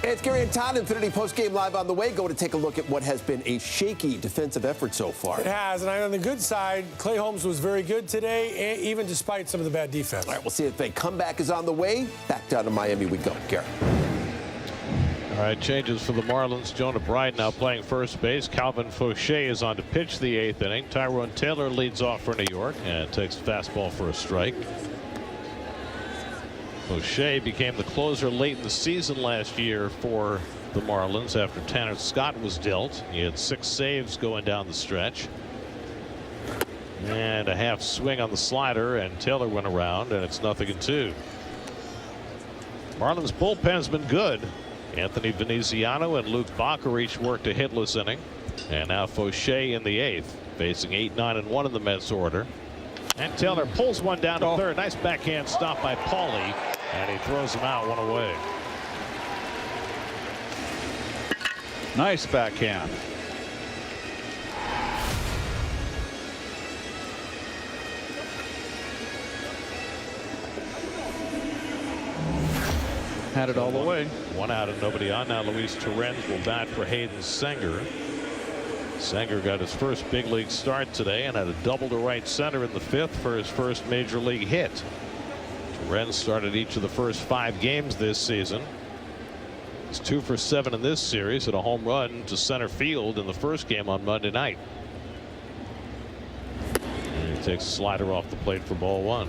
It's Gary and Todd, Infinity Postgame Live on the way. Going to take a look at what has been a shaky defensive effort so far. It has, and on the good side, Clay Holmes was very good today, even despite some of the bad defense. All right, we'll see if a comeback is on the way. Back down to Miami we go. Gary. All right, changes for the Marlins. Jonah Bride now playing first base. Calvin Fauché is on to pitch the 8th inning. Tyrone Taylor leads off for New York and takes fastball for a strike. Fauché became the closer late in the season last year for the Marlins after Tanner Scott was dealt. He had 6 saves going down the stretch. And a half swing on the slider, and Taylor went around, and it's 0-2. Marlins bullpen's been good. Anthony Veneziano and Luke Bacher each worked a hitless inning. And now Fauché in the 8th, facing 8, 9, and 1 in the Mets order. And Taylor pulls one down to third. Nice backhand stop by Paulie. And he throws him out, 1 away. Nice backhand. Had it all the way. 1 out and nobody on. Now Luis Torrens will bat for Hayden Sanger. Sanger got his first big league start today and had a double to right center in the 5th for his first major league hit. Torrens started each of the first 5 games this season. He's 2 for 7 in this series, and a home run to center field in the first game on Monday night. And he takes a slider off the plate for ball 1.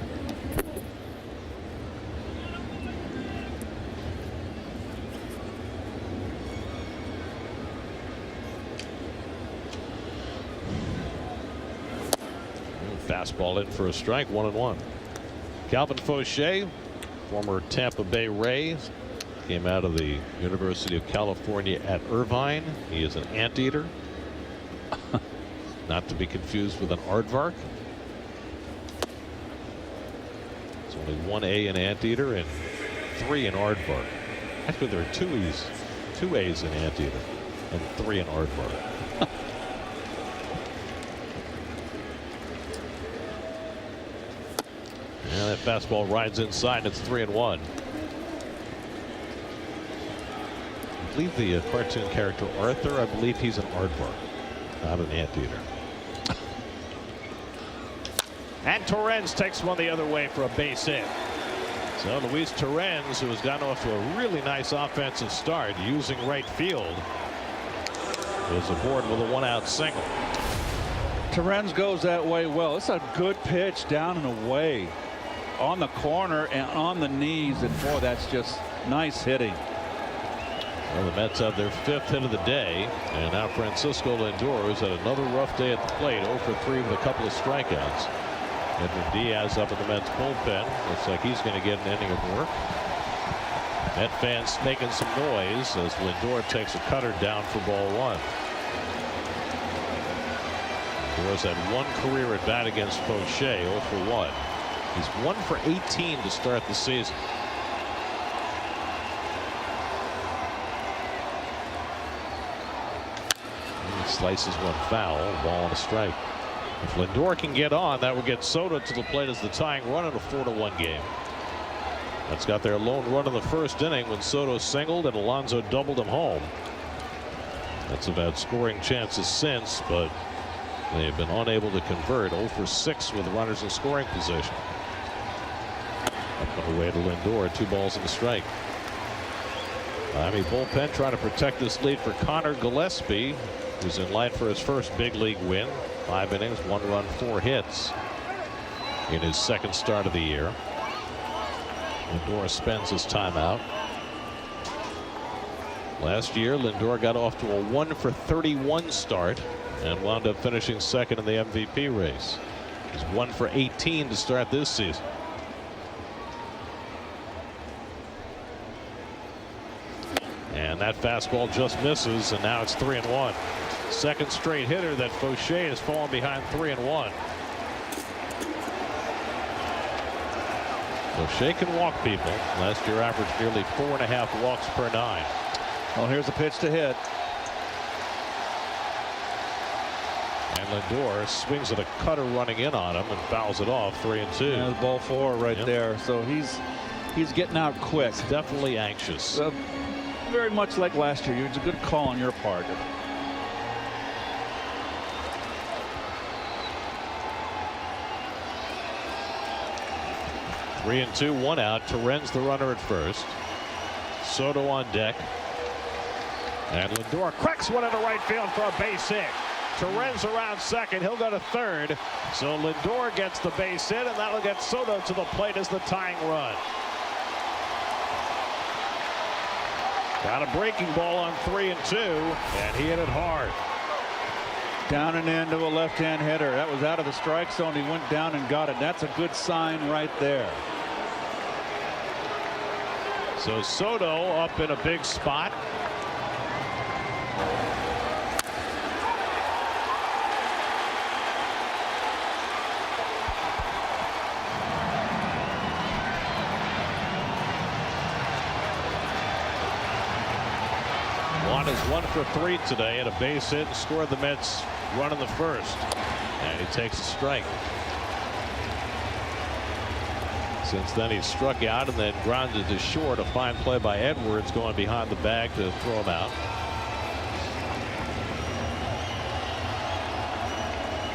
Fastball in for a strike, 1-1. Calvin Fauché, former Tampa Bay Ray, came out of the University of California at Irvine. He is an anteater, not to be confused with an aardvark. There's only 1 A in anteater and 3 in aardvark. Actually, there are 2 A's in anteater and 3 in aardvark. And that fastball rides inside. It's 3-1. I believe the cartoon character Arthur, I believe he's an aardvark, not an anteater. And Torrens takes one the other way for a base hit. So Luis Torrens, who has gotten off to a really nice offensive start using right field, is aboard with a 1-out single. Torrens goes that way well. It's a good pitch down and away. on the corner and on the knees, and boy, that's just nice hitting. Well, the Mets have their 5th hit of the day, and now Francisco Lindor, who's had another rough day at the plate, 0 for 3 with a couple of strikeouts. Edwin Diaz up in the Mets bullpen. Looks like he's going to get an inning of work. Met fans making some noise as Lindor takes a cutter down for ball 1. Lindor's had 1 career at bat against Fauché, 0 for 1. He's 1 for 18 to start the season. Slices one foul, ball and a strike. If Lindor can get on, that would get Soto to the plate as the tying run in a 4-1 game. That's got their lone run in the first inning when Soto singled and Alonso doubled him home. That's have had scoring chances since, but they've been unable to convert. 0 for 6 with runners in scoring position. Up and away to Lindor, 2 balls and a strike. Miami bullpen trying to protect this lead for Connor Gillespie, who's in line for his first big league win. 5 innings, 1 run, 4 hits in his 2nd start of the year. Lindor spends his time out. Last year, Lindor got off to a 1 for 31 start and wound up finishing 2nd in the MVP race. He's 1 for 18 to start this season. And that fastball just misses, and now it's 3-1. 2nd straight hitter that Fauché has fallen behind 3-1. Fauché can walk people. Last year averaged nearly 4.5 walks per 9. Well, here's a pitch to hit. And Lindor swings at a cutter running in on him and fouls it off. 3-2. And ball 4 right there. So he's getting out quick. He's definitely anxious. Very much like last year. It's a good call on your part. Three and 2, 1 out. Torrens the runner at first. Soto on deck. And Lindor cracks one into right field for a base hit. Torrens around second. He'll go to third. So Lindor gets the base hit, and that'll get Soto to the plate as the tying run. Got a breaking ball on 3 and 2, and he hit it hard. Down and into a left-hand hitter. That was out of the strike zone. He went down and got it. That's a good sign right there. So Soto up in a big spot. Juan is 1 for 3 today, and a base hit and scored the Mets run in the first, and he takes a strike. Since then he struck out and then grounded to short. A fine play by Edwards going behind the bag to throw him out.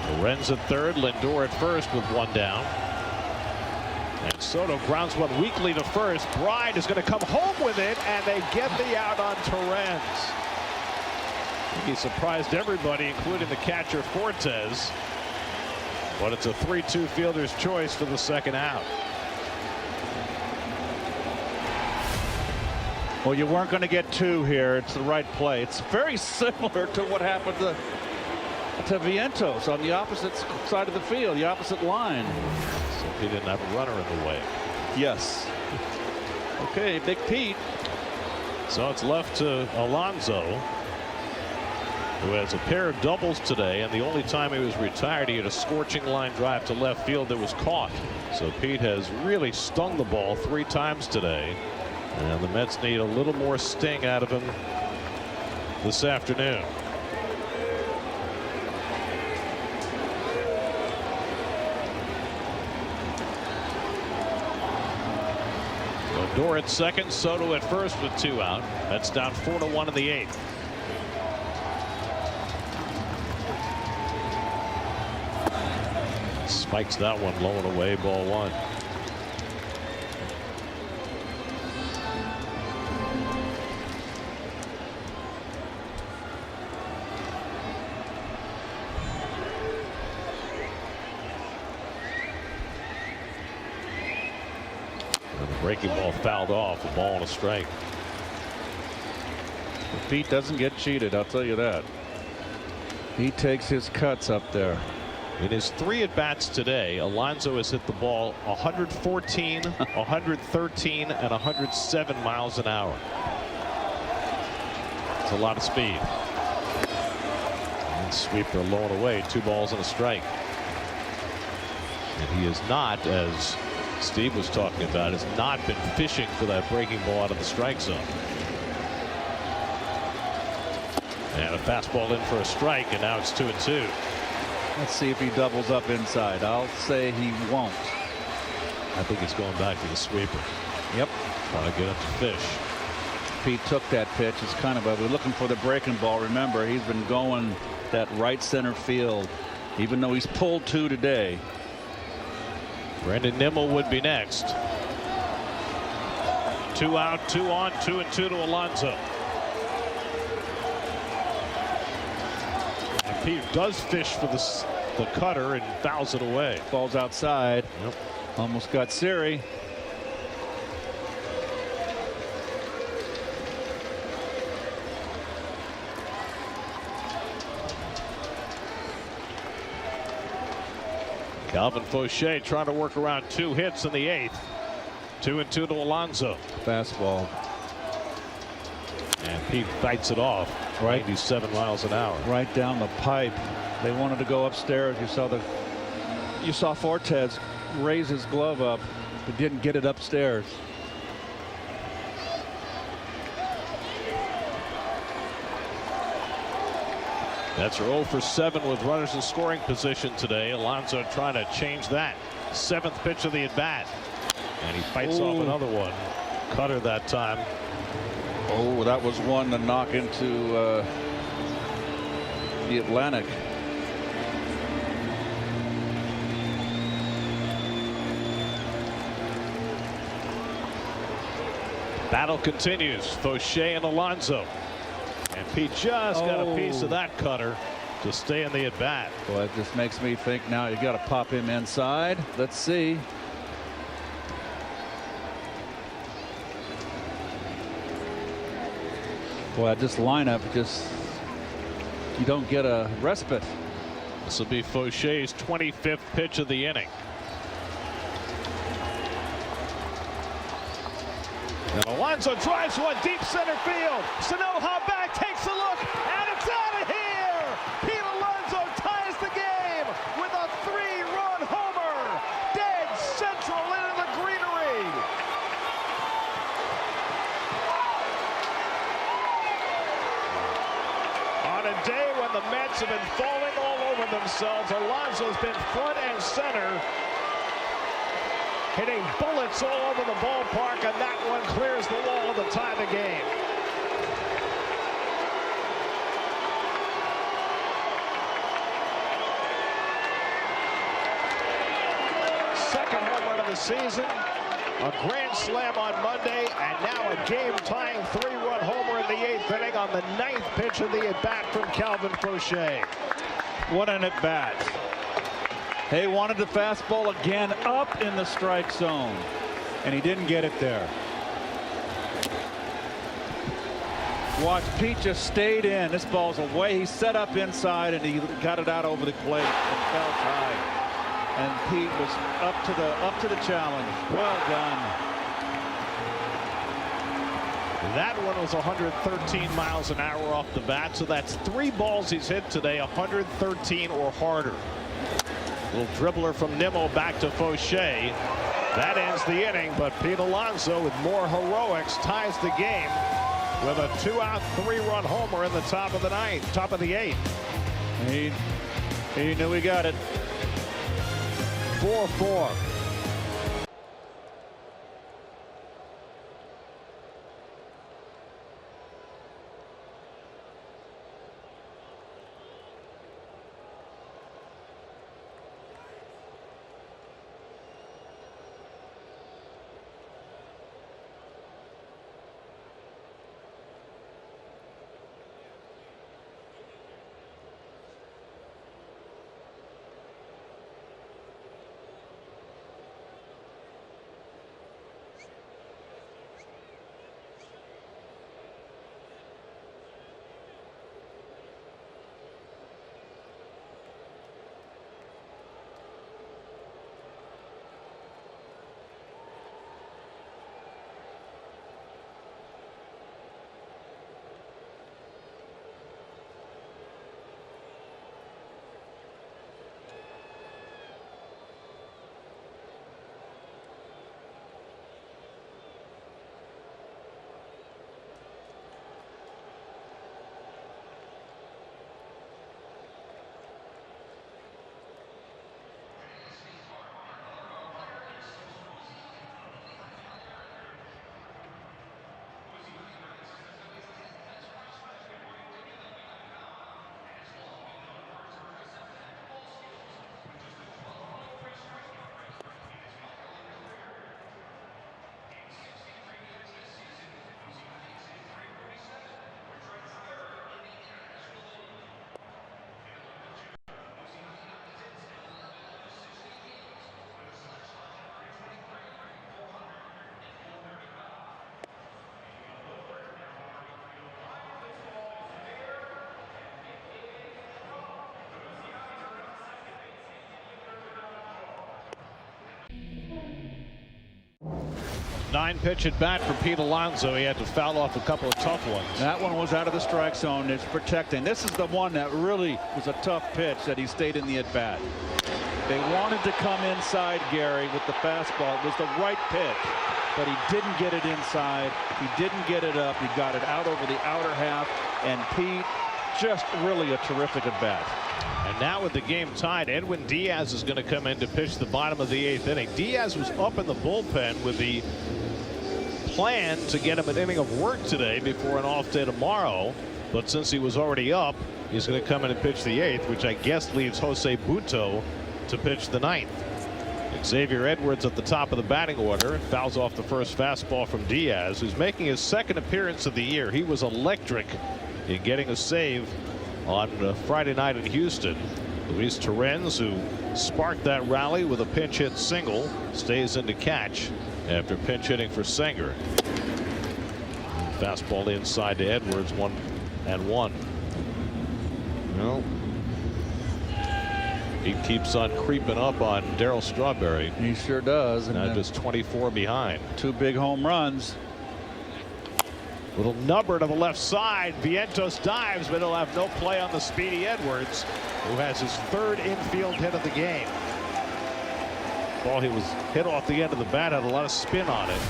Torrens at third, Lindor at first with 1 down. And Soto grounds one weakly to first. Bride is going to come home with it, and they get the out on Torrens. He surprised everybody, including the catcher Fortes. But it's a 3-2 fielder's choice for the 2nd out. Well, you weren't going to get 2 here. It's the right play. It's very similar to what happened to Vientos on the opposite side of the field, the opposite line. So he didn't have a runner in the way. Yes. Okay, Big Pete. So it's left to Alonso, who has a pair of doubles today, and the only time he was retired he had a scorching line drive to left field that was caught. So Pete has really stung the ball 3 times today, and the Mets need a little more sting out of him this afternoon. Lindor at second, Soto at first with 2 out. That's down 4-1 in the 8th. Spikes that one low and away, ball 1. Breaking ball fouled off. A ball and a strike. Pete doesn't get cheated, I'll tell you that. He takes his cuts up there. In his 3 at-bats today, Alonso has hit the ball 114, 113, and 107 miles an hour. It's a lot of speed. And sweeper low and away, 2 balls and a strike. And he is not, as Steve was talking about, has not been fishing for that breaking ball out of the strike zone. And a fastball in for a strike, and now it's 2-2. Let's see if he doubles up inside. I'll say he won't. I think he's going back to the sweeper. Yep. Trying to get up to fish. Pete took that pitch. It's kind of we're looking for the breaking ball. Remember, he's been going that right center field, even though he's pulled 2 today. Brandon Nimmo would be next. 2 out, 2 on, 2-2 to Alonso. And Pete does fish for the cutter and fouls it away. Falls outside. Yep. Almost got Siri. Calvin Fauché trying to work around 2 hits in the 8th. 2-2 to Alonso. Fastball. And Pete fights it off. Right. 97 miles an hour. Right down the pipe. They wanted to go upstairs. You saw Fortes raise his glove up, but didn't get it upstairs. Mets are 0 for 7 with runners in scoring position today. Alonso trying to change that. 7th pitch of the at bat. And he fights off another one. Cutter that time. Oh, that was one to knock into the Atlantic. Battle continues. Fauché and Alonso. And Pete just got a piece of that cutter to stay in the at bat. Boy, it just makes me think now you got to pop him inside. Let's see. Boy, this lineup you don't get a respite. This will be Fauché's 25th pitch of the inning. And Alonso drives one deep center field. Sanoja back, takes a look, and it's out of here! Pete Alonso ties the game with a 3-run homer. Dead central into the greenery. On a day when the Mets have been falling all over themselves, Alonso's been front and center, hitting bullets all over the ballpark, and that one clears the wall to tie the game. Second home run of the season, a grand slam on Monday, and now a game-tying 3-run homer in the 8th inning on the 9th pitch of the at-bat from Calvin Fauché. What an at-bat. They wanted the fastball again up in the strike zone, and he didn't get it there. Watch, Pete just stayed in. This ball's away. He set up inside, and he got it out over the plate and fell high. And Pete was up to the challenge. Well done. That one was 113 miles an hour off the bat, so that's 3 balls he's hit today, 113 or harder. Little dribbler from Nimmo back to Fauché. That ends the inning, but Pete Alonso with more heroics ties the game with a 2-out 3-run homer in the top of the 8th. He knew he got it. 4-4. 9-pitch at bat for Pete Alonso. He had to foul off a couple of tough ones. That one was out of the strike zone. It's protecting. This is the one that really was a tough pitch that he stayed in the at bat. They wanted to come inside Gary with the fastball. It was the right pitch, but he didn't get it inside. He didn't get it up. He got it out over the outer half, and Pete just really a terrific at bat. And now with the game tied, Edwin Diaz is going to come in to pitch the bottom of the 8th inning. Diaz was up in the bullpen with the plan to get him an inning of work today before an off day tomorrow. But since he was already up, he's going to come in and pitch the 8th, which I guess leaves Jose Buto to pitch the 9th. Xavier Edwards at the top of the batting order fouls off the first fastball from Diaz, who's making his 2nd appearance of the year. He was electric in getting a save on Friday night in Houston. Luis Torrens, who sparked that rally with a pinch hit single, stays in to catch after pinch hitting for Sanger. Fastball inside to Edwards, 1-1. Well, he keeps on creeping up on Darryl Strawberry. He sure does. And now just 24 behind. 2 big home runs. Little number to the left side. Vientos dives, but he'll have no play on the speedy Edwards, who has his 3rd infield hit of the game. Ball he was hit off the end of the bat, had a lot of spin on it.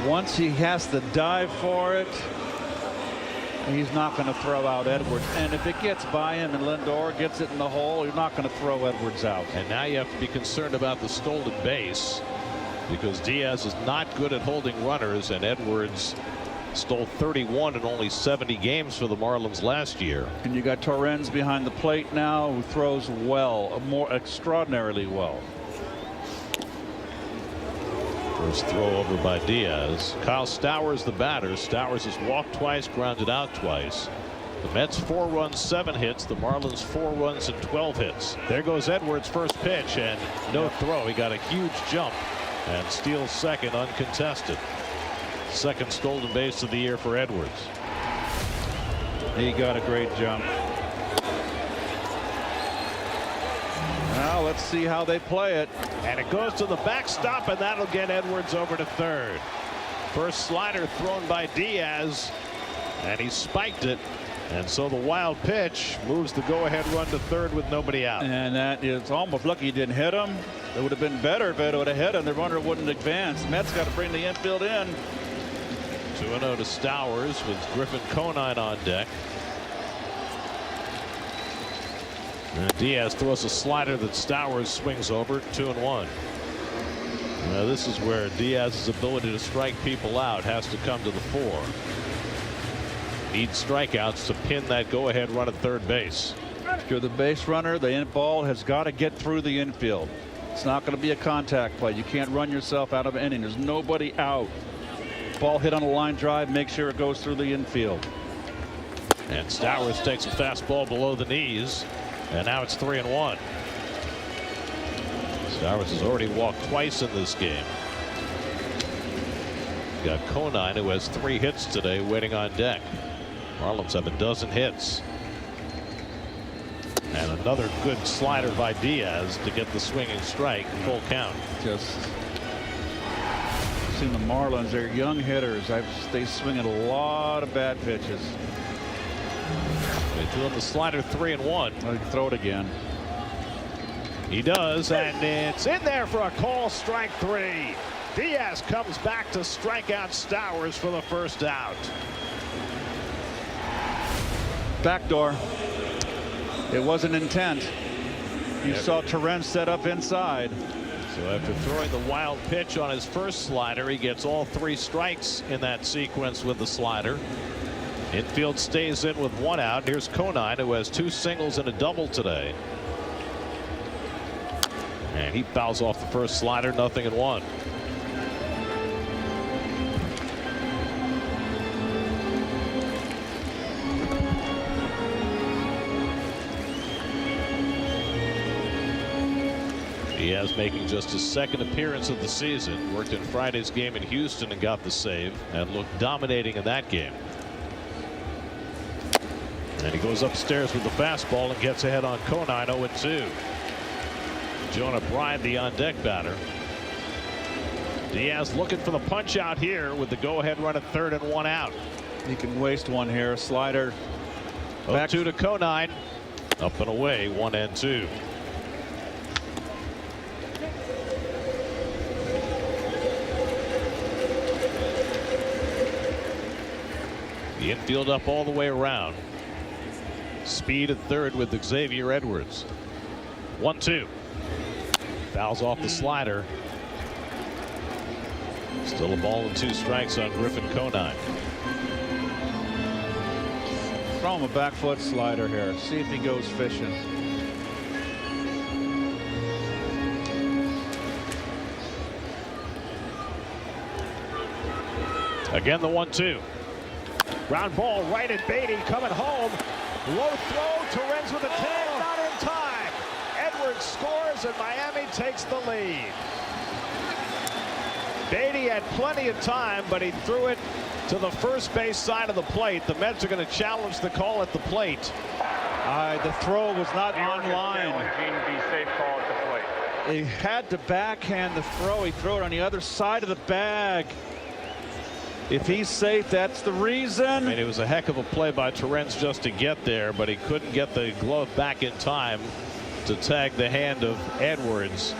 Once he has to dive for it, he's not going to throw out Edwards. And if it gets by him and Lindor gets it in the hole, you're not going to throw Edwards out. And now you have to be concerned about the stolen base, because Diaz is not good at holding runners, and Edwards stole 31 in only 70 games for the Marlins last year. And you got Torrens behind the plate now, who throws well, more extraordinarily well. First throw over by Diaz. Kyle Stowers the batter. Stowers has walked twice, grounded out twice. The Mets 4 runs, 7 hits. The Marlins 4 runs and 12 hits. There goes Edwards' first pitch, and no throw. He got a huge jump and steals 2nd uncontested. 2nd stolen base of the year for Edwards. He got a great jump. Now let's see how they play it. And it goes to the backstop, and that'll get Edwards over to 3rd. First slider thrown by Diaz, and he spiked it. And so the wild pitch moves the go-ahead run to 3rd with nobody out. And that is almost lucky he didn't hit him. It would have been better if it would have hit him. The runner wouldn't advance. Mets got to bring the infield in. 2-0 to Stowers with Griffin Conine on deck. And Diaz throws a slider that Stowers swings over. 2-1. Now this is where Diaz's ability to strike people out has to come to the fore. Needs strikeouts to pin that go-ahead run at 3rd base. If you're the base runner, the in ball has got to get through the infield. It's not going to be a contact play. You can't run yourself out of an inning. There's nobody out. Ball hit on a line drive, make sure it goes through the infield. And Stowers takes a fastball below the knees, and now it's 3-1. Stowers has already walked twice in this game. Got Conine, who has 3 hits today, waiting on deck. Marlins have a dozen hits. And another good slider by Diaz to get the swinging strike. Full count. Just seen the Marlins, they're young hitters. They swing at a lot of bad pitches. They threw him the slider 3-1. I can throw it again. He does, and it's in there for a call, strike 3. Diaz comes back to strike out Stowers for the first out. Backdoor. It wasn't intent. You saw Torrens set up inside. So after throwing the wild pitch on his first slider, he gets all 3 strikes in that sequence with the slider. Infield stays in with 1 out. Here's Conine, who has 2 singles and a double today. And he fouls off the first slider, 0-1. Diaz making just his 2nd appearance of the season. Worked in Friday's game in Houston and got the save, and looked dominating in that game. And he goes upstairs with the fastball and gets ahead on Conine. 0-2. Jonah Bride, the on deck batter. Diaz looking for the punch out here with the go-ahead run at 3rd and 1 out. He can waste one here. Slider. 0-2 to Conine. Up and away, 1-2. The infield up all the way around. Speed at 3rd with Xavier Edwards. 1-2. Fouls off the slider. Still a ball and 2 strikes on Griffin Conine. Throw him a back foot slider here. See if he goes fishing. Again, the 1-2. Ground ball right at Beatty, coming home. Low throw. Torrens with a tag, not in time. Edwards scores and Miami takes the lead. Beatty had plenty of time, but he threw it to the first base side of the plate. The Mets are going to challenge the call at the plate. The throw was not on line. Be safe call at the plate. He had to backhand the throw. He threw it on the other side of the bag. If he's safe, that's the reason. I mean, it was a heck of a play by Torrens just to get there, but he couldn't get the glove back in time to tag the hand of Edwards,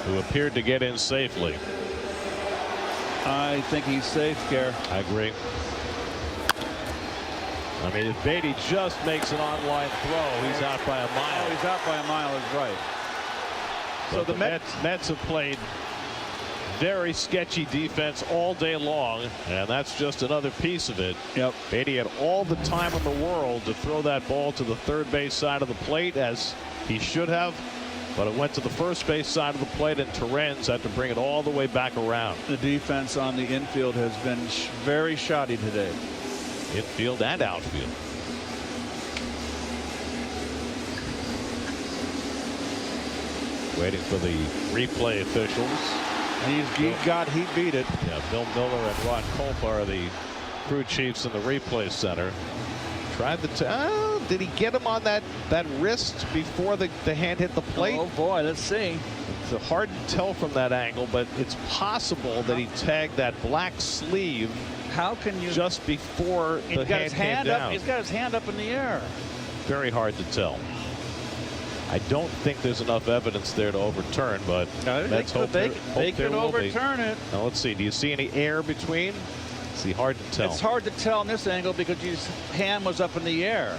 who appeared to get in safely. I think he's safe, Gare. I agree. I mean, if Beatty just makes an on-line throw, he's out by a mile. Oh, he's out by a mile, is right. So the Mets have played very sketchy defense all day long, and that's just another piece of it. Yep. Beatty had all the time in the world to throw that ball to the 3rd base side of the plate, as he should have, but it went to the 1st base side of the plate, and Torrens had to bring it all the way back around. The defense on the infield has been very shoddy today. Infield and outfield. Waiting for the replay officials. He beat it. Yeah, Bill Miller and Ron Culp are the crew chiefs in the replay center. Tried the did he get him on that wrist before the hand hit the plate? Oh boy, let's see. It's hard to tell from that angle, but it's possible that he tagged that black sleeve. How can you just before the hand came down? He's got his hand up in the air. Very hard to tell. I don't think there's enough evidence there to overturn, but let's hope they there could will overturn be. it. Now let's see. Do you see any air between? See, hard to tell. It's hard to tell in this angle because his hand was up in the air.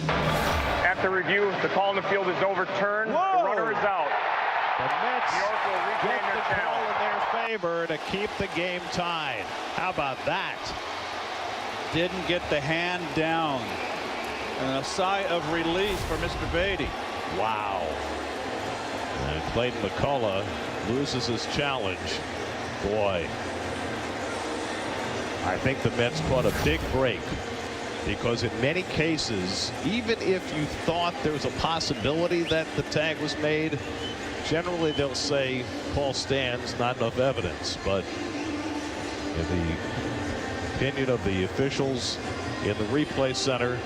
After review, the call in the field is overturned. Whoa. The runner is out. The Mets New York will get retain the their call challenge. in their favor to keep the game tied. How about that? Didn't get the hand down. And a sigh of relief for Mr. Beatty. Wow. And Clayton McCullough loses his challenge. Boy, I think the Mets caught a big break, because in many cases, even if you thought there was a possibility that the tag was made, generally they'll say call stands, not enough evidence. But in the opinion of the officials in the replay center,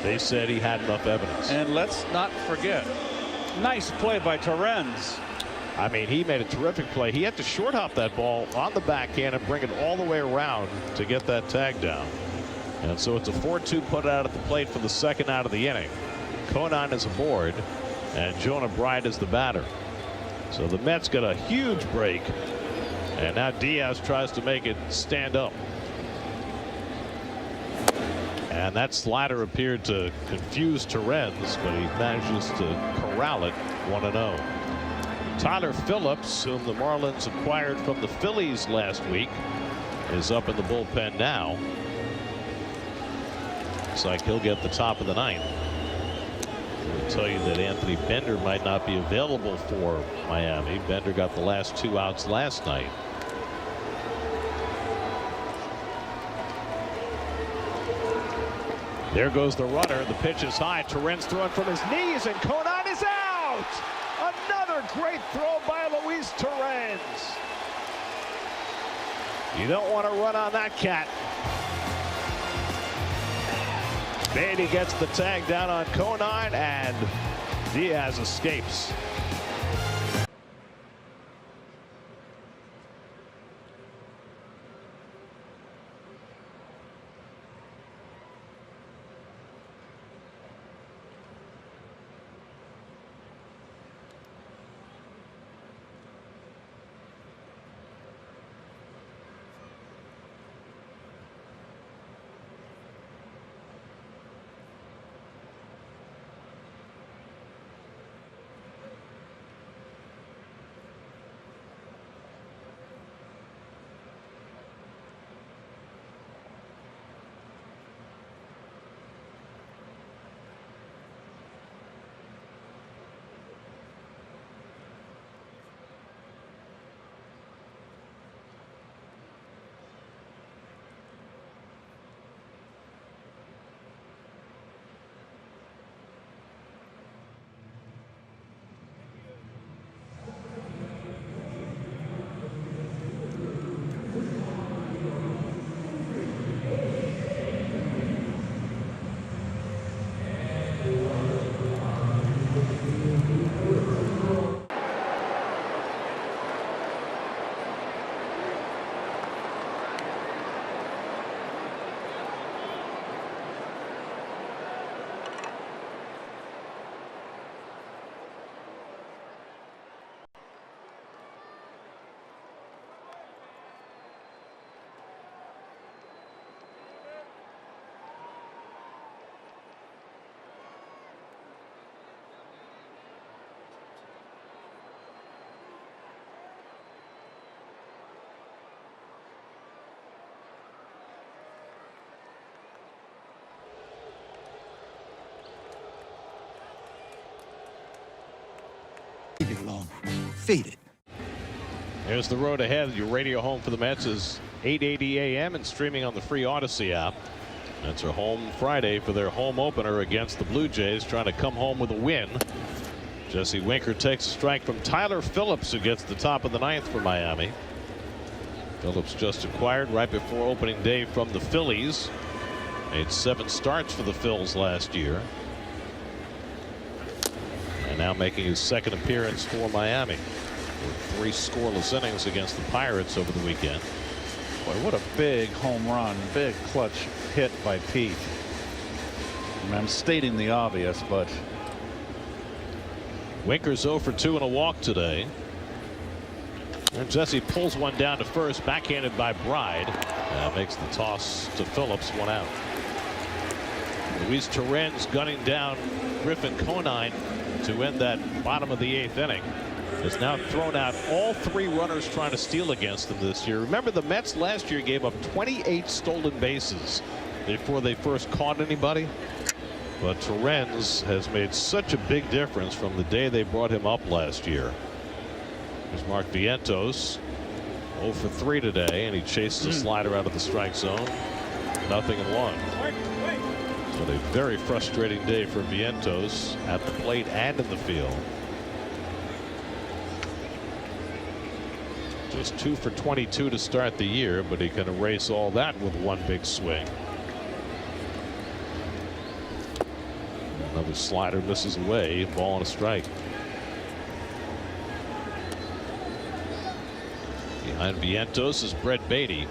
they said he had enough evidence. And let's not forget, nice play by Torrens. I mean, he made a terrific play. He had to short hop that ball on the backhand and bring it all the way around to get that tag down. And so it's a 4-2 put out at the plate for the 2nd out of the inning. Conine is aboard, and Jonah Bride is the batter. So the Mets got a huge break, and now Diaz tries to make it stand up. And that slider appeared to confuse Torrens, but he manages to corral it 1-0. Tyler Phillips, whom the Marlins acquired from the Phillies last week, is up in the bullpen now. Looks like he'll get the top of the 9th. I'll tell you that Anthony Bender might not be available for Miami. Bender got the last 2 outs last night. There goes the runner. The pitch is high. Torrens throwing from his knees, and Conine is out. Another great throw by Luis Torrens. You don't want to run on that cat. Beatty gets the tag down on Conine, and Diaz escapes. home. Fade it. Here's the road ahead. Your radio home for the Mets is 8:80 a.m. and streaming on the free Odyssey app. Mets are home Friday for their home opener against the Blue Jays, trying to come home with a win. Jesse Winker takes a strike from Tyler Phillips, who gets the top of the ninth for Miami. Phillips just acquired right before opening day from the Phillies. Made 7 starts for the Phils last year. And now making his second appearance for Miami. With 3 scoreless innings against the Pirates over the weekend. Boy, what a big home run, big clutch hit by Pete. And I'm stating the obvious, but Winker's 0 for 2 and a walk today. And Jesse pulls one down to first, backhanded by Bride. Makes the toss to Phillips, 1 out. Luis Torrens gunning down Griffin Conine to end that bottom of the 8th inning. Has now thrown out all 3 runners trying to steal against them this year. Remember, the Mets last year gave up 28 stolen bases before they first caught anybody. But Torrens has made such a big difference from the day they brought him up last year. There's Mark Vientos, 0 for 3 today, and he chased a slider out of the strike zone. 0-1. But a very frustrating day for Vientos at the plate and in the field. Just 2 for 22 to start the year, but he can erase all that with 1 big swing. Another slider misses away, ball and a strike. Behind Vientos is Brett Beatty.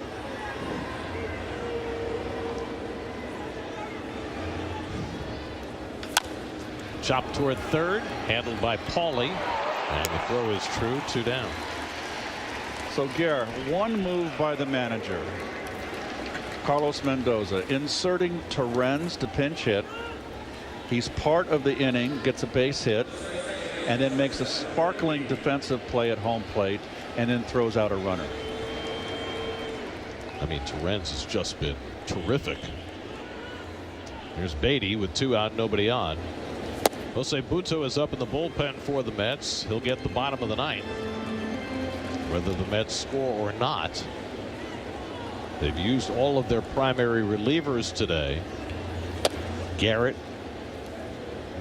Chopped toward third, handled by Paulie, and the throw is true, 2 down. So, Gare, 1 move by the manager, Carlos Mendoza, inserting Torrens to pinch hit. He's part of the inning, gets a base hit, and then makes a sparkling defensive play at home plate, and then throws out a runner. I mean, Torrens has just been terrific. Here's Beatty with 2 out, nobody on. Jose Butto is up in the bullpen for the Mets. He'll get the bottom of the 9th. Whether the Mets score or not, they've used all of their primary relievers today. Garrett,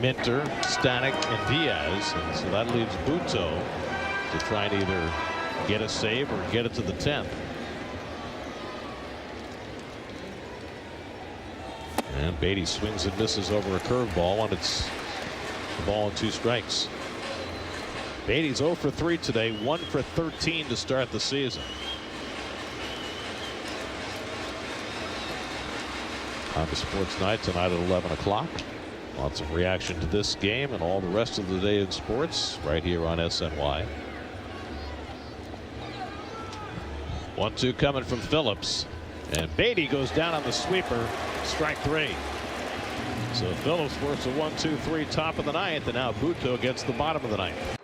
Minter, Stanek, and Diaz. And so that leaves Butto to try and either get a save or get it to the 10th. And Beatty swings and misses over a curveball, and it's the ball and 2 strikes. Beatty's 0 for 3 today, 1 for 13 to start the season. On the Sports Night tonight at 11 o'clock. Lots of reaction to this game and all the rest of the day in sports right here on SNY. 1-2 coming from Phillips, and Beatty goes down on the sweeper, strike 3. So Phillips works a 1-2-3 top of the 9th, and now Butto gets the bottom of the 9th.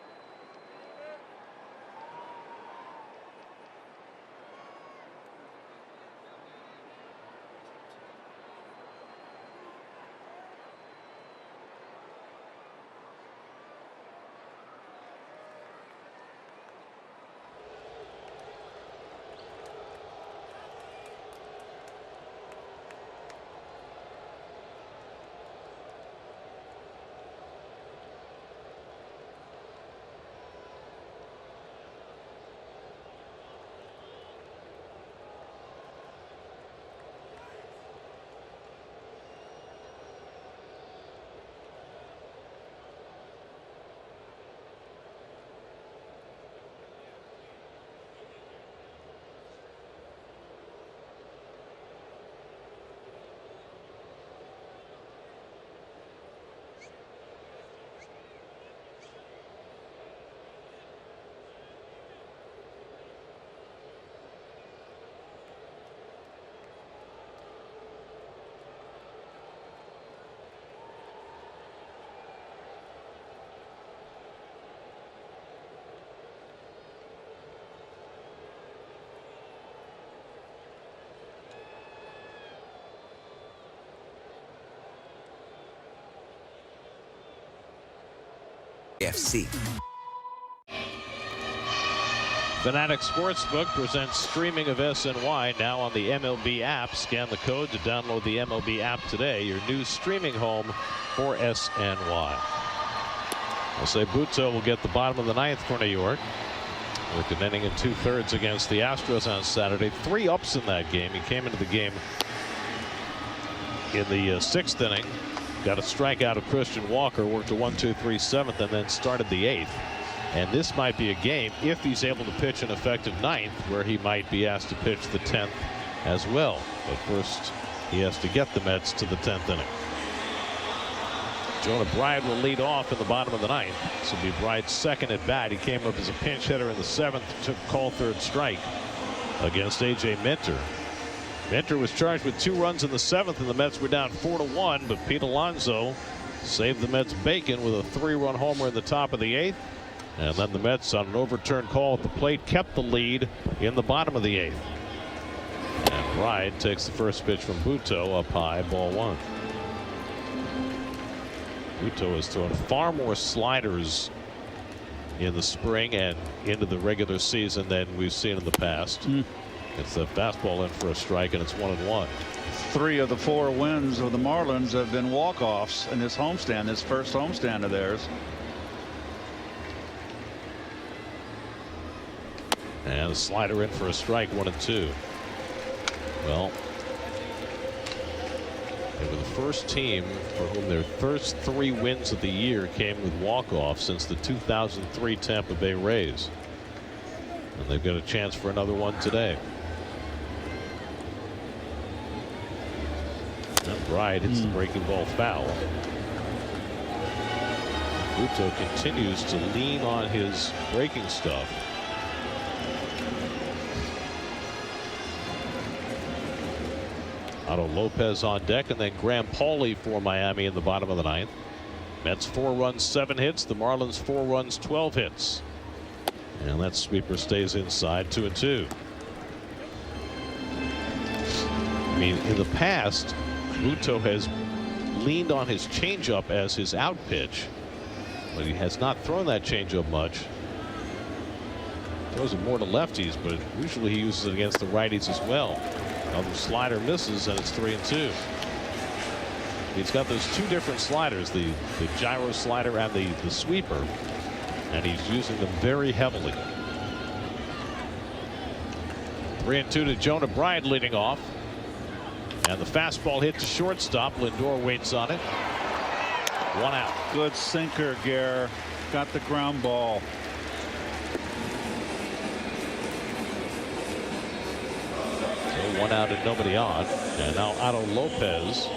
FC. Fanatic Sportsbook presents streaming of SNY now on the MLB app. Scan the code to download the MLB app today, your new streaming home for SNY. I'll say Butto will get the bottom of the ninth for New York. With an inning and 2/3 against the Astros on Saturday. 3 ups in that game. He came into the game in the 6th inning. Got a strikeout of Christian Walker, worked a 1-2-3 7th, and then started the 8th. And this might be a game, if he's able to pitch an effective 9th, where he might be asked to pitch the 10th as well. But first, he has to get the Mets to the 10th inning. Jonah Bride will lead off in the bottom of the 9th. This will be Bride's second at bat. He came up as a pinch hitter in the 7th, took call third strike against A.J. Minter. Minter was charged with 2 runs in the 7th, and the Mets were down 4-1, but Pete Alonso saved the Mets bacon with a 3-run homer in the top of the 8th. And then the Mets, on an overturned call at the plate, kept the lead in the bottom of the 8th. And Bride takes the first pitch from Butto, up high, ball 1. Butto has thrown far more sliders in the spring and into the regular season than we've seen in the past. It's a fastball in for a strike, and it's 1-1. 3 of the 4 wins of the Marlins have been walk-offs in this homestand, this first homestand of theirs. And a slider in for a strike, 1-2. Well, they were the first team for whom their first 3 wins of the year came with walk-off since the 2003 Tampa Bay Rays. And they've got a chance for another one today. And Bride hits the breaking ball foul. Butto continues to lean on his breaking stuff. Otto Lopez on deck, and then Graham Pauley for Miami in the bottom of the 9th. Mets 4 runs, 7 hits. The Marlins 4 runs, 12 hits. And that sweeper stays inside, 2-2. I mean, in the past, Butto has leaned on his changeup as his out pitch, but he has not thrown that changeup much. Throws it more to lefties, but usually he uses it against the righties as well. Another slider misses, and it's 3-2. He's got those 2 different sliders, the gyro slider and the sweeper, and he's using them very heavily. 3-2 to Jonah Bride leading off. And the fastball hit to shortstop. Lindor waits on it. 1 out. Good sinker, Gare. Got the ground ball. So 1 out and nobody on. And now Otto Lopez.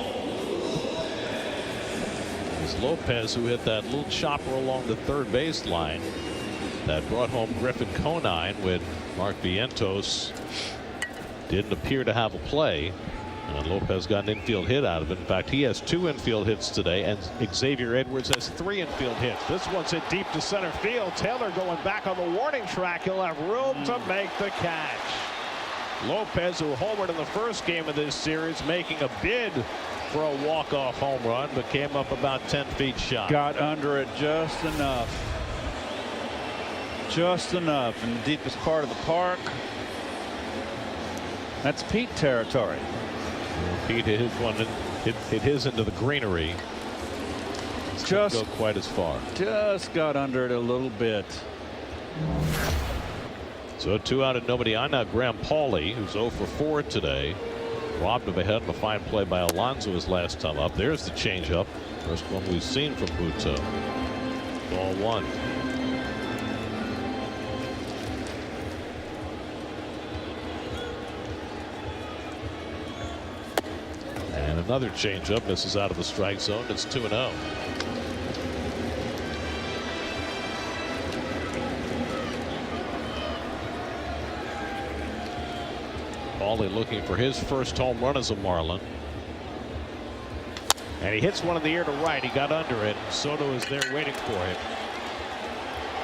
It's Lopez who hit that little chopper along the third base line that brought home Griffin Conine when Mark Vientos didn't appear to have a play. And Lopez got an infield hit out of it. In fact, he has 2 infield hits today, and Xavier Edwards has 3 infield hits. This one's hit deep to center field. Taylor going back on the warning track. He'll have room to make the catch. Lopez, who homered in the first game of this series, making a bid for a walk-off home run, but came up about 10 feet shy. Got under it just enough. Just enough in the deepest part of the park. That's Pete territory. Pete hit his one, hit his into the greenery. Just go quite as far. Just got under it a little bit. So 2 out and nobody on. Now Graham Pauley, who's 0 for 4 today, robbed of a hit on a fine play by Alonso his last time up. There's the changeup. First one we've seen from Butto. Ball 1. And another changeup misses out of the strike zone. It's 2-0. Pauley looking for his first home run as a Marlin. And he hits one in the air to right. He got under it. Soto is there waiting for him.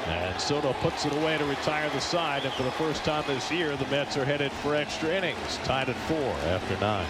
And Soto puts it away to retire the side. And for the first time this year, the Mets are headed for extra innings, tied at 4 after 9.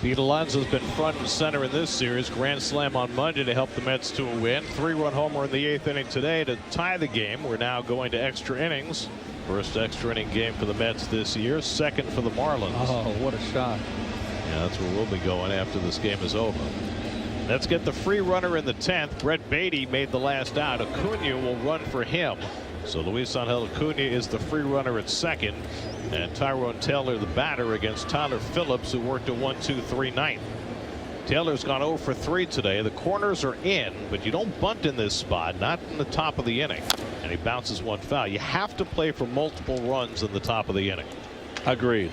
Pete Alonso's been front and center in this series. Grand slam on Monday to help the Mets to a win. 3-run homer in the 8th inning today to tie the game. We're now going to extra innings. First extra inning game for the Mets this year. Second for the Marlins. Oh, what a shot. Yeah, that's where we'll be going after this game is over. Let's get the free runner in the 10th. Brett Beatty made the last out. Acuna will run for him. So Luis Angel Acuna is the free runner at second. And Tyrone Taylor the batter against Tyler Phillips, who worked a 1-2-3 ninth. Taylor's gone 0 for 3 today. The corners are in, but you don't bunt in this spot, not in the top of the inning. And he bounces one foul. You have to play for multiple runs in the top of the inning. Agreed.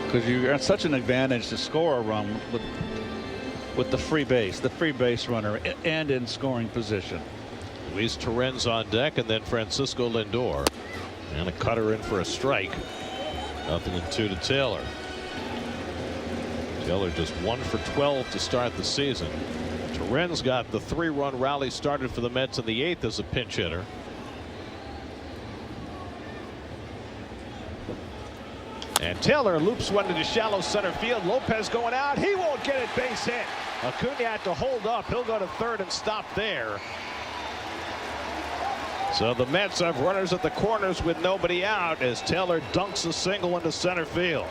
Because you're at such an advantage to score a run with the free base runner and in scoring position. Luis Torrens on deck, and then Francisco Lindor. And a cutter in for a strike. 0-2 to Taylor. Taylor just 1 for 12 to start the season. Torrens got the 3-run rally started for the Mets in the 8th as a pinch hitter. And Taylor loops one into shallow center field. Lopez going out. He won't get it, base hit. Acuna had to hold up. He'll go to third and stop there. So the Mets have runners at the corners with nobody out as Taylor dunks a single into center field.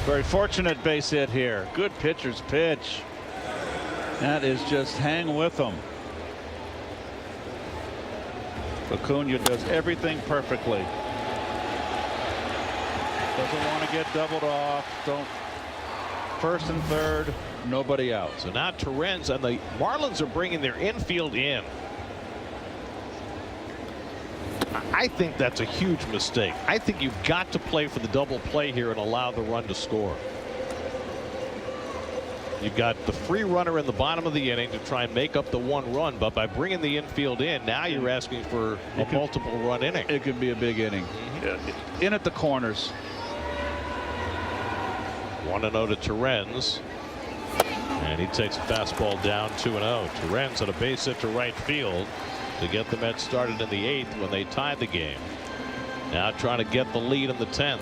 Very fortunate base hit here. Good pitcher's pitch. That is just hang with them. Acuna does everything perfectly. Doesn't want to get doubled off. Don't. First and third, nobody out. So now Torrens, and the Marlins are bringing their infield in. I think that's a huge mistake. I think you've got to play for the double play here and allow the run to score. You've got the free runner in the bottom of the inning to try and make up the 1 run, but by bringing the infield in, now you're asking for a multiple run inning. It could be a big inning. In at the corners. 1-0 to Torrens. And he takes a fastball down 2-0. Torrens at a base hit to right field to get the Mets started in the 8th when they tied the game. Now trying to get the lead in the 10th.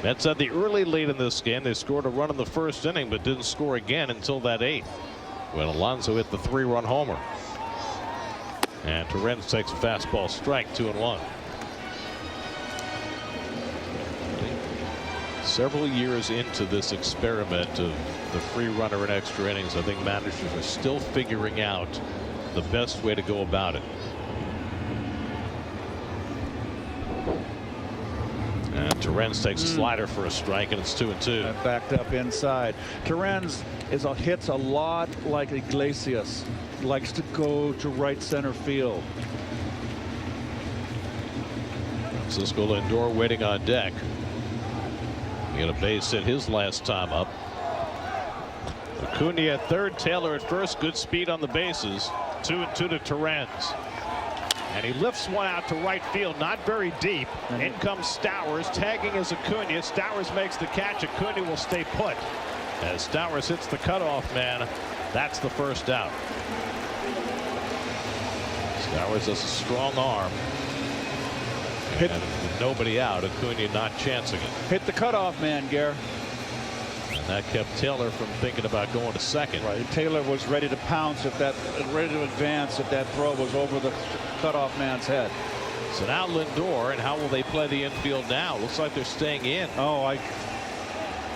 Mets had the early lead in this game. They scored a run in the first inning but didn't score again until that 8th when Alonso hit the 3-run homer. And Torrens takes a fastball strike, 2-1. Several years into this experiment of the free runner in extra innings, I think managers are still figuring out the best way to go about it. And Torrens takes a slider for a strike, and it's 2-2. Backed up inside. Torrens hits a lot like Iglesias. Likes to go to right center field. Francisco Lindor waiting on deck. He had a base hit his last time up. Acuna at third, Taylor at first. Good speed on the bases. 2-2 to Torrens. And he lifts one out to right field, not very deep. In comes Stowers, tagging as Acuna. Stowers makes the catch. Acuna will stay put. As Stowers hits the cutoff man, that's the first out. Stowers has a strong arm. And with nobody out, Acuna not chancing it. Hit the cutoff man, Gare. And that kept Taylor from thinking about going to second. Right. Taylor was ready to pounce ready to advance if that throw was over the cutoff man's head. So now Lindor, and how will they play the infield now? Looks like they're staying in. Oh, I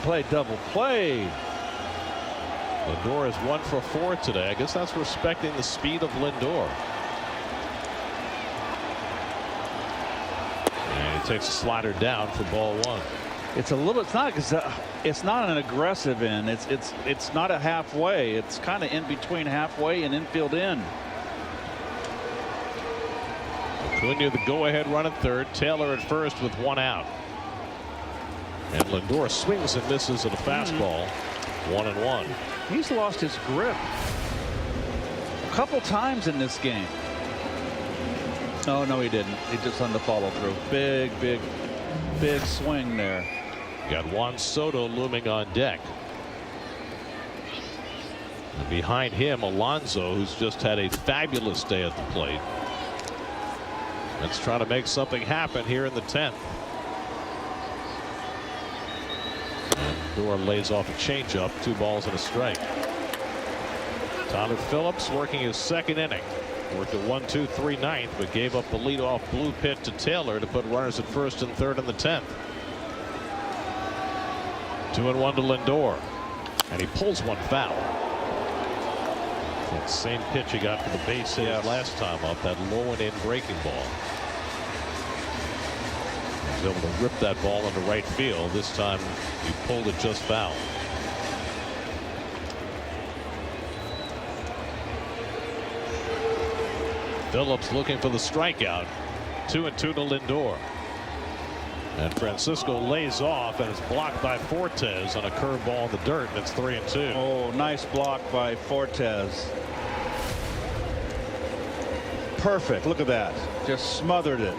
play double play. Lindor is 1 for 4 today. I guess that's respecting the speed of Lindor. And he takes a slider down for ball 1. It's not an aggressive in. It's not a halfway. It's kind of in between halfway and infield in. Acuna the go-ahead run at third. Taylor at first with 1 out. And Lindor swings and misses at a fastball. 1-1. He's lost his grip a couple times in this game. Oh no, he didn't. He just on the follow through. Big swing there. Got Juan Soto looming on deck. And behind him, Alonso, who's just had a fabulous day at the plate. Let's try to make something happen here in the 10th. Lindor lays off a changeup, 2 balls and a strike. Tyler Phillips working his second inning. Worked a 1-2-3 ninth, but gave up the leadoff blue pit to Taylor to put runners at first and third in the 10th. 2-1 to Lindor, and he pulls one foul. That same pitch he got for the base hit last time up, that low and in breaking ball. He was able to rip that ball into right field. This time he pulled it just foul. Phillips looking for the strikeout. 2-2 to Lindor. And Francisco lays off and is blocked by Fortes on a curveball in the dirt, and it's 3-2. Oh, nice block by Fortes. Perfect. Look at that. Just smothered it.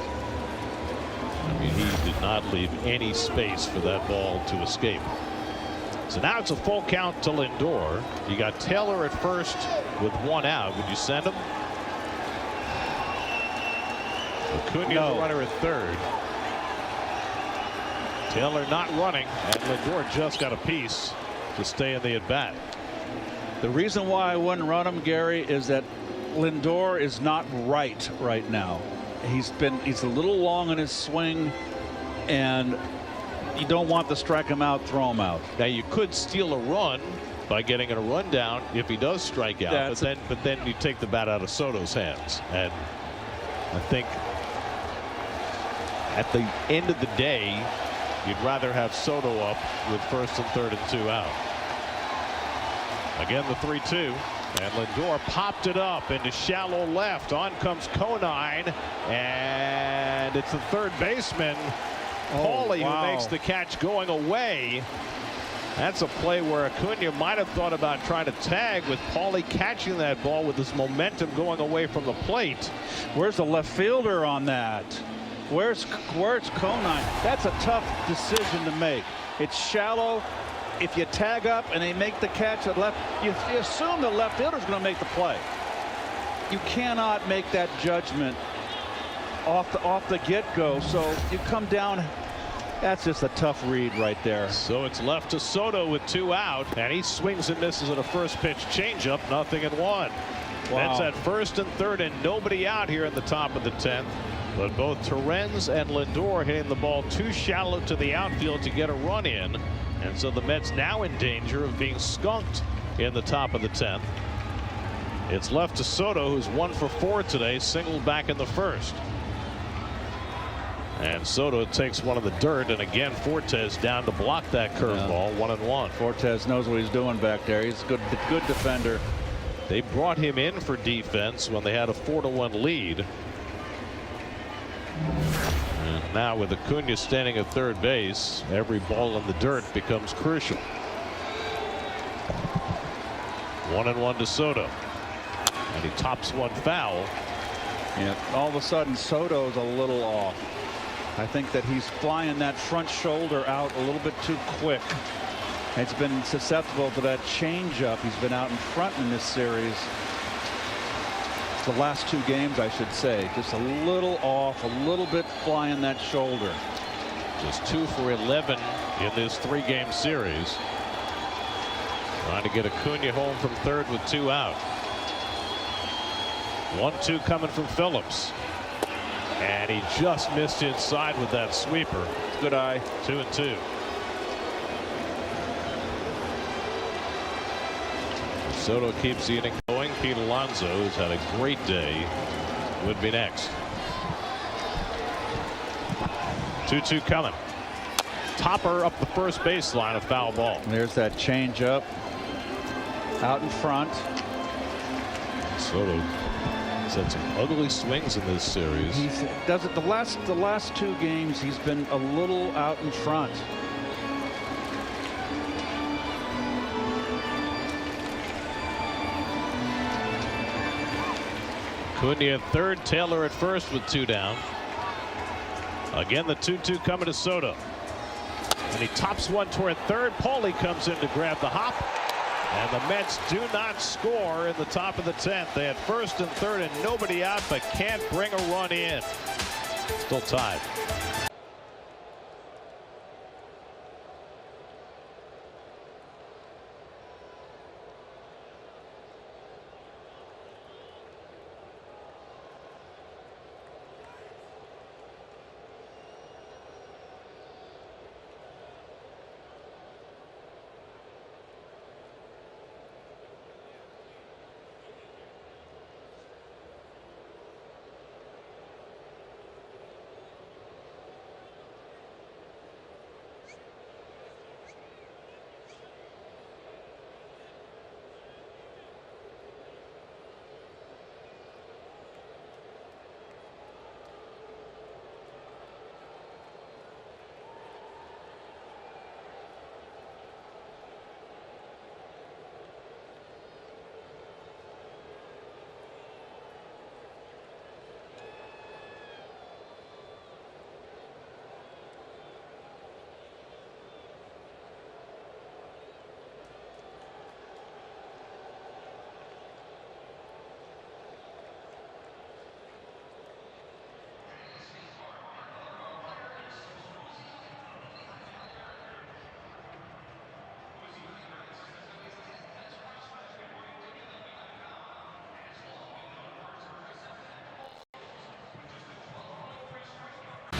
I mean, he did not leave any space for that ball to escape. So now it's a full count to Lindor. You got Taylor at first with 1 out. Would you send him? Acuna the runner at third. Taylor not running, and Lindor just got a piece to stay in the at bat. The reason why I wouldn't run him, Gary, is that Lindor is not right now. He's a little long in his swing, and you don't want to strike him out, throw him out. Now you could steal a run by getting a rundown if he does strike out, but then you take the bat out of Soto's hands, and I think at the end of the day, you'd rather have Soto up with first and third and 2 out. Again, the 3-2, and Lindor popped it up into shallow left. On comes Conine, and it's the third baseman, Paulie, who makes the catch going away. That's a play where Acuna might have thought about trying to tag, with Paulie catching that ball with his momentum going away from the plate. Where's the left fielder on that? Where's Conine? That's a tough decision to make. It's shallow. If you tag up and they make the catch at left, you assume the left fielder's going to make the play. You cannot make that judgment off the get-go. So you come down. That's just a tough read right there. So it's left to Soto with 2 out, and he swings and misses at a first pitch changeup, 0-1. Wow. That's at first and third, and nobody out here in the top of the 10th. But both Torrens and Lindor hitting the ball too shallow to the outfield to get a run in. And so the Mets now in danger of being skunked in the top of the 10th. It's left to Soto, who's 1 for 4 today, singled back in the first. And Soto takes one of the dirt, and again Fortes down to block that curveball. 1-1. Fortes knows what he's doing back there. He's a good defender. They brought him in for defense when they had a 4-1 lead. And now with Acuna standing at third base, every ball in the dirt becomes crucial. 1-1 to Soto, and he tops one foul. Yeah, all of a sudden Soto's a little off. I think that he's flying that front shoulder out a little bit too quick. It's been susceptible to that changeup. He's been out in front in this series. The last 2 games, I should say, just a little off, a little bit flying that shoulder. Just 2 for 11 in this 3-game series. Trying to get Acuna home from third with 2 out. 1-2 coming from Phillips, and he just missed inside with that sweeper. Good eye. 2-2. Soto keeps the inning going. Pete Alonso, who's had a great day, would be next. 2-2 coming. Topper up the first baseline, a foul ball. There's that changeup out in front. Soto has had some ugly swings in this series. He does it the last 2 games. He's been a little out in front. Acuna at third, Taylor at first with 2 down. Again, the 2-2 coming to Soto. And he tops one toward third. Paulie comes in to grab the hop. And the Mets do not score in the top of the 10th. They had first and third and nobody out, but can't bring a run in. Still tied.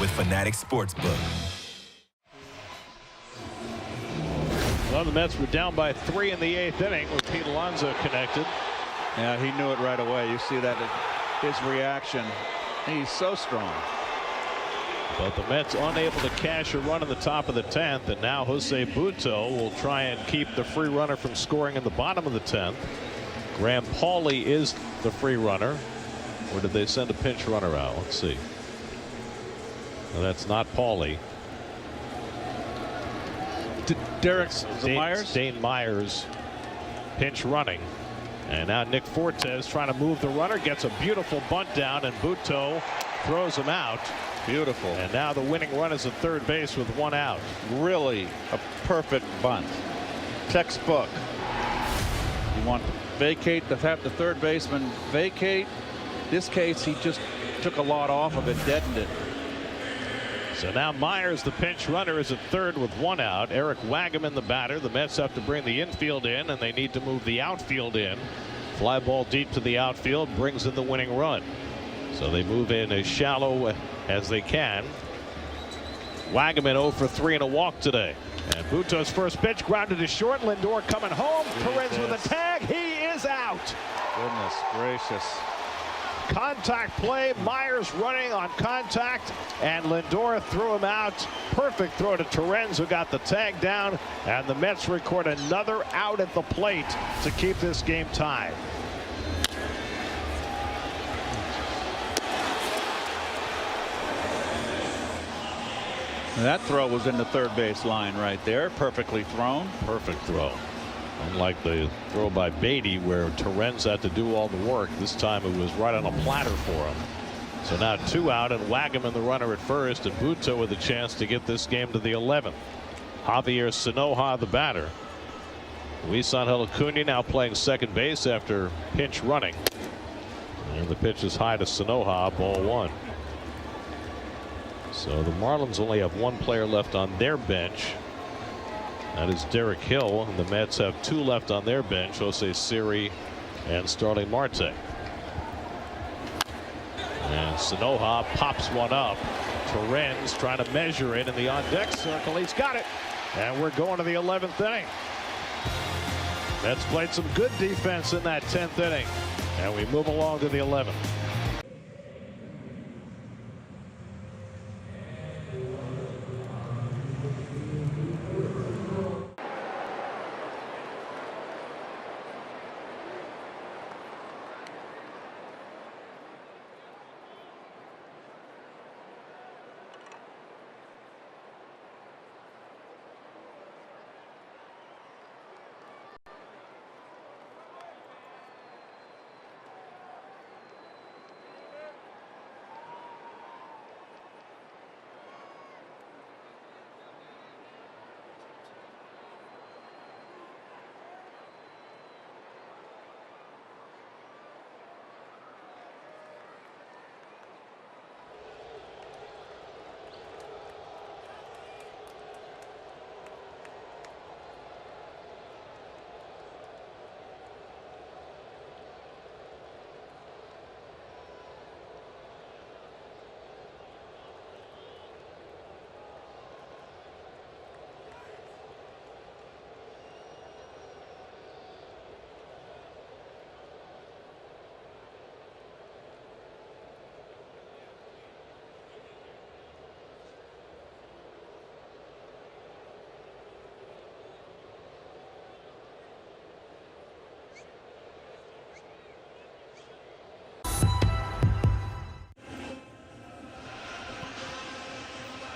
with Fanatic Sportsbook. Well, the Mets were down by 3 in the 8th inning with Pete Alonso connected. Yeah, he knew it right away. You see that in his reaction. He's so strong. But the Mets unable to cash a run in the top of the 10th, and now Jose Butto will try and keep the free runner from scoring in the bottom of the 10th. Graham Pauley is the free runner. Or did they send a pinch runner out? Let's see. No, that's not Pauley. Derek Myers? Dane Myers pinch running. And now Nick Fortes trying to move the runner, gets a beautiful bunt down, and Butto throws him out. Beautiful. And now the winning run is at third base with 1 out. Really a perfect bunt. Textbook. You want to vacate, to have the third baseman vacate. This case, he just took a lot off of it, deadened it. So now Myers, the pinch runner, is at third with 1 out. Eric Wagaman, the batter. The Mets have to bring the infield in, and they need to move the outfield in. Fly ball deep to the outfield brings in the winning run. So they move in as shallow as they can. Wagaman 0 for 3 and a walk today. And Butto's first pitch grounded to short. Lindor coming home. Torres with a tag. He is out. Goodness gracious. Contact play. Myers running on contact, and Lindor threw him out. Perfect throw to Torrens, who got the tag down, and the Mets record another out at the plate to keep this game tied. That throw was in the third base line right there. Perfectly thrown. Perfect throw. Unlike the throw by Beatty, where Torrens had to do all the work, this time it was right on a platter for him. So now 2 out, and Wagaman the runner at first, and Butto with a chance to get this game to the 11th. Javier Sinoja the batter. Luis Angel Acuna now playing second base after pinch running. And the pitch is high to Sinoja, ball 1. So the Marlins only have 1 player left on their bench. That is Derek Hill, and the Mets have 2 left on their bench, Jose Siri and Starling Marte. And Sinoja pops one up. Torrens trying to measure it in the on-deck circle. He's got it. And we're going to the 11th inning. Mets played some good defense in that 10th inning. And we move along to the 11th.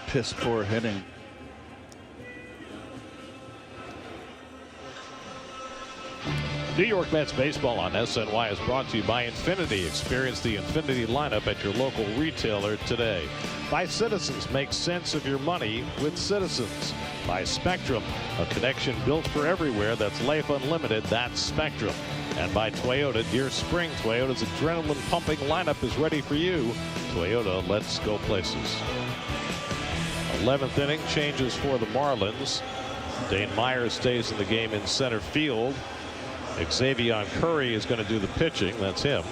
Piss poor hitting. New York Mets baseball on SNY is brought to you by Infinity. Experience the Infinity lineup at your local retailer today. By Citizens, make sense of your money with Citizens. By Spectrum, a connection built for everywhere. That's life unlimited. That's Spectrum. And by Toyota, dear Spring, Toyota's adrenaline pumping lineup is ready for you. Toyota, let's go places. 11th inning changes for the Marlins. Dane Myers stays in the game in center field. Xavier Curry is going to do the pitching. That's him.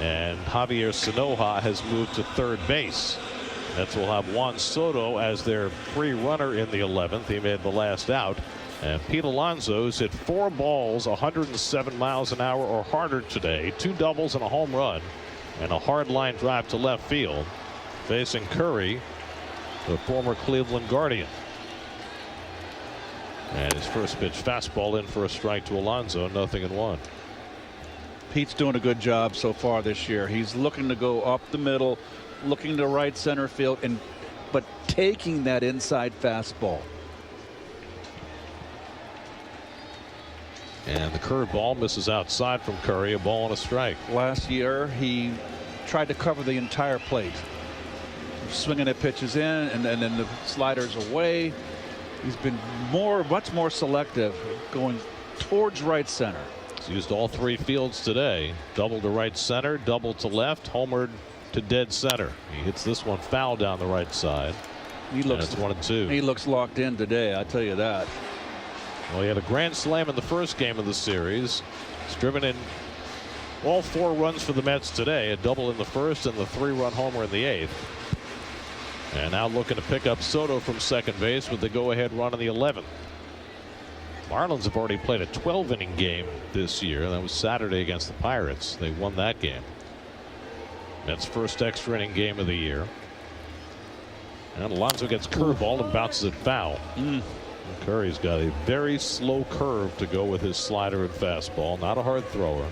And Javier Sinoja has moved to third base. Mets will have Juan Soto as their free runner in the 11th. He made the last out. And Pete Alonso's hit 4 balls 107 miles an hour or harder today. 2 doubles and a home run and a hard line drive to left field. Facing Curry, the former Cleveland Guardian. And his first pitch fastball in for a strike to Alonso. 0-1. Pete's doing a good job so far this year. He's looking to go up the middle, looking to right center field, but taking that inside fastball. And the curveball misses outside from Curry. A ball and a strike. Last year he tried to cover the entire plate, swinging at pitches in and then the sliders away. He's been much more selective, going towards right center. He's used all 3 fields today. Double to right center, double to left, homered to dead center. He hits this one foul down the right side. He looks, it's 1-2. He looks locked in today, I tell you that. Well, he had a grand slam in the first game of the series. He's driven in all 4 runs for the Mets today. A double in the first and the 3-run homer in the 8th. And now looking to pick up Soto from second base with the go-ahead run in the 11th. Marlins have already played a 12-inning game this year. That was Saturday against the Pirates. They won that game. Mets' first extra inning game of the year. And Alonso gets curveball and bounces it foul. Curry's got a very slow curve to go with his slider and fastball. Not a hard thrower.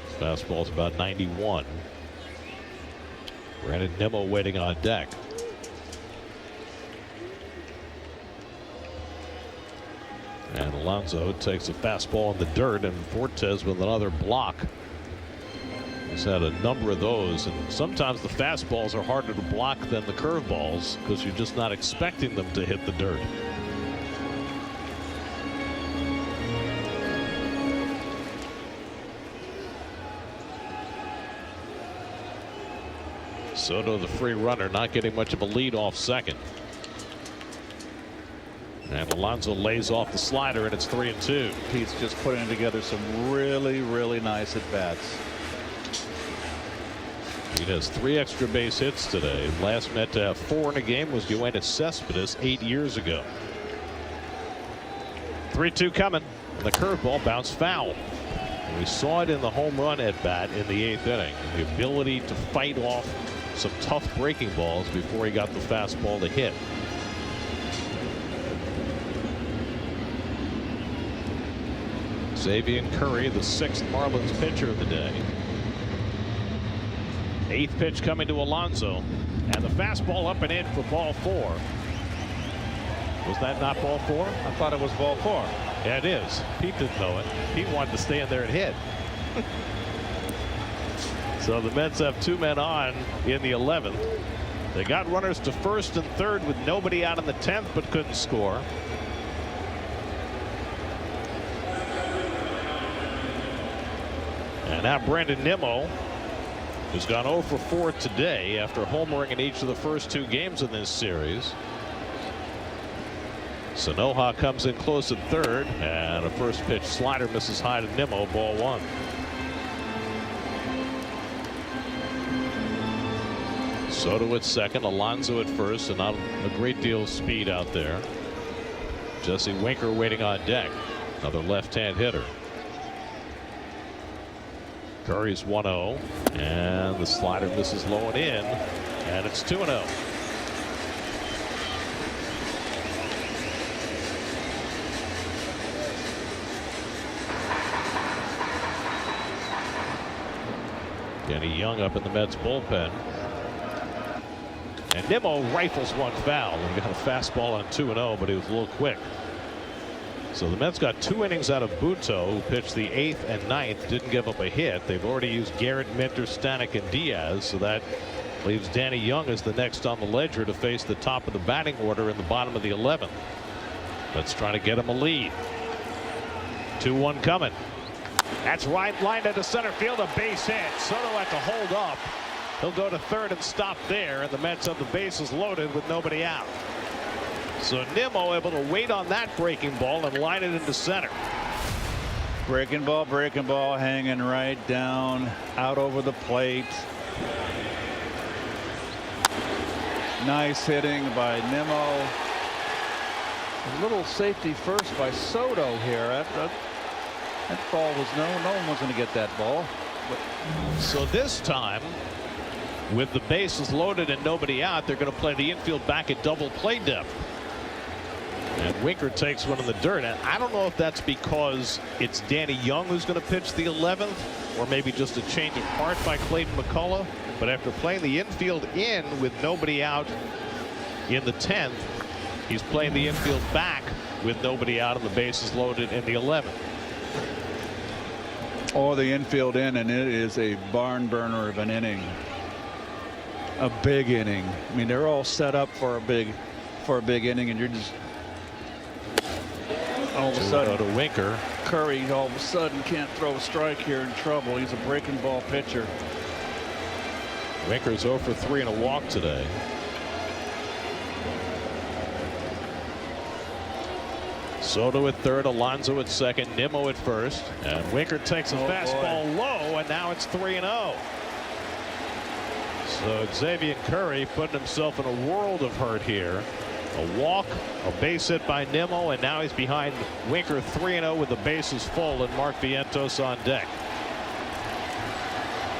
His fastball's about 91. Brandon Nimmo waiting on deck. And Alonso takes a fastball in the dirt, and Fortes with another block. He's had a number of those, and sometimes the fastballs are harder to block than the curveballs because you're just not expecting them to hit the dirt. Soto, the free runner, not getting much of a lead off second. And Alonso lays off the slider, and it's 3-2. Pete's just putting together some really nice at bats. He has 3 extra base hits today. Last Met to have 4 in a game was Yoenis Cespedes 8 years ago. 3-2 coming. And the curveball bounced foul. And we saw it in the home run at bat in the 8th inning. The ability to fight off some tough breaking balls before he got the fastball to hit. Xavier Curry, the 6th Marlins pitcher of the day. 8th pitch coming to Alonso, and the fastball up and in for ball 4. Was that not ball 4? I thought it was ball 4. Yeah, it is. Pete didn't know it. Pete wanted to stay in there and hit. So the Mets have 2 men on in the 11th. They got runners to first and third with nobody out in the 10th, but couldn't score. And now Brandon Nimmo, who's gone 0 for 4 today after homering in each of the first 2 games in this series. Sanoja comes in close at third, and a first pitch slider misses high to Nimmo, ball 1. Soto at second, Alonso at first, and not a great deal of speed out there. Jesse Winker waiting on deck, another left-hand hitter. Curry's 1-0, and the slider misses low and in, and it's 2-0. Danny Young up in the Mets bullpen. And Nimmo rifles one foul. He got a fastball on 2-0, but he was a little quick. So the Mets got 2 innings out of Buto, who pitched the 8th and 9th, didn't give up a hit. They've already used Garrett, Minter, Stanek, and Diaz, so that leaves Danny Young as the next on the ledger to face the top of the batting order in the bottom of the 11th. Let's try to get him a lead. 2-1 coming. That's right, lined into center field, a base hit. Soto had to hold up. He'll go to third and stop there, and the Mets have the bases loaded with nobody out. So Nimmo able to wait on that breaking ball and line it into center. Breaking ball, hanging right down, out over the plate. Nice hitting by Nimmo. A little safety first by Soto here. That ball was no one was going to get that ball. So this time, with the bases loaded and nobody out, they're going to play the infield back at double play depth. And Winker takes one in the dirt. And I don't know if that's because it's Danny Young who's going to pitch the 11th, or maybe just a change of heart by Clayton McCullough. But after playing the infield in with nobody out in the 10th, he's playing the infield back with nobody out and the bases loaded in the 11th. Or the infield in, and it is a barn burner of an inning. A big inning. I mean, they're all set up for a big inning, and you're just all of a sudden to Winker. Curry all of a sudden can't throw a strike here, in trouble. He's a breaking ball pitcher. Winker's 0 for 3 and a walk today. Soto at third, Alonso at second, Nimmo at first, and Winker takes a fastball low, and now it's 3-0. So Xavier Curry putting himself in a world of hurt here. A walk, a base hit by Nimmo, and now he's behind Winker 3-0 with the bases full and Mark Vientos on deck.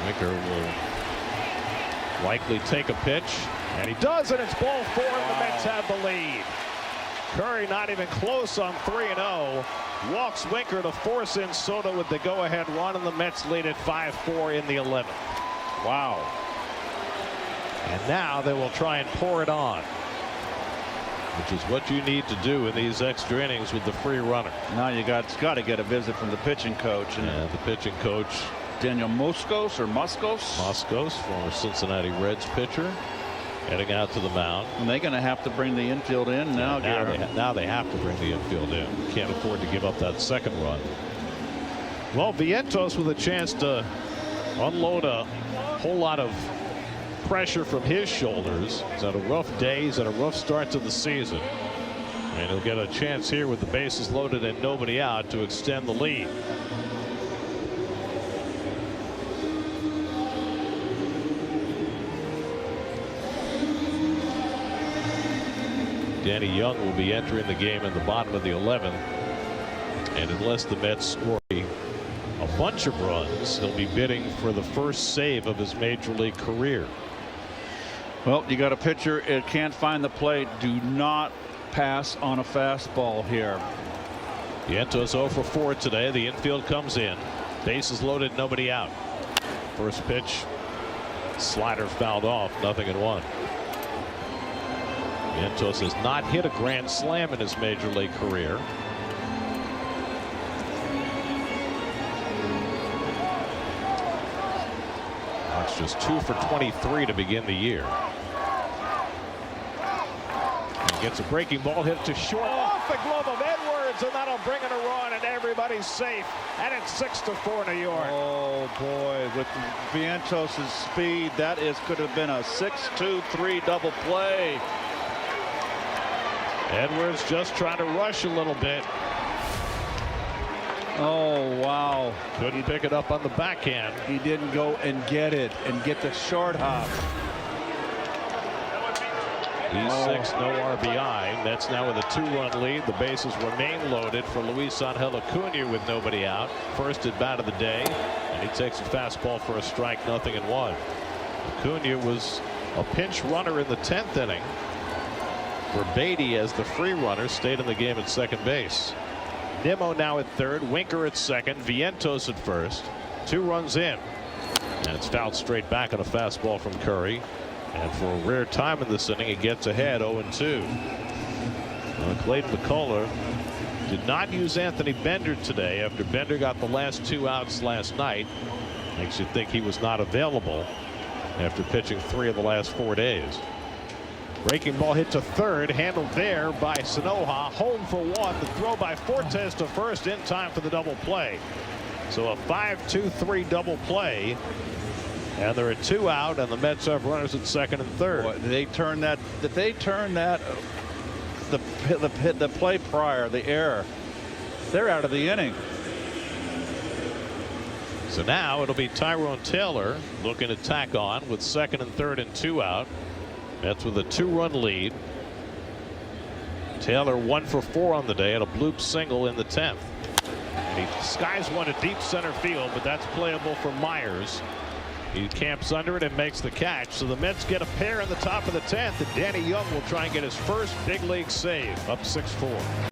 Winker will likely take a pitch, and he does, and it's ball 4, and the Mets have the lead. Curry not even close on 3-0. Walks Winker to force in Soto with the go-ahead run, and the Mets lead at 5-4 in the 11th. Wow. And now they will try and pour it on, which is what you need to do in these extra innings with the free runner. Now you got to get a visit from the pitching coach. And the pitching coach, Daniel Moskos, former Cincinnati Reds pitcher, heading out to the mound. And they're going to have to bring the infield in now. Now they have to bring the infield in. Can't afford to give up that second run. Well, Vientos with a chance to unload a whole lot of pressure from his shoulders. He's had a rough day. He's had a rough start to the season. And he'll get a chance here with the bases loaded and nobody out to extend the lead. Danny Young will be entering the game in the bottom of the 11th. And unless the Mets score a bunch of runs, he'll be bidding for the first save of his major league career. Well, you got a pitcher, it can't find the plate. Do not pass on a fastball here. Vientos 0 for 4 today. The infield comes in. Bases loaded, nobody out. First pitch, slider fouled off, 0-1. Vientos has not hit a grand slam in his major league career. That's just 2 for 23 to begin the year. He gets a breaking ball hit to short off the glove of Edwards, and that'll bring in a run, and everybody's safe. And it's 6-4 New York. Oh boy, with Vientos' speed, that could have been a 6-2-3 double play. Edwards just trying to rush a little bit. Oh wow, couldn't pick it up on the backhand. He didn't go and get it and get the short hop. He's 6, no RBI. That's now with a 2-run lead. The bases remain loaded for Luis Angel Acuna with nobody out. First at bat of the day, and he takes a fastball for a strike, 0-1. Acuna was a pinch runner in the 10th inning. For Beatty, as the free runner, stayed in the game at second base. Nimmo now at third, Winker at second, Vientos at first. 2 runs in, and it's fouled straight back on a fastball from Curry. And for a rare time in this inning, it gets ahead 0-2. Clayton McCullough did not use Anthony Bender today after Bender got the last 2 outs last night. Makes you think he was not available after pitching 3 of the last 4 days. Breaking ball hit to third, handled there by Sanoja. Home for 1. The throw by Fortes to first in time for the double play. So a 5-2-3 double play. And there are 2 out, and the Mets have runners at second and third. Boy, they turn that. If they turn that, the play prior, the error, they're out of the inning. So now it'll be Tyrone Taylor looking to tack on with second and third and 2 out. Mets with a 2-run lead. Taylor 1 for 4 on the day and a bloop single in the 10th. And he skies one to deep center field, but that's playable for Myers. He camps under it and makes the catch. So the Mets get a pair in the top of the 10th, and Danny Young will try and get his first big league save, up 6-4.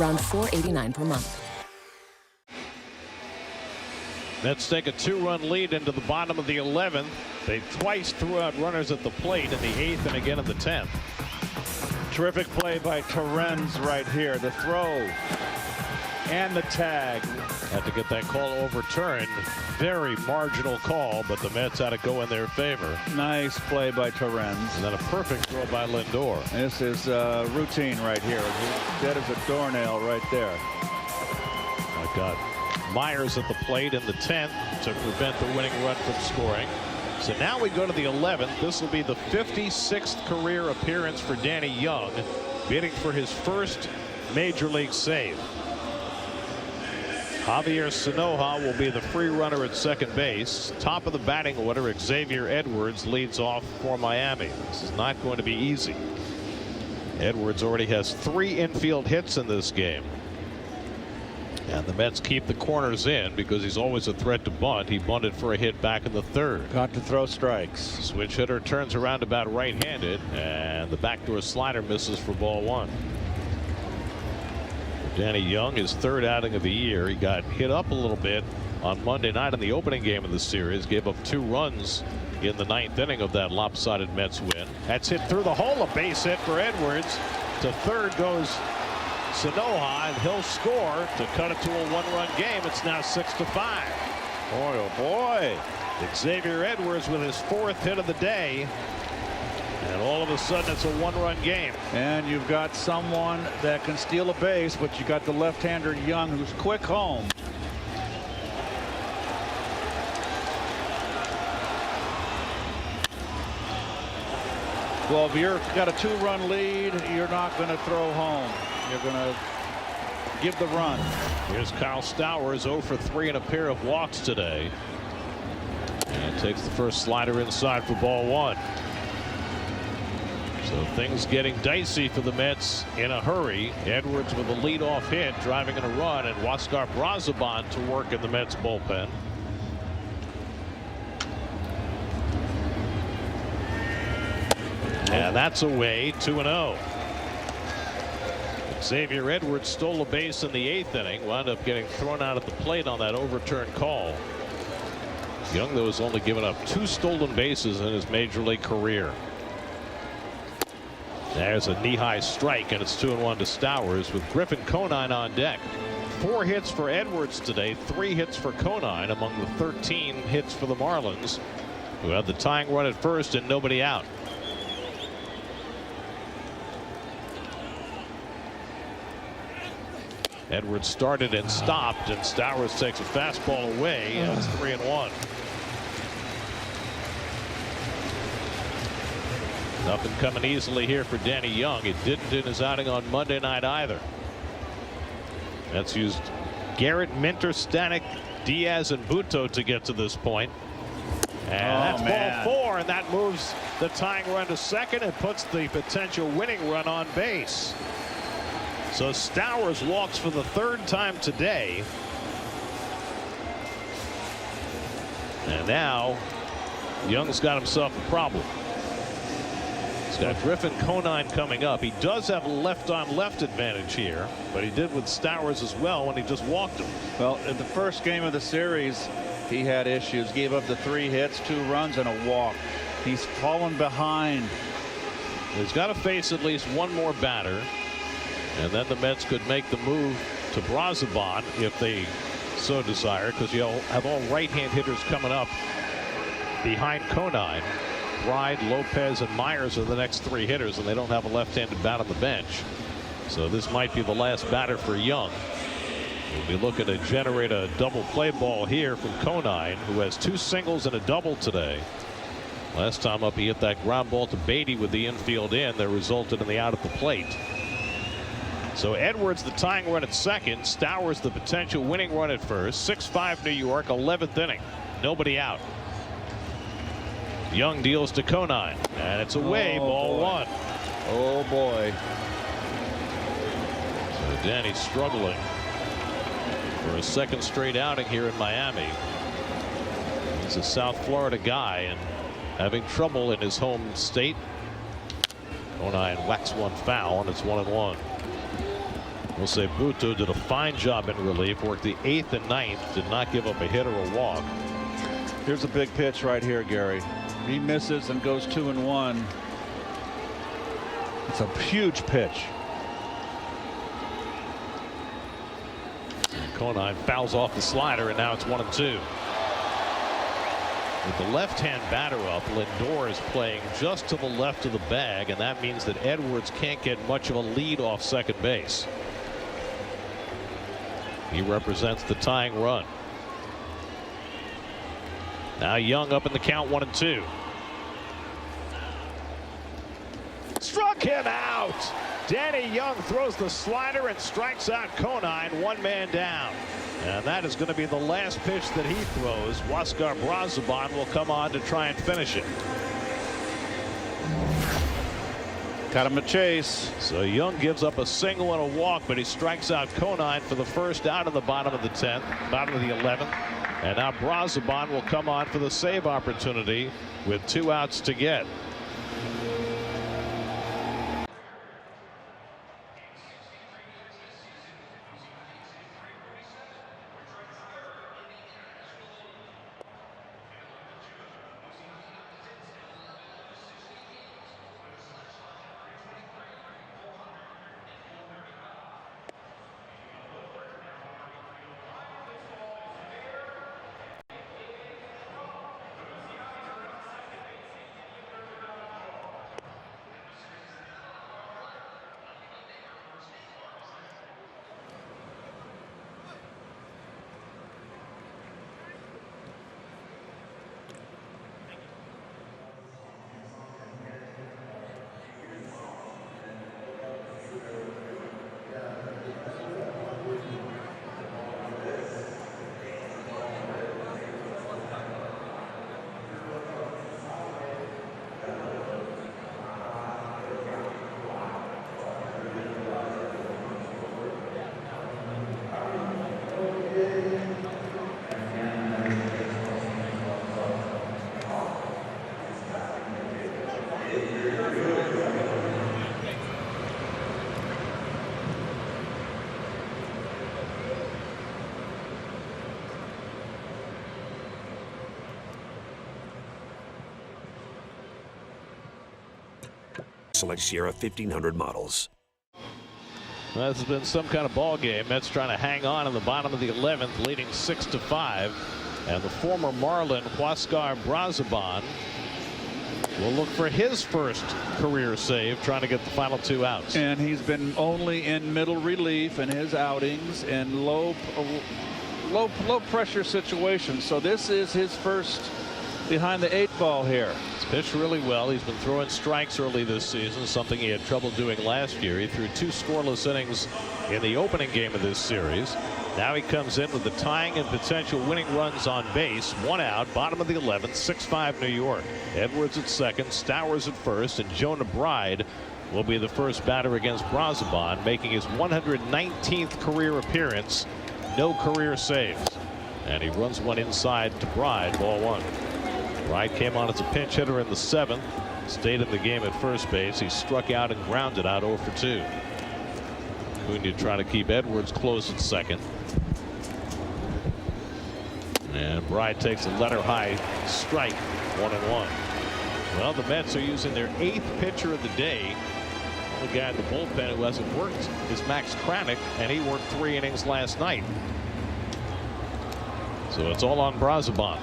Around $4.89 per month. Mets take a 2-run lead into the bottom of the 11th. They twice threw out runners at the plate in the 8th and again in the 10th. Terrific play by Torrens right here. The throw and the tag. Had to get that call overturned. Very marginal call, but the Mets had to go in their favor. Nice play by Torrens. And then a perfect throw by Lindor. This is routine right here. Dead as a doornail right there. My God. Myers at the plate in the 10th to prevent the winning run from scoring. So now we go to the 11th. This will be the 56th career appearance for Danny Young, bidding for his first major league save. Javier Sanoja will be the free runner at second base. Top of the batting order, Xavier Edwards leads off for Miami. This is not going to be easy. Edwards already has 3 infield hits in this game. And the Mets keep the corners in because he's always a threat to bunt. He bunted for a hit back in the 3rd. Got to throw strikes. Switch hitter turns around about right-handed, and the backdoor slider misses for ball 1. Danny Young, his 3rd outing of the year. He got hit up a little bit on Monday night in the opening game of the series. Gave up 2 runs in the 9th inning of that lopsided Mets win. That's hit through the hole. A base hit for Edwards. To 3rd goes Sanoja, and he'll score to cut it to a 1-run game. It's now 6-5. Boy, oh boy. Xavier Edwards with his 4th hit of the day. And all of a sudden it's a 1-run game. And you've got someone that can steal a base, but you got the left-hander Young, who's quick home. Well, if you've got a 2-run lead, you're not going to throw home. You're going to give the run. Here's Kyle Stowers, 0 for 3 and a pair of walks today. And takes the first slider inside for ball 1. So things getting dicey for the Mets in a hurry. Edwards with a leadoff hit, driving in a run, and Huascar Brazoban to work in the Mets bullpen. And that's away, 2-0. Xavier Edwards stole a base in the 8th inning, wound up getting thrown out at the plate on that overturned call. Young, though, has only given up 2 stolen bases in his major league career. There's a knee-high strike, and it's 2-1 to Stowers with Griffin Conine on deck. 4 hits for Edwards today, 3 hits for Conine among the 13 hits for the Marlins, who had the tying run at first and nobody out. Edwards started and stopped, and Stowers takes a fastball away, and it's 3-1. Nothing coming easily here for Danny Young. It didn't in his outing on Monday night either. That's used Garrett, Minter, Stanek, Diaz, and Butto to get to this point. And that's ball 4, and that moves the tying run to second and puts the potential winning run on base. So Stowers walks for the 3rd time today. And now Young's got himself a problem. He's got Griffin Conine coming up. He does have a left-on-left advantage here, but he did with Stowers as well when he just walked him. Well, in the first game of the series, he had issues. Gave up the 3 hits, 2 runs, and a walk. He's fallen behind. He's got to face at least one more batter, and then the Mets could make the move to Brazoban if they so desire, because you'll have all right-hand hitters coming up behind Conine. Bride, Lopez, and Myers are the next 3 hitters, and they don't have a left-handed bat on the bench. So this might be the last batter for Young. We'll be looking to generate a double play ball here from Conine, who has 2 singles and a double today. Last time up, he hit that ground ball to Beatty with the infield in that resulted in the out at the plate. So Edwards the tying run at second, Stowers the potential winning run at first. 6-5 New York, 11th inning, nobody out. Young deals to Conine, and it's away, ball 1. Oh boy. So Danny's struggling for a 2nd straight outing here in Miami. He's a South Florida guy and having trouble in his home state. Conine whacks one foul, and it's 1-1. We'll say Butto did a fine job in relief, worked the 8th and 9th, did not give up a hit or a walk. Here's a big pitch right here, Gary. He misses and goes 2-1. It's a huge pitch. And Conine fouls off the slider, and now it's 1-2. With the left-hand batter up, Lindor is playing just to the left of the bag, and that means that Edwards can't get much of a lead off second base. He represents the tying run. Now Young up in the count, 1-2. Struck him out. Danny Young throws the slider and strikes out Conine, 1 man down. And that is going to be the last pitch that he throws. Huascar Brazoban will come on to try and finish it. Got him a chase. So Young gives up a single and a walk, but he strikes out Conine for the first out of the bottom of the 10th, bottom of the 11th. And now Brazoban will come on for the save opportunity with 2 outs to get. Select Sierra 1500 models. Well, this has been some kind of ball game. Mets trying to hang on in the bottom of the 11th, leading 6-5. And the former Marlin, Huascar Brazoban, will look for his first career save, trying to get the final 2 outs. And he's been only in middle relief in his outings and low pressure situations. So this is his first behind the 8 ball here. It's Pitched really well. He's been throwing strikes early this season, something he had trouble doing last year. He threw 2 scoreless innings in the opening game of this series. Now he comes in with the tying and potential winning runs on base. 1 out, bottom of the 11th, 6-5 New York. Edwards at second, Stowers at first, and Jonah Bride will be the first batter against Brazoban, making his 119th career appearance. No career saves. And he runs one inside to Bride, ball 1. Bride came on as a pinch hitter in the 7th, stayed in the game at first base. He struck out and grounded out 0 for 2. Acuna trying to keep Edwards close at second. And Bride takes a letter high strike, 1-1. Well, the Mets are using their 8th pitcher of the day. The guy in the bullpen who hasn't worked is Max Kranick, and he worked 3 innings last night. So it's all on Brazoban.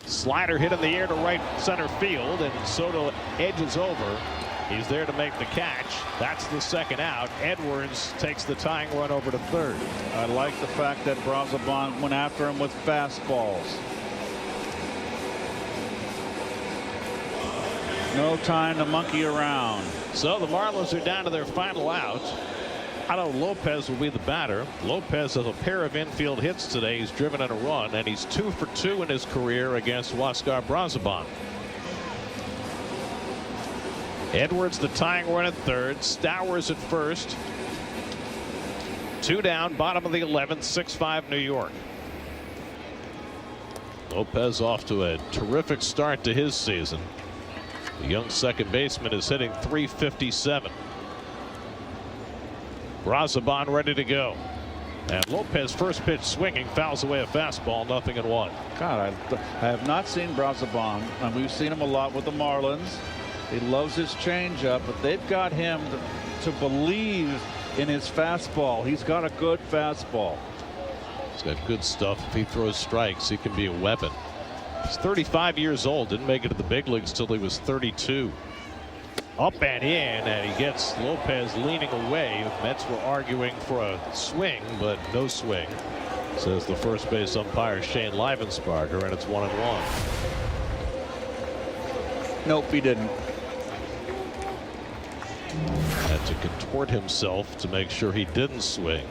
Slider hit in the air to right center field, and Soto edges over. He's there to make the catch. That's the 2nd out. Edwards takes the tying run over to 3rd. I like the fact that Brazoban went after him with fastballs. No time to monkey around. So the Marlins are down to their final out. Otto Lopez will be the batter. Lopez has a pair of infield hits today. He's driven in a run, and he's 2 for 2 in his career against Huascar Brazoban. Edwards the tying run at 3rd. Stowers at 1st. 2 down, bottom of the 11th, 6-5 New York. Lopez off to a terrific start to his season. The young second baseman is hitting .357. Brazoban ready to go. And Lopez first pitch swinging, fouls away a fastball, 0-1. God, I have not seen Brazoban, and we've seen him a lot with the Marlins. He loves his changeup, but they've got him to believe in his fastball. He's got a good fastball. He's got good stuff. If he throws strikes, he can be a weapon. He's 35 years old. Didn't make it to the big leagues till he was 32. Up and in, and he gets Lopez leaning away. The Mets were arguing for a swing, but no swing, says the first base umpire Shane Livensparger, and it's 1-1. Nope, he didn't. Had to contort himself to make sure he didn't swing.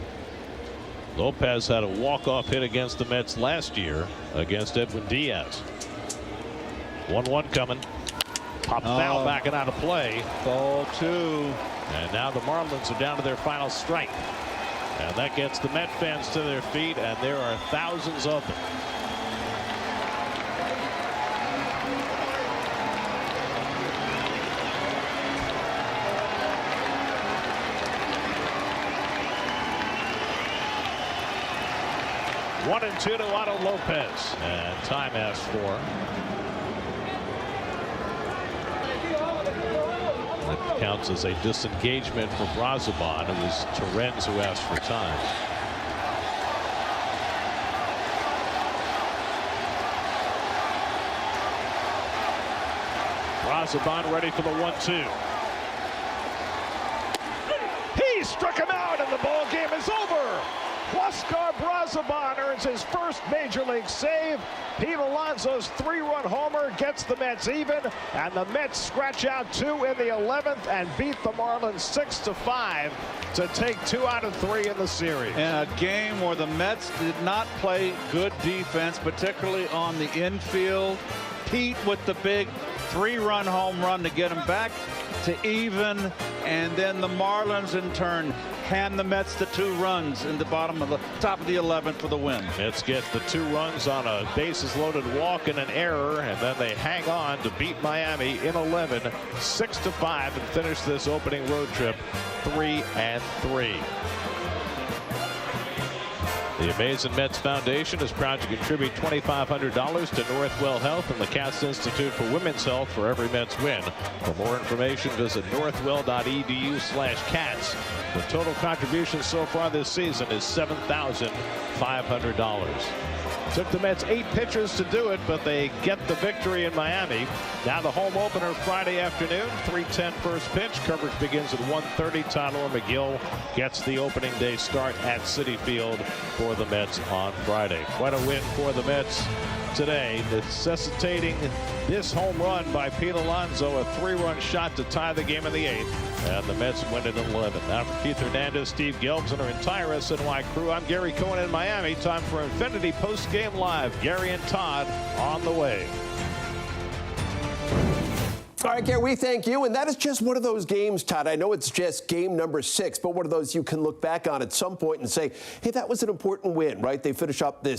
Lopez had a walk-off hit against the Mets last year against Edwin Diaz. 1-1 coming. Pop foul back and out of play. Ball 2. And now the Marlins are down to their final strike. And that gets the Met fans to their feet, and there are thousands of them. One and 2 to Otto Lopez, and time asked for. That counts as a disengagement for Brazoban. It was Torrens who asked for time. Brazoban ready for the 1-2. He struck him out, and the ball game is over. Huascar Brazoban earns his first major league save. Pete Alonso's 3-run homer gets the Mets even, and the Mets scratch out 2 in the 11th and beat the Marlins 6-5 to take 2 out of 3 in the series. In a game where the Mets did not play good defense, particularly on the infield. Pete with the big 3-run home run to get him back to even, and then the Marlins in turn hand the Mets the 2 runs in the top of the 11th for the win. Mets get the 2 runs on a bases loaded walk and an error, and then they hang on to beat Miami in 11 6-5 and finish this opening road trip 3-3. The Amazing Mets Foundation is proud to contribute $2,500 to Northwell Health and the Katz Institute for Women's Health for every Mets win. For more information, visit northwell.edu/Katz. The total contribution so far this season is $7,500. Took the Mets 8 pitchers to do it, but they get the victory in Miami. Now the home opener Friday afternoon, 3:10 first pitch. Coverage begins at 1:30. Tyler McGill gets the opening day start at Citi Field for the Mets on Friday. Quite a win for the Mets today, necessitating this home run by Pete Alonso, a 3-run shot to tie the game in the 8th. And the Mets win it in 11. Now for Keith Hernandez, Steve Gelbs, and our entire SNY crew, I'm Gary Cohen in Miami. Time for Infinity Postgame Live. Gary and Todd on the way. All right, Gary, we thank you. And that is just one of those games, Todd. I know it's just game number 6, but one of those you can look back on at some point and say, hey, that was an important win, right? They finish up this